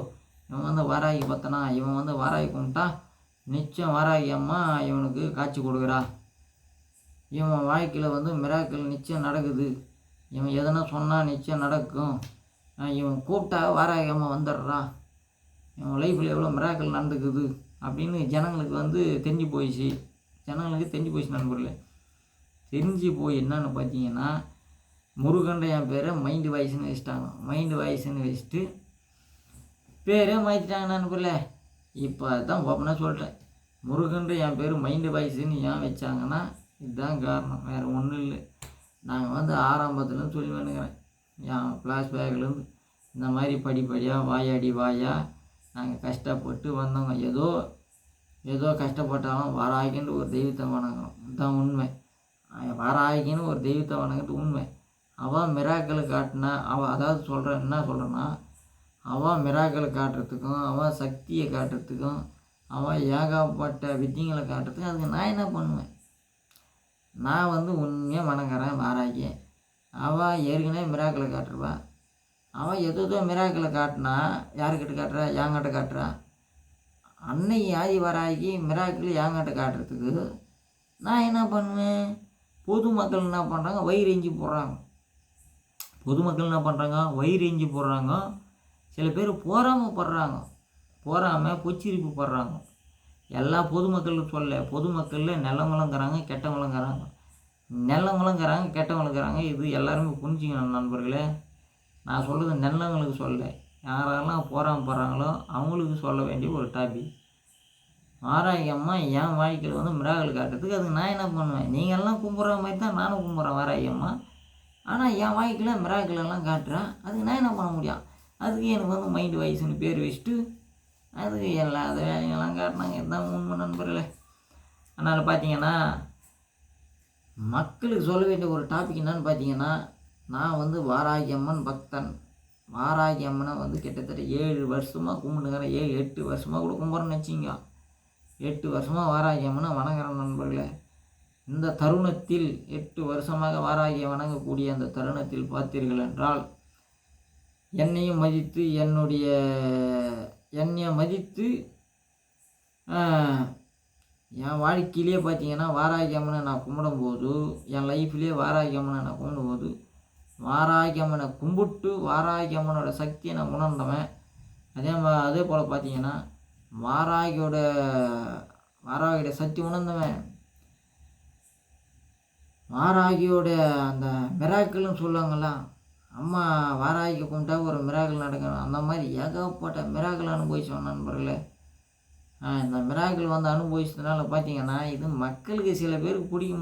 இவன் வந்து வாராகி பத்தனா, இவன் வந்து வாராகி கும்பிட்டா நிச்சயம் வாராகி அம்மா இவனுக்கு காட்சி கொடுக்குறா, இவன் வாழ்க்கையில் வந்து மிராக்கிள் நிச்சயம் நடக்குது, இவன் எதனா சொன்னால் நிச்சயம் நடக்கும், இவன் கூப்பிட்டா வாராகி அம்மா வந்துடுறா, இவன் லைஃப்பில் எவ்வளோ மிராக்கிள் நடந்துக்குது அப்படின்னு ஜனங்களுக்கு வந்து தெரிஞ்சு போயிடுச்சு. நண்பர்களே. தெரிஞ்சு போய் என்னன்னு பார்த்தீங்கன்னா, முருகன்ற என் பேரை மைண்டு வாய்ஸ்ன்னு வச்சுட்டாங்க. மைண்டு வாய்ஸ்ன்னு வச்சுட்டு பேரே மாற்றிட்டாங்க நண்பர்களே. இப்போ அதுதான் ஓப்பனாக சொல்லிட்டேன். முருகன்ற என் பேர் மைண்டு வாய்ஸ்ன்னு ஏன் வச்சாங்கன்னா இதுதான் காரணம், வேறு ஒன்றும் இல்லை. நாங்கள் வந்து ஆரம்பத்துலேருந்து சொல்லி வேணுங்கிறேன், என் ஃப்ளாஷ்பேக்லேருந்து இந்த மாதிரி படிப்படியாக வாயாடி வாயாக நாங்கள் கஷ்டப்பட்டு வந்தோங்க. ஏதோ கஷ்டப்பட்டாலும் வாராகின்னு ஒரு தெய்வத்தை வணங்கணும், இதுதான் உண்மை. வாராகின்னு ஒரு தெய்வத்தை வணங்கிட்டு உண்மை. அவன் மிராக்களை காட்டினா அதாவது என்ன சொல்கிறேன்னா, அவன் மிராக்களை காட்டுறதுக்கும் அவன் சக்தியை காட்டுறதுக்கும் அவன் ஏகப்பட்ட வித்தியங்களை காட்டுறதுக்கும் அதுக்கு நான் என்ன பண்ணுவேன்? நான் வந்து உண்மையாக வணங்குறேன் வாராகி. அவன் ஏற்கனவே மிராக்களை காட்டுருவான். அவன் எதோ மிராக்களை காட்டினா யாருக்கிட்ட காட்டுறா? என்கிட்ட காட்டுறா. அன்னை ஆதி வாராகி மிராக்கிள் என்கிட்ட காட்டுறதுக்கு நான் என்ன பண்ணுவேன்? பொதுமக்கள் என்ன பண்ணுறாங்க? வயிறு எஞ்சி போடுறாங்க. சில பேர் போராமல் பொச்சிரிப்பு படுறாங்க. எல்லா பொதுமக்களும் பொதுமக்களில் நல்லவங்களுங்கிறாங்க, கெட்டவங்களுங்கிறாங்க. கெட்டவங்களுங்கிறாங்க. இது எல்லாருமே புரிஞ்சுக்கணும் நண்பர்களே. நான் சொல்கிறது நல்லவங்களுக்கு யாரெல்லாம் போராமப்படுறாங்களோ அவங்களுக்கு சொல்ல வேண்டிய ஒரு டாபிக். வாராகி அம்மா என் வாழ்க்கையில் வந்து மிராக்கிள் காட்டுறதுக்கு அதுக்கு நான் என்ன பண்ணுவேன்? நீங்கள்லாம் கும்பிட்ற மாதிரி தான் நானும் கும்பிட்றேன் வாராகி அம்மா. ஆனால் என் வாழ்க்கையில் மிராக்கிள் எல்லாம் காட்டுறேன், அதுக்கு நான் என்ன பண்ண முடியும்? அதுக்கு எனக்கு வந்து மைண்டு வாய்ஸ்ன்னு பேர் வச்சுட்டு அதுக்கு எல்லா வேலைங்கள்லாம் காட்டினாங்க. இதுதான் உண்மை நண்பர்களே. அதனால் பார்த்தீங்கன்னா, மக்களுக்கு சொல்ல வேண்டிய ஒரு டாபிக் என்னன்னு பார்த்தீங்கன்னா, நான் வந்து வாராகி அம்மன் பக்தன். வாராகி அம்மனை வந்து கிட்டத்தட்ட 7 வருஷமாக கும்பிட்டுக்கிறேன். 8 வருஷமாக கூட கும்பிட்றேன்னு வச்சிங்க. 8 வருஷமாக வாராகி அம்மனை வணங்குறேன் நண்பர்களே. இந்த தருணத்தில் 8 வருஷமாக வாராகியை வணங்கக்கூடிய அந்த தருணத்தில் பார்த்தீர்கள் என்றால், என்னையும் மதித்து என்னைய மதித்து என் வாழ்க்கையிலே பார்த்தீங்கன்னா வாராகி அம்மனை நான் கும்பிடும்போது, என் லைஃப்லேயே வாராகி அம்மனை நான் கும்பிடும்போது, வாராகி அம்மனை கும்பிட்டு வாராகி அம்மனோட சக்தியை நான் உணர்ந்தவன். அதே போல் பார்த்தீங்கன்னா வாராகியோட சக்தி உணர்ந்தவன். வாராகியோட அந்த மிராக்கிள்னு சொல்லுவாங்களா, அம்மா வாராகிக்கு கும்பிட்டா ஒரு மிராக்கிள் நடக்கணும், அந்த மாதிரி ஏகப்பட்ட மிராக்கிள் அனுபவிச்சோம் நண்பர்களே. இந்த மிராக்கிள் வந்து அனுபவிச்சதுனால பார்த்தீங்கன்னா, இது மக்களுக்கு சில பேருக்கு பிடிக்க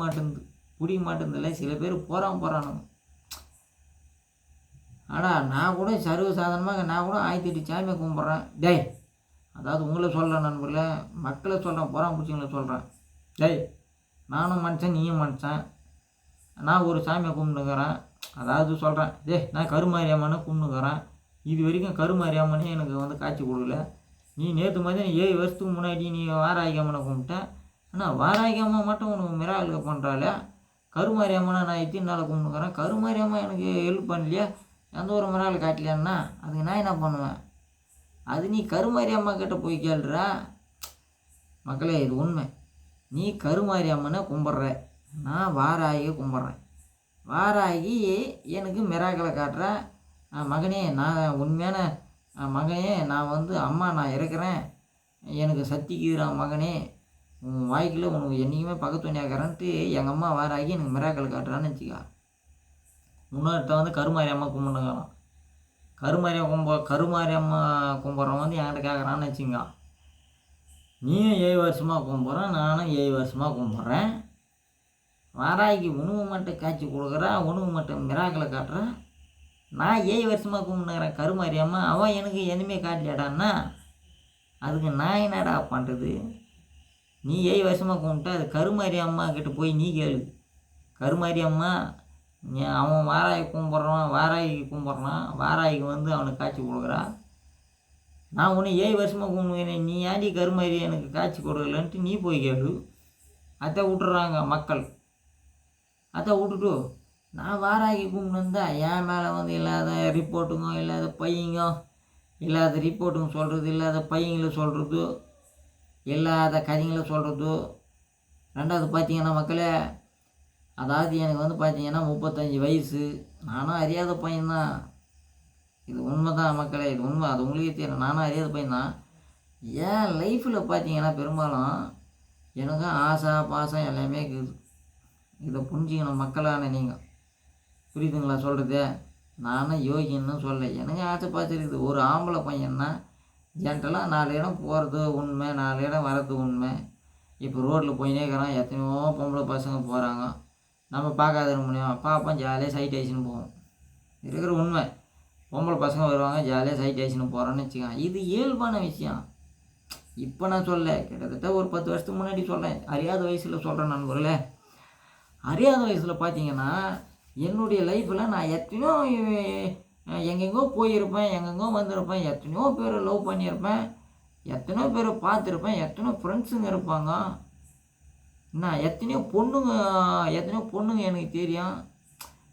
மாட்டேங்குதில்ல, சில பேர் போகிறானுங்க. ஆனால் நான் கூட சர்வசாதாரணமாக நான் கூட 1008 சாமியை கும்பிட்றேன். அதாவது உங்களை சொல்கிறேன் நண்பர்களே, மக்களை சொல்கிறேன், பிடிச்சிங்களை சொல்கிறேன். நானும் மனுஷன், நீயும் மனுஷன். நான் ஒரு சாமியை கும்பிட்டுக்கிறேன். அதாவது சொல்கிறேன், நான் கருமாரியம்மனை கும்பிட்டுக்கிறேன். இது வரைக்கும் கருமாரியம்மனே எனக்கு வந்து காட்சி கொடுக்கல. நீ நேற்று மாதிரி 7 வருஷத்துக்கு முன்னாடி நீ வாராகி அம்மனை கும்பிட்டேன். ஆனால் வாராகி அம்மா மட்டும் உனக்கு மிராக்கிள் பண்ணுறாள். கருமாரியம்மனை நான் எத்தனை நாள் கும்பிட்டுக்கிறேன், கருமாரியம்மா எனக்கு ஹெல்ப் பண்ணலையா, எந்த ஒரு மிராக்கிள் காட்டலையான்னா அதுக்கு நான் என்ன பண்ணுவேன்? அது நீ கருமாரியம்மா கிட்ட போய் கேள்றா. மக்களே, இது உண்மை. நீ கருமாரியம்மனை கும்பிட்ற, நான் வாராகியை கும்பிட்றேன். வாராகி எனக்கு மிராக்கிளை காட்டுறா. மகனே, நான் உண்மையான மகனே, நான் வந்து அம்மா நான் இருக்கிறேன், எனக்கு சக்திக்குறான் மகனே, உன் வாழ்க்கையில் உனக்கு என்றைக்குமே பக்கத்து வண்டியாக்கிறன்ட்டு எங்கள் அம்மா வாராகி எனக்கு மிராக்கள் காட்டுறான்னு வச்சுக்கா. இன்னொருத்த வந்து கருமாரி அம்மா கும்பிடுங்கிறான். கருமாரி அம்மா கும்பிட்றவன் வந்து என்கிட்ட கேட்குறான்னு வச்சுங்க. நீயும் 7 வருஷமாக கும்பிட்றேன், நானும் 7 வருஷமாக கும்பிட்றேன். வாராய்க்கு உணவு மட்டும் காய்ச்சி கொடுக்குறேன், உணவு மட்டும் மிராக்களை காட்டுறேன். நான் 7 வருஷமாக கும்பிடுங்கிறேன் கருமாரி அம்மா, அவன் எனக்கு எதுவுமே காட்டலையாடான்னா அதுக்கு நான் என்னடா பண்ணுறது? நீ 7 வருஷமாக கும்பிட்டா அது கருமாரி அம்மா கிட்ட போய் நீ கேளு. கருமாரி அம்மா அவன் வாராய்க்கு கும்பிட்றான், வாராய்க்கு வந்து அவனுக்கு காய்ச்சி கொடுக்குறா. நான் ஒன்று 7 வருஷமாக கும்பிடுவேன், நீ ஏன்டி கருமாரி எனக்கு காய்ச்சி கொடுக்கலன்ட்டு நீ போய் கேளு. அதை விட்டுறாங்க மக்கள். அதை விட்டுட்டு நான் வாராகி கும்பிட்டுருந்தா என் மேலே வந்து இல்லாத ரிப்போர்ட்டுங்க, இல்லாத பையங்க, இல்லாத ரிப்போர்ட்டுங்க சொல்கிறது, இல்லாத பையங்களை சொல்கிறது, இல்லாத கதைங்களை சொல்கிறது. ரெண்டாவது பார்த்தீங்கன்னா மக்களே, அதாவது எனக்கு வந்து பார்த்தீங்கன்னா 35 வயசு. நானும் அறியாத பையன்தான். இது உண்மை தான் மக்களே, இது உண்மை. அது உங்களுக்கே தெரியும். நானும் அறியாத பையன்தான். என் லைஃப்பில் பார்த்தீங்கன்னா பெரும்பாலும் எனக்கு ஆசை பாசம் எல்லாமே இருக்குது. இதை புரிஞ்சிக்கணும் மக்களான நீங்கள். புரியுதுங்களா சொல்கிறது? நானும் யோகின்னு சொல்ல, எனக்கு ஆசை பாசம் இருக்குது. ஒரு ஆம்பளை பையன்னா ஜென்டலாக 4 இடம் போகிறது உண்மை, 4 இடம் வர்றது உண்மை. இப்போ ரோட்டில் போயினே இருக்கிறான், எத்தனையோ பொம்பளை பசங்க போகிறாங்க. நம்ம பார்க்காத முடியும், பார்ப்போம், ஜாலியாக சைட் ஆயிடுச்சுன்னு போவோம். இருக்கிற உண்மை. பொம்பளை பசங்க வருவாங்க, ஜாலியாக சைட் ஆயிடுச்சுன்னு போகிறோன்னு வச்சுக்கோங்க. இது இயல்பான விஷயம். இப்போ நான் சொல்ல, கிட்டத்தட்ட ஒரு 10 வருஷத்துக்கு முன்னாடி சொல்கிறேன். அறியாத வயசில் சொல்கிறேன் நண்பர்களே. அறியாத வயசில் பார்த்தீங்கன்னா என்னுடைய லைஃப்பில் நான் எத்தனையோ எங்கெங்கோ போயிருப்பேன், எங்கெங்கோ வந்திருப்பேன், எத்தனையோ பேர் லவ் பண்ணியிருப்பேன், எத்தனையோ பேரை பார்த்துருப்பேன், எத்தனையோ ஃப்ரெண்ட்ஸுங்க இருப்பாங்க. என்ன எத்தனையோ பொண்ணுங்க எனக்கு தெரியும்.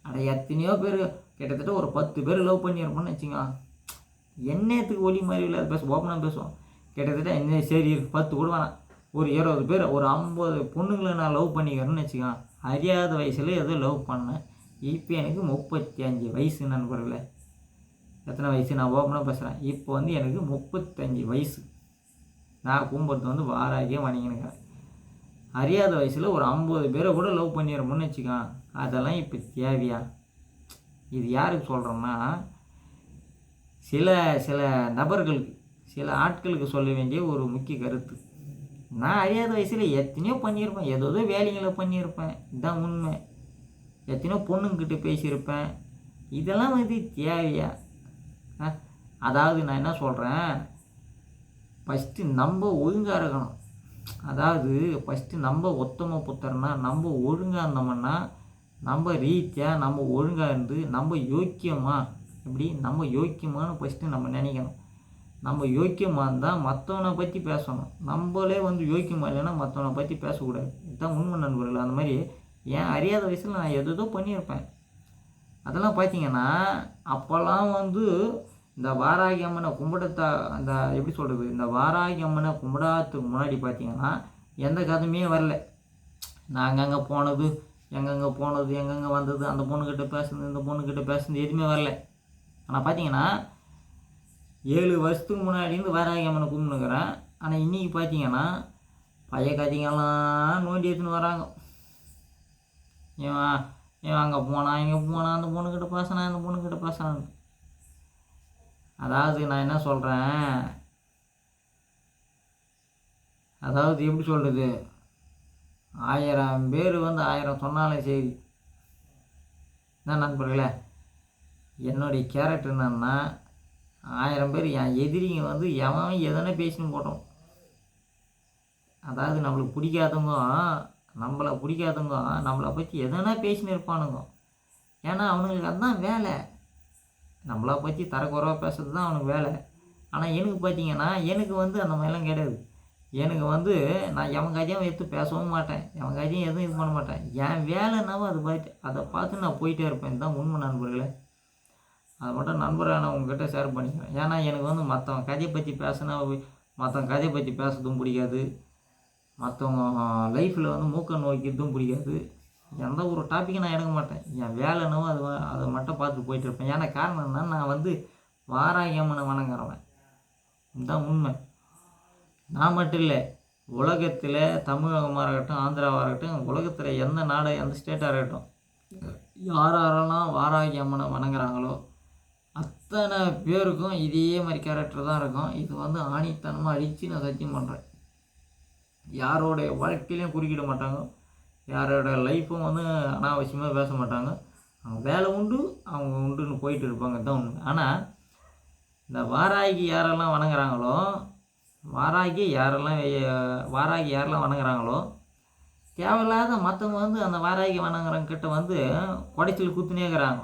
ஆனால் எத்தனையோ பேர், கிட்டத்தட்ட ஒரு 10 பேர் லவ் பண்ணியிருப்போன்னு வச்சுங்க. என்னத்துக்கு ஒளி மாதிரி இல்லாத ஓப்பனாக பேசுவோம். கிட்டத்தட்ட என்ன சரி 10 கூட வேணாம், ஒரு 20 பேர், ஒரு 50 பொண்ணுங்களை நான் லவ் பண்ணிக்கிறேன்னு வச்சுக்கோங்க. அறியாத வயசில் ஏதோ லவ் பண்ணேன். இப்போ எனக்கு 35 வயசு நண்பர்களே. எத்தனை வயசு நான் ஓப்பனாக பேசுகிறேன். இப்போ வந்து எனக்கு 35 வயசு. நான் கும்பிட்றது வந்து வாராகியே வணங்கினுக்கிறேன். அறியாத வயசில் ஒரு 50 பேரை கூட லவ் பண்ணிடுறோம்னு வச்சுக்கோங்க. அதெல்லாம் இப்போ தேவையா? இது யாருக்கு சொல்கிறோம்னா, சில நபர்களுக்கு, சில ஆட்களுக்கு சொல்ல வேண்டிய ஒரு முக்கிய கருத்து. நான் அறியாத வயசில் எத்தனையோ பண்ணியிருப்பேன், ஏதோ வேலைங்களை பண்ணியிருப்பேன், இதுதான் உண்மை. எத்தனையோ பொண்ணுங்கிட்ட பேசியிருப்பேன். இதெல்லாம் வந்து தேவையா? அதாவது நான் என்ன சொல்கிறேன், ஃபஸ்ட்டு நம்ம ஒழுங்காக இருக்கணும். அதாவது ஃபஸ்ட்டு நம்ம உத்தம புத்திரனா, நம்ம ஒழுங்காக இருந்தோம்னா, நம்ம ரீதியாக நம்ம ஒழுங்காக இருந்து நம்ம யோக்கியமானு ஃபஸ்ட்டு நம்ம நினைக்கணும். நம்ம யோக்கியமாக இருந்தால் மற்றவனை பற்றி பேசணும். நம்மளே வந்து யோக்கியமாக இல்லைன்னா மற்றவனை பற்றி பேசக்கூடாது. இதுதான் உண்மை நண்பர்கள். அந்த மாதிரி ஏன் அறியாத வயசில் நான் எதோ பண்ணியிருப்பேன். அதெல்லாம் பார்த்தீங்கன்னா அப்போல்லாம் வந்து இந்த வாராகி அம்மனை அந்த எப்படி சொல்கிறது, இந்த வாராகி அம்மனை கும்பிடாததுக்கு முன்னாடி பார்த்தீங்கன்னா எந்த கதையுமே வரல. நான் அங்கங்கே போனது, எங்கெங்கே வந்தது, அந்த பொண்ணுக்கிட்ட பேசுனது, இந்த பொண்ணுக்கிட்ட பேசுனது எதுவுமே வரல. ஆனால் பார்த்தீங்கன்னா 7 வருஷத்துக்கு முன்னாடிருந்து வாராகி அம்மனை கும்பிட்டுக்கிறேன். ஆனால் இன்றைக்கி பார்த்தீங்கன்னா பழைய கதைங்கெல்லாம் நோண்டி எடுத்துன்னு வராங்க. இவன் அங்கே போனான், இங்கே போனான், அந்த பொண்ணுக்கிட்ட பேசினான், இந்த பொண்ணுக்கிட்ட பேசினான். அதாவது நான் என்ன சொல்கிறேன், அதாவது எப்படி சொல்கிறது, 1000 பேர் வந்து 1000 சொன்னாலும் சரி. என்ன நண்பர்களே, என்னுடைய கேரக்டர் என்னன்னா, 1000 பேர் என் எதிரிங்க வந்து எவன் எதனா பேசின்னு போட்டோம். அதாவது நம்மளை பிடிக்காதவங்க நம்மளை பற்றி எதனா பேசின்னு இருப்பானுங்க. ஏன்னா அவனுங்களுக்கு அதுதான் வேலை. நம்மளை பற்றி தரக்குறைவாக பேசுறது தான் அவனுக்கு வேலை. ஆனால் எனக்கு பார்த்தீங்கன்னா எனக்கு வந்து அந்த மாதிரிலாம் கிடையாது. எனக்கு வந்து நான் எவன் கதையும் எடுத்து பேசவும் மாட்டேன், எவன் கதையும் எதுவும் இது பண்ண மாட்டேன். என் வேலைன்னாவும் அதை பார்த்து நான் போயிட்டே இருப்பேன். இதுதான் உண்மை நண்பர்களே. அதை மட்டும் நண்பராக நான் உங்ககிட்ட ஷேர் பண்ணிக்கிறேன். ஏன்னா எனக்கு வந்து மற்றவங்க கதையை பற்றி பேசுறதும் பிடிக்காது, மற்றவங்க லைஃப்பில் வந்து மூக்க நோக்கிறதும் பிடிக்காது. எந்த ஒரு டாப்பிக்கும் நான் எடுக்க மாட்டேன். என் வேலைனோ அதை மட்டும் பார்த்து போயிட்டு இருப்பேன். ஏன்னா காரணம் என்ன, நான் வந்து வாராகி அம்மனை வணங்குறவன். இதுதான் உண்மை. நான் மட்டும் இல்லை, உலகத்தில் தமிழகமாக இருக்கட்டும், ஆந்திராவாக இருக்கட்டும், உலகத்தில் எந்த நாடு எந்த ஸ்டேட்டாக இருக்கட்டும், யாரெல்லாம் வாராகி அம்மனை வணங்குறாங்களோ அத்தனை பேருக்கும் இதே மாதிரி கேரக்டர் தான் இருக்கும். இது வந்து ஆணித்தனமாக அடித்து நான் சத்தியம் பண்ணுறேன். யாரோடைய வாழ்க்கையிலையும் குறுக்கிட மாட்டாங்க, யாரோட லைஃப்பும் வந்து அனாவசியமாக பேச மாட்டாங்க. அவங்க வேலை உண்டு, அவங்க உண்டுன்னு போயிட்டு இருப்பாங்க தான் உண்மை. ஆனால் இந்த வாராகி யாரெல்லாம் வணங்குறாங்களோ, வாராகி யாரெல்லாம் வணங்குறாங்களோ, தேவையில்லாத மற்றவங்க வந்து அந்த வாராகி வணங்குறவங்கிட்ட வந்து குடைச்சல் குத்துனே இருக்கிறாங்க.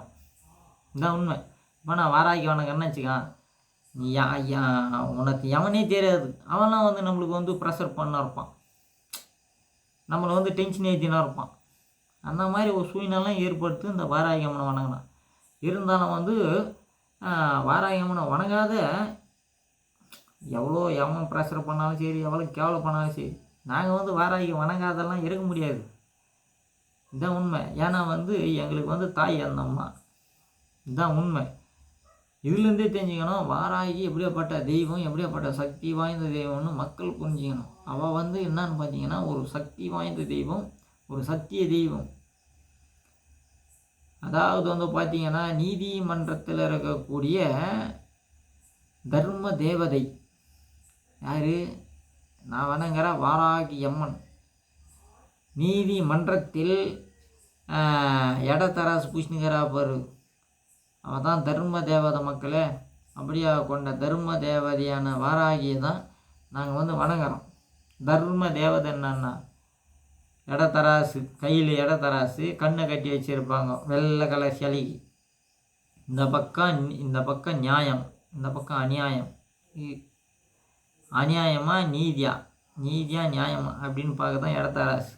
இதுதான் உண்மை. இப்போ நான் வாராகி வணங்குறேன்னு வச்சுக்கான், நீ உனக்கு எவனே தெரியாது, அவன்லாம் வந்து நம்மளுக்கு வந்து ப்ரெஷர் பண்ண இருப்பான், நம்மளை வந்து டென்ஷன் ஏற்றினா இருப்பான். அந்த மாதிரி ஒரு சூழ்நிலாம் ஏற்படுத்தி இந்த வாராகி அம்மனை வணங்கினான். இருந்தாலும் வந்து வாராகி அம்மனை வணங்காத எவன் ப்ரெஷர் பண்ணாலும் சரி, எவ்வளோ கேவலை பண்ணாலும் சரி, நாங்கள் வந்து வாராகி வணங்காதெல்லாம் இருக்க முடியாது. இதுதான் உண்மை. ஏன்னா வந்து எங்களுக்கு வந்து தாய் அந்த அம்மா. இதுதான் உண்மை. இதுலேருந்தே தெரிஞ்சுக்கணும் வாராகி எப்படியாப்பட்ட தெய்வம், எப்படியாப்பட்ட சக்தி வாய்ந்த தெய்வம்னு மக்கள் புரிஞ்சுக்கணும். அவள் வந்து என்னன்னு பார்த்தீங்கன்னா ஒரு சக்தி வாய்ந்த தெய்வம், ஒரு சத்திய தெய்வம். அதாவது வந்து பார்த்தீங்கன்னா நீதிமன்றத்தில் இருக்கக்கூடிய தர்ம தேவதை யார்? நான் வணங்குற வாராகி அம்மன். நீதிமன்றத்தில் இடத்தராசு பூஷ்ணிகரா பாரு, அவள் தான் தர்ம தேவதை மக்களே. அப்படியா கொண்ட தர்ம தேவதையான வாராகியை தான் நாங்கள் வந்து வணங்குறோம். தர்ம தேவதை என்னன்னா இடத்தராசு, கையில் இடத்தராசு, கண்ணை கட்டி வச்சுருப்பாங்க வெள்ளை கலர் சளிக்கு. இந்த பக்கம் நியாயம், இந்த பக்கம் அநியாயம். அநியாயமா நீதியா நியாயமா அப்படின்னு பார்க்க தான் இடத்தராசு.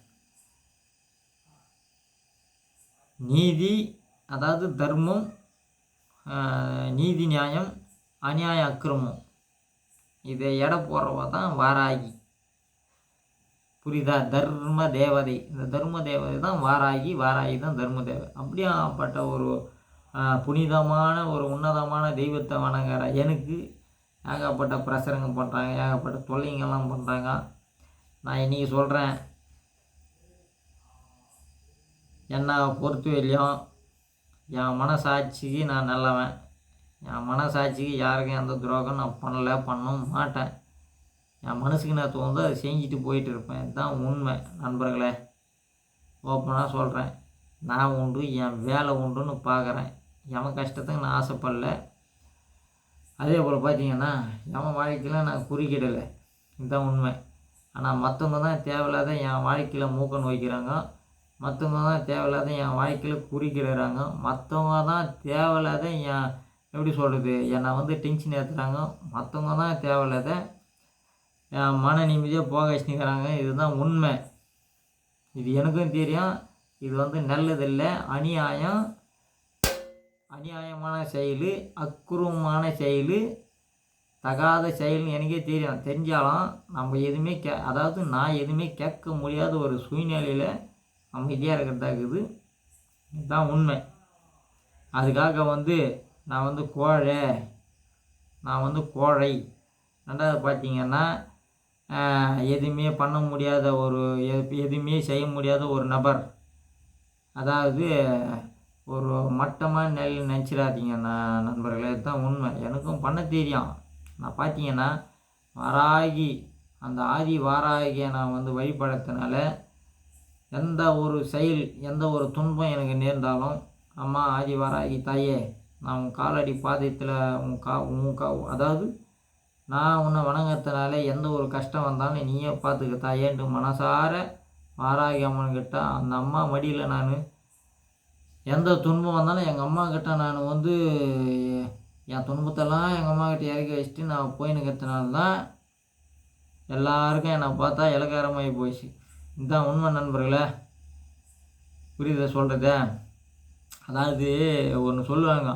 நீதி அதாவது தர்மம், நீதி நியாயம், அநியாய அக்கிரமம், இதை எடை போடுறவா தான் வாராகி. புரியுதா? தர்ம தேவதை. இந்த தர்ம தேவதை தான் வாராகி, வாராகி தான் தர்ம தேவதை. அப்படியாப்பட்ட ஒரு புனிதமான ஒரு உன்னதமான தெய்வத்தை வணங்குற எனக்கு ஏகப்பட்ட பிரசரங்க பண்ணுறாங்க, ஏகப்பட்ட தொல்லைங்கெல்லாம் பண்ணுறாங்க. நான் இன்றைக்கி சொல்கிறேன், என்னை பொறுத்த வரையிலையும் என் மனசாட்சிக்கு நான் நல்லவன். என் மனசாட்சிக்கு யாருக்கும் எந்த துரோகம் நான் பண்ணவும் மாட்டேன். என் மனசுக்கு நான் தோணுதோ அதை செஞ்சுட்டு போயிட்டு இருப்பேன். இதுதான் உண்மை நண்பர்களே. ஓப்பனாக சொல்கிறேன், நான் உண்டு, என் வேலை உண்டுன்னு பார்க்குறேன். எவன் கஷ்டத்துக்கு நான் ஆசைப்படல. அதே போல் பார்த்தீங்கன்னா எவன் வாழ்க்கையில் நான் குறுக்கிடலை. இதுதான் உண்மை. ஆனால் மற்றவங்க தான் தேவையில்லாத என் வாழ்க்கையில் மூக்கன் வைக்கிறாங்க, மற்றவங்க தான் தேவையில்லாத என் வாழ்க்கையில் குறுக்கிடுறாங்க, மற்றவங்க தான் தேவையில்லாத என் எப்படி சொல்கிறது என்னை வந்து டென்ஷன் ஏற்றுறாங்க, மற்றவங்க தான் தேவையில்லாத என் மன நிம்மதியாக போக வச்சுக்கிறாங்க. இதுதான் உண்மை. இது எனக்கும் தெரியும். இது வந்து நல்லதில்லை, அநியாயமான செயல், அக்குரூமான செயல், தகாத செயல்னு எனக்கே தெரியும். தெரிஞ்சாலும் நம்ம எதுவுமே அதாவது நான் எதுவுமே கேட்க முடியாத ஒரு சூழ்நிலையில் அமைதியாக இருக்கிறதாக்குது. இதுதான் உண்மை. அதுக்காக வந்து நான் வந்து கோழை. ரெண்டாவது பார்த்தீங்கன்னா எதுவுமே பண்ண முடியாத எதுவுமே செய்ய முடியாத ஒரு நபர். அதாவது ஒரு மட்டமாக நினச்சிடாதீங்க நண்பர்களே. இதுதான் உண்மை. எனக்கும் பண்ண தெரியும். நான் பார்த்தீங்கன்னா வாராகி, அந்த ஆதி வாராகியை நான் வந்து வழிபடுறதுனால எந்த ஒரு செயல், எந்த ஒரு துன்பம் எனக்கு நேர்ந்தாலும், அம்மா ஆதி வாராகி தாயே, நான் உன் காலடி பாதத்தில் அதாவது நான் உன்னை வணங்கறதுனால எந்த ஒரு கஷ்டம் வந்தாலும் நீயே பார்த்துக்க தாயேன்ட்டு மனசார வாராகி அம்மன்கிட்ட, அந்த அம்மா மடியில் நான் எந்த துன்பம் வந்தாலும் எங்கள் அம்மாக்கிட்ட நான் வந்து என் துன்பத்தெல்லாம் எங்கள் அம்மாக்கிட்ட இறக்கி வச்சுட்டு நான் போயின்னுக்கிறதுனால தான் எல்லாருக்கும் என்னை பார்த்தா இலக்காரமாகி போயிடுச்சு. இதுதான் உண்மை நண்பர்களே. புரியுதா சொல்கிறது? அதாவது ஒன்று சொல்லுவாங்க,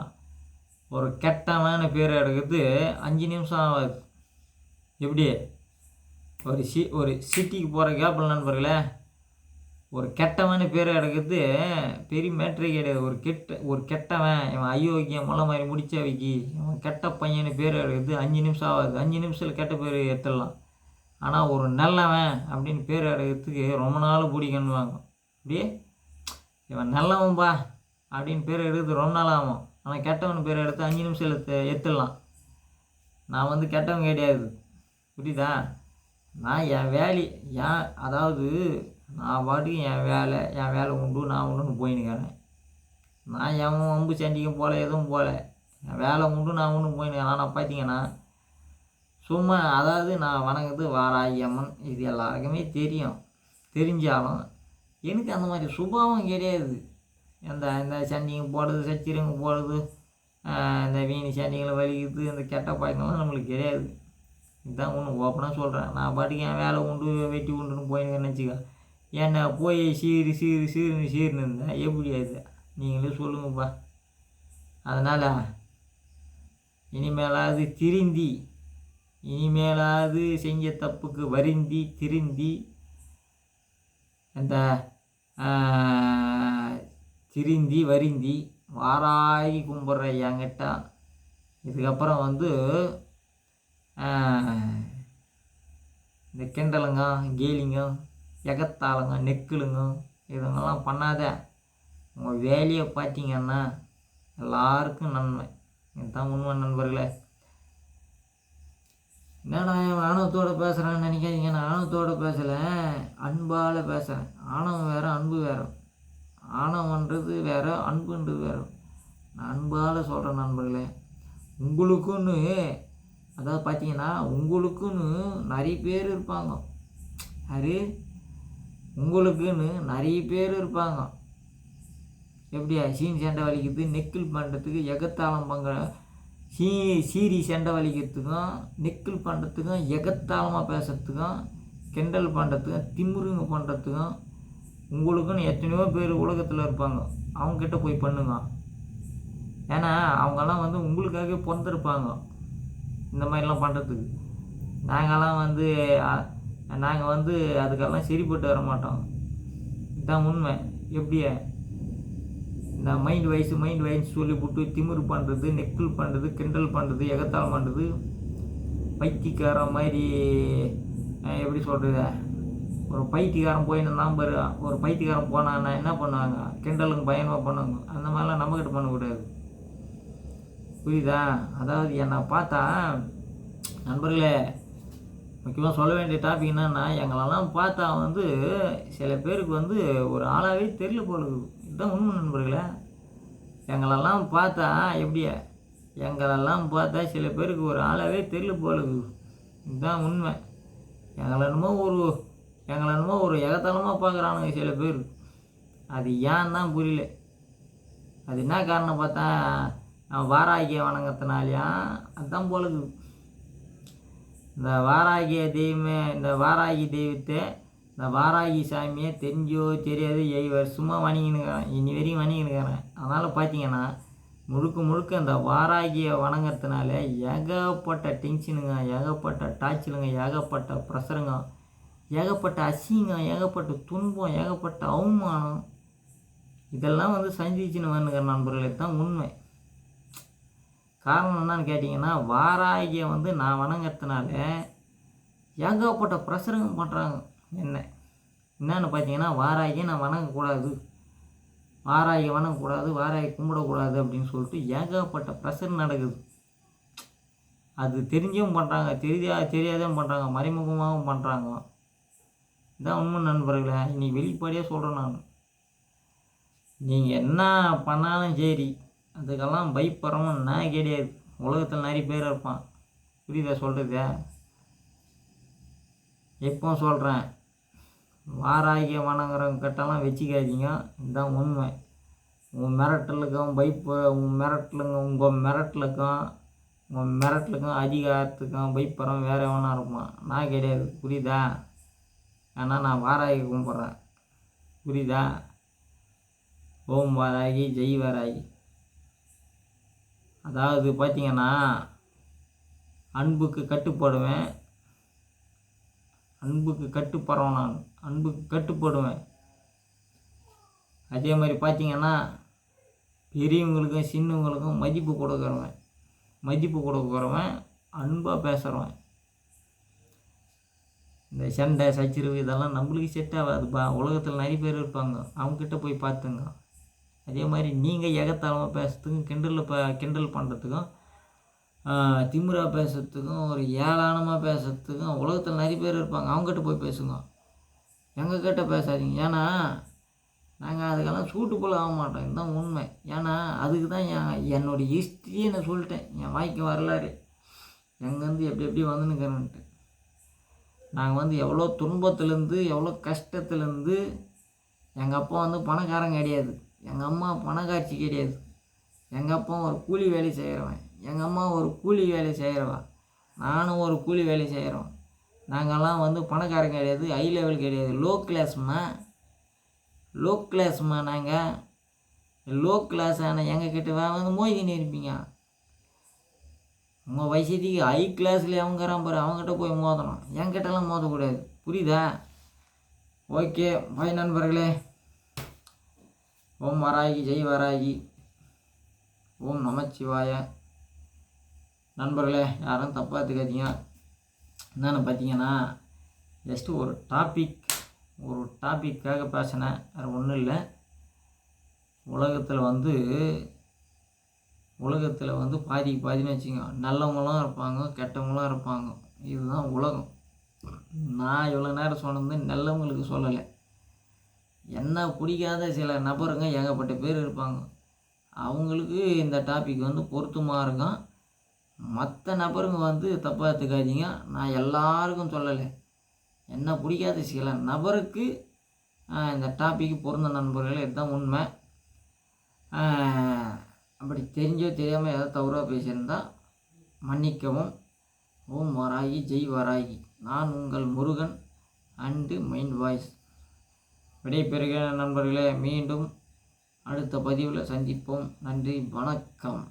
ஒரு கெட்டமான பேர் எடுக்கிறது 5 நிமிஷம் ஆகாது. எப்படி ஒரு சிட்டிக்கு போகிற கேப்பில் நண்பர்களே, ஒரு கெட்டவன் பேரை எடுக்கிறது பெரிய மேட்ரே கிடையாது. ஒரு கெட்டவன், இவன் அயோக்கியம் முளை மாதிரி முடிச்ச வைக்கி, இவன் கெட்ட பையனு பேர் எடுக்கிறது 5 நிமிஷம் ஆகாது. 5 நிமிஷத்தில் கெட்ட பேர் எடுத்துடலாம். ஆனால் ஒரு நல்லவன் அப்படின்னு பேர் எடுக்கிறதுக்கு ரொம்ப நாள் பிடிக்கணுவாங்க. அப்படியே இவன் நல்லவன்பா அப்படின்னு பேர் எடுக்கிறது ரொம்ப நாள் ஆகும். ஆனால் கெட்டவன் பேர் எடுத்து 5 நிமிஷம் எடுத்துடலாம். நான் வந்து கெட்டவன் கிடையாது, புரியுதா? நான் என் வேலை அதாவது நான் பாட்டுக்கு என் வேலை உண்டு, நான் உண்டுன்னு போயின்னுக்கிறேன். நான் எவன் வம்பு சண்டிக்கும் போகல, எதுவும் போகல. என் வேலை உண்டு, நான் ஒன்றும் போயின்னுக்கிறேன். ஆனால் பார்த்தீங்கன்னா சும்மா அதாவது நான் வணங்குறது வாராகி அம்மன், இது எல்லாருக்குமே தெரியும். தெரிஞ்சாலும் எனக்கு அந்த மாதிரி சுபாவம் கிடையாது. இந்த சண்டிங்க போடுறது, சச்சிரங்க போடுறது, இந்த வீணி சண்டிங்களை வலிக்கிறது, இந்த கெட்ட பழக்கம்லாம் நம்மளுக்கு கிடையாது. இதுதான் ஒன்று ஓப்பனாக சொல்கிறேன். நான் பாட்டுக்கு என் வேலை உண்டு, வெட்டி உண்டுன்னு போயின்னு நினச்சிக்க. ஏன்னா போய் சீருன்னு இருந்தேன். எப்படி அது நீங்களே சொல்லுங்கப்பா. அதனால் இனிமேலாவது செஞ்ச தப்புக்கு வருந்தி திருந்தி அந்த வருந்தி வாராகி கும்பிட்ற என்கிட்ட இதுக்கப்புறம் வந்து இந்த கிண்டலுங்க, கேலிங்க, எகத்தாளுங்க, நெக்கிலுங்க இதுங்கெல்லாம் பண்ணாத. உங்கள் வேலையை பார்த்தீங்கன்னா எல்லாருக்கும் நன்மை. இதுதான் உண்மை நண்பர்களே. என்னடா ஆணவத்தோடு பேசுகிறேன்னு நினைக்காதீங்க. நான் ஆணவத்தோடு பேசலை, அன்பால் பேசுகிறேன். ஆணவம் வேறு, அன்பு வேறு. ஆணவன்றது வேறு, அன்புன்றது வேறு. நான் அன்பால் சொல்கிறேன் நண்பர்களே. உங்களுக்குன்னு அதாவது பார்த்தீங்கன்னா உங்களுக்குன்னு நிறைய பேர் இருப்பாங்க. உங்களுக்குன்னு நிறைய பேர் இருப்பாங்க. எப்படியா சீன் சண்டை வலிக்கிறது, நெக்கில் பண்ணுறதுக்கு, எகத்தாளம் சீரி சண்டை வலிக்கிறதுக்கும், நெக்கில் பண்ணுறதுக்கும், எகத்தாளமாக பேசுறதுக்கும், கிண்டல் பண்ணுறதுக்கும், திமுருங்க பண்ணுறதுக்கும் உங்களுக்குன்னு எத்தனையோ பேர் உலகத்தில் இருப்பாங்க. அவங்கக்கிட்ட போய் பண்ணுங்க. ஏன்னா அவங்கெல்லாம் வந்து உங்களுக்காக பிறந்திருப்பாங்க இந்த மாதிரிலாம் பண்ணுறதுக்கு. நாங்கள் வந்து அதுக்கெல்லாம் சரிப்பட்டு வர மாட்டோம். இதுதான் உண்மை. எப்படியே இந்த மைண்ட் வைஸ் சொல்லிவிட்டு திமிரு பண்ணுறது, நெக்கில் பண்ணுறது, கிண்டல் பண்ணுறது, எகத்தால் பண்ணுறது, பைத்தியக்கார மாதிரி எப்படி சொல்கிறது, ஒரு பைத்தியக்காரன் போயின்னு பாரு, ஒரு பைத்தியக்காரன் போனான்னா என்ன பண்ணுவாங்க, கிண்டலுங்க பயமாக பண்ணுவாங்க. அந்த மாதிரிலாம் நம்மக்கிட்ட பண்ணக்கூடாது, புரியுதா? அதாவது என்னை பார்த்தா நண்பர்களே முக்கியமாக சொல்ல வேண்டிய டாபிக் என்னன்னா, எங்களெல்லாம் பார்த்தா வந்து சில பேருக்கு வந்து ஒரு ஆளாகவே தெரியல போலுது. இதுதான் உண்மை நண்பர்களே. எங்களெல்லாம் பார்த்தா பார்த்தா சில பேருக்கு ஒரு ஆளாகவே தெரியல போலுது. இதுதான் உண்மை. எங்களை என்னமோ ஒரு எகத்தலமாக பார்க்குறானுங்க சில பேர். அது ஏன் தான் புரியல. அது என்ன காரணம் பார்த்தா வாராகிய வணங்கத்தினாலையா அதுதான் போலுது. இந்த வாராகி தெய்வத்தை, இந்த வாராகி சாமியை தெரிஞ்சோ தெரியாது 7 வருஷமாக வணங்கினுக்கிறேன், இனி வரையும் வணங்கினுக்கிறேன். அதனால் பார்த்தீங்கன்னா முழுக்க இந்த வாராகியை வணங்கிறதுனால ஏகப்பட்ட டென்ஷனுங்க, ஏகப்பட்ட டார்ச்சருங்க, ஏகப்பட்ட ப்ரெஷருங்க, ஏகப்பட்ட அசிங்கம், ஏகப்பட்ட துன்பம், ஏகப்பட்ட அவமானம் இதெல்லாம் வந்து சந்திச்சுன்னு வந்துக்கிற நண்பர்களே. தான் உண்மை. காரணம் என்னன்னு கேட்டிங்கன்னா, வாராகியை வந்து நான் வணங்கிறதுனால ஏகப்பட்ட ப்ரெஷருங்க பண்ணுறாங்க. என்னன்னு பார்த்தீங்கன்னா, வாராகியை நான் வணங்கக்கூடாது, வாராகி கும்பிடக்கூடாது அப்படின்னு சொல்லிட்டு ஏகப்பட்ட ப்ரெஷர் நடக்குது. அது தெரிஞ்சும் பண்ணுறாங்க, தெரியாதும் பண்ணுறாங்க, மறைமுகமாகவும் பண்ணுறாங்க. இதான் உண்மை நண்பர்களே. இன்னைக்கு வெளிப்படையாக சொல்கிறேன் நான். நீங்கள் என்ன பண்ணாலும் சரி அதுக்கெல்லாம் பயப்படுறவன் நான் கிடையாது. உலகத்தில் நிறைய பேர் இருப்பான், புரியுதா சொல்கிறது? எப்போ சொல்கிறேன், வாராகிய வணங்குறவங்க கிட்டலாம் வச்சுக்காதீங்க. இதுதான் உண்மை. உங்கள் மிரட்டலுக்கும் அதிகாரத்துக்கும் பயப்படுறவன் வேறு எவனா இருப்பான், நான் கிடையாது, புரியுதா? ஏன்னா நான் வாராகி கும்பிட்றேன், புரியுதா? ஓம் வாராகி, ஜெய் வாராகி. அதாவது பார்த்தீங்கன்னா அன்புக்கு கட்டுப்படுறவன் நான், அன்புக்கு கட்டுப்படுவேன். அதே மாதிரி பார்த்தீங்கன்னா பெரியவங்களுக்கும் சின்னவங்களுக்கும் மதிப்பு கொடுக்குறவன், அன்பாக பேசுகிறவன். இந்த சண்டை சச்சரவு இதெல்லாம் நம்மளுக்கு செட் ஆகாதுப்பா. உலகத்தில் நிறைய பேர் இருப்பாங்க, அவங்கக்கிட்ட போய் பார்த்துங்க. அதே மாதிரி நீங்கள் எகத்தாளமாக பேசுறதுக்கும் கிண்டல் பண்ணுறதுக்கும் திமிரா பேசுறதுக்கும் ஒரு ஏளனமாக பேசுறதுக்கும் உலகத்தில் நிறைய பேர் இருப்பாங்க, அவங்ககிட்ட போய் பேசுங்க. எங்கக்கிட்ட பேசாதீங்க. ஏன்னா நாங்கள் அதுக்கெல்லாம் சூட்டு போல் ஆக மாட்டோம். இதுதான் உண்மை. ஏன்னா அதுக்கு தான் என்னோடய ஹிஸ்ட்ரியே நான் சொல்லிட்டேன். என் வாய்க்கு வரலாறு எங்கேருந்து எப்படி வந்துன்னுக்கிறேன்ட்டு. நாங்கள் எவ்வளோ துன்பத்துலேருந்து எவ்வளோ கஷ்டத்துலேருந்து. எங்கள் அப்பா பணக்காரன் கிடையாது, எங்கள் அம்மா பணக்காட்சி கிடையாது. எங்கள் அப்பா ஒரு கூலி வேலை செய்கிறவன், எங்கள் அம்மா ஒரு கூலி வேலை செய்கிறவா, நானும் ஒரு கூலி வேலை செய்கிறோம். நாங்கள்லாம் பணக்காரன் கிடையாது, ஹை லெவல் கிடையாது, லோ கிளாஸ்மா. நாங்கள் லோ கிளாஸ். ஆனால் எங்கக்கிட்ட மோதின்னு இருப்பீங்க. உங்கள் வயசுக்கு ஹை கிளாஸில் அவங்கிறான் பாரு, அவங்ககிட்ட போய் மோதணும். என்கிட்டலாம் மோதக்கூடாது, புரியுதா? ஓகே, பாய் நண்பர்களே. ஓம் வராகி, ஜெய் வராகி, ஓம் நமச்சிவாய. நண்பர்களே, யாரும் தப்பாக எடுத்துக்காதீங்க. என்னென்னு பார்த்தீங்கன்னா, ஜஸ்ட்டு ஒரு டாப்பிக்காக பேசினேன், வேறு ஒன்றும் இல்லை. உலகத்தில் பாதின்னு வச்சுங்க. நல்லவங்களும் இருப்பாங்க, கெட்டவங்களும் இருப்பாங்க. இதுதான் உலகம். நான் இவ்வளோ நேரம் சொன்னது நல்லவங்களுக்கு சொல்லலை. என்ன பிடிக்காத சில நபருங்க ஏகப்பட்ட பேர் இருப்பாங்க. அவங்களுக்கு இந்த டாபிக் பொருத்தமாக இருக்கும். மற்ற நபருங்க தப்பாக எடுத்துக்காதீங்க. நான் எல்லாருக்கும் சொல்லலை. என்ன பிடிக்காத சில நபருக்கு இந்த டாபிக் பொருந்த நண்பர்களே, இதுதான் உண்மை. அப்படி தெரிஞ்சோ தெரியாமல் ஏதாவது தவறாக பேசியிருந்தால் மன்னிக்கவும். ஓம் வராகி, ஜெய் வராகி. நான் உங்கள் முருகன் அண்டு மைண்ட் வாய்ஸ். விடைபெறுகிற நண்பர்களே, மீண்டும் அடுத்த பதிவில் சந்திப்போம். நன்றி, வணக்கம்.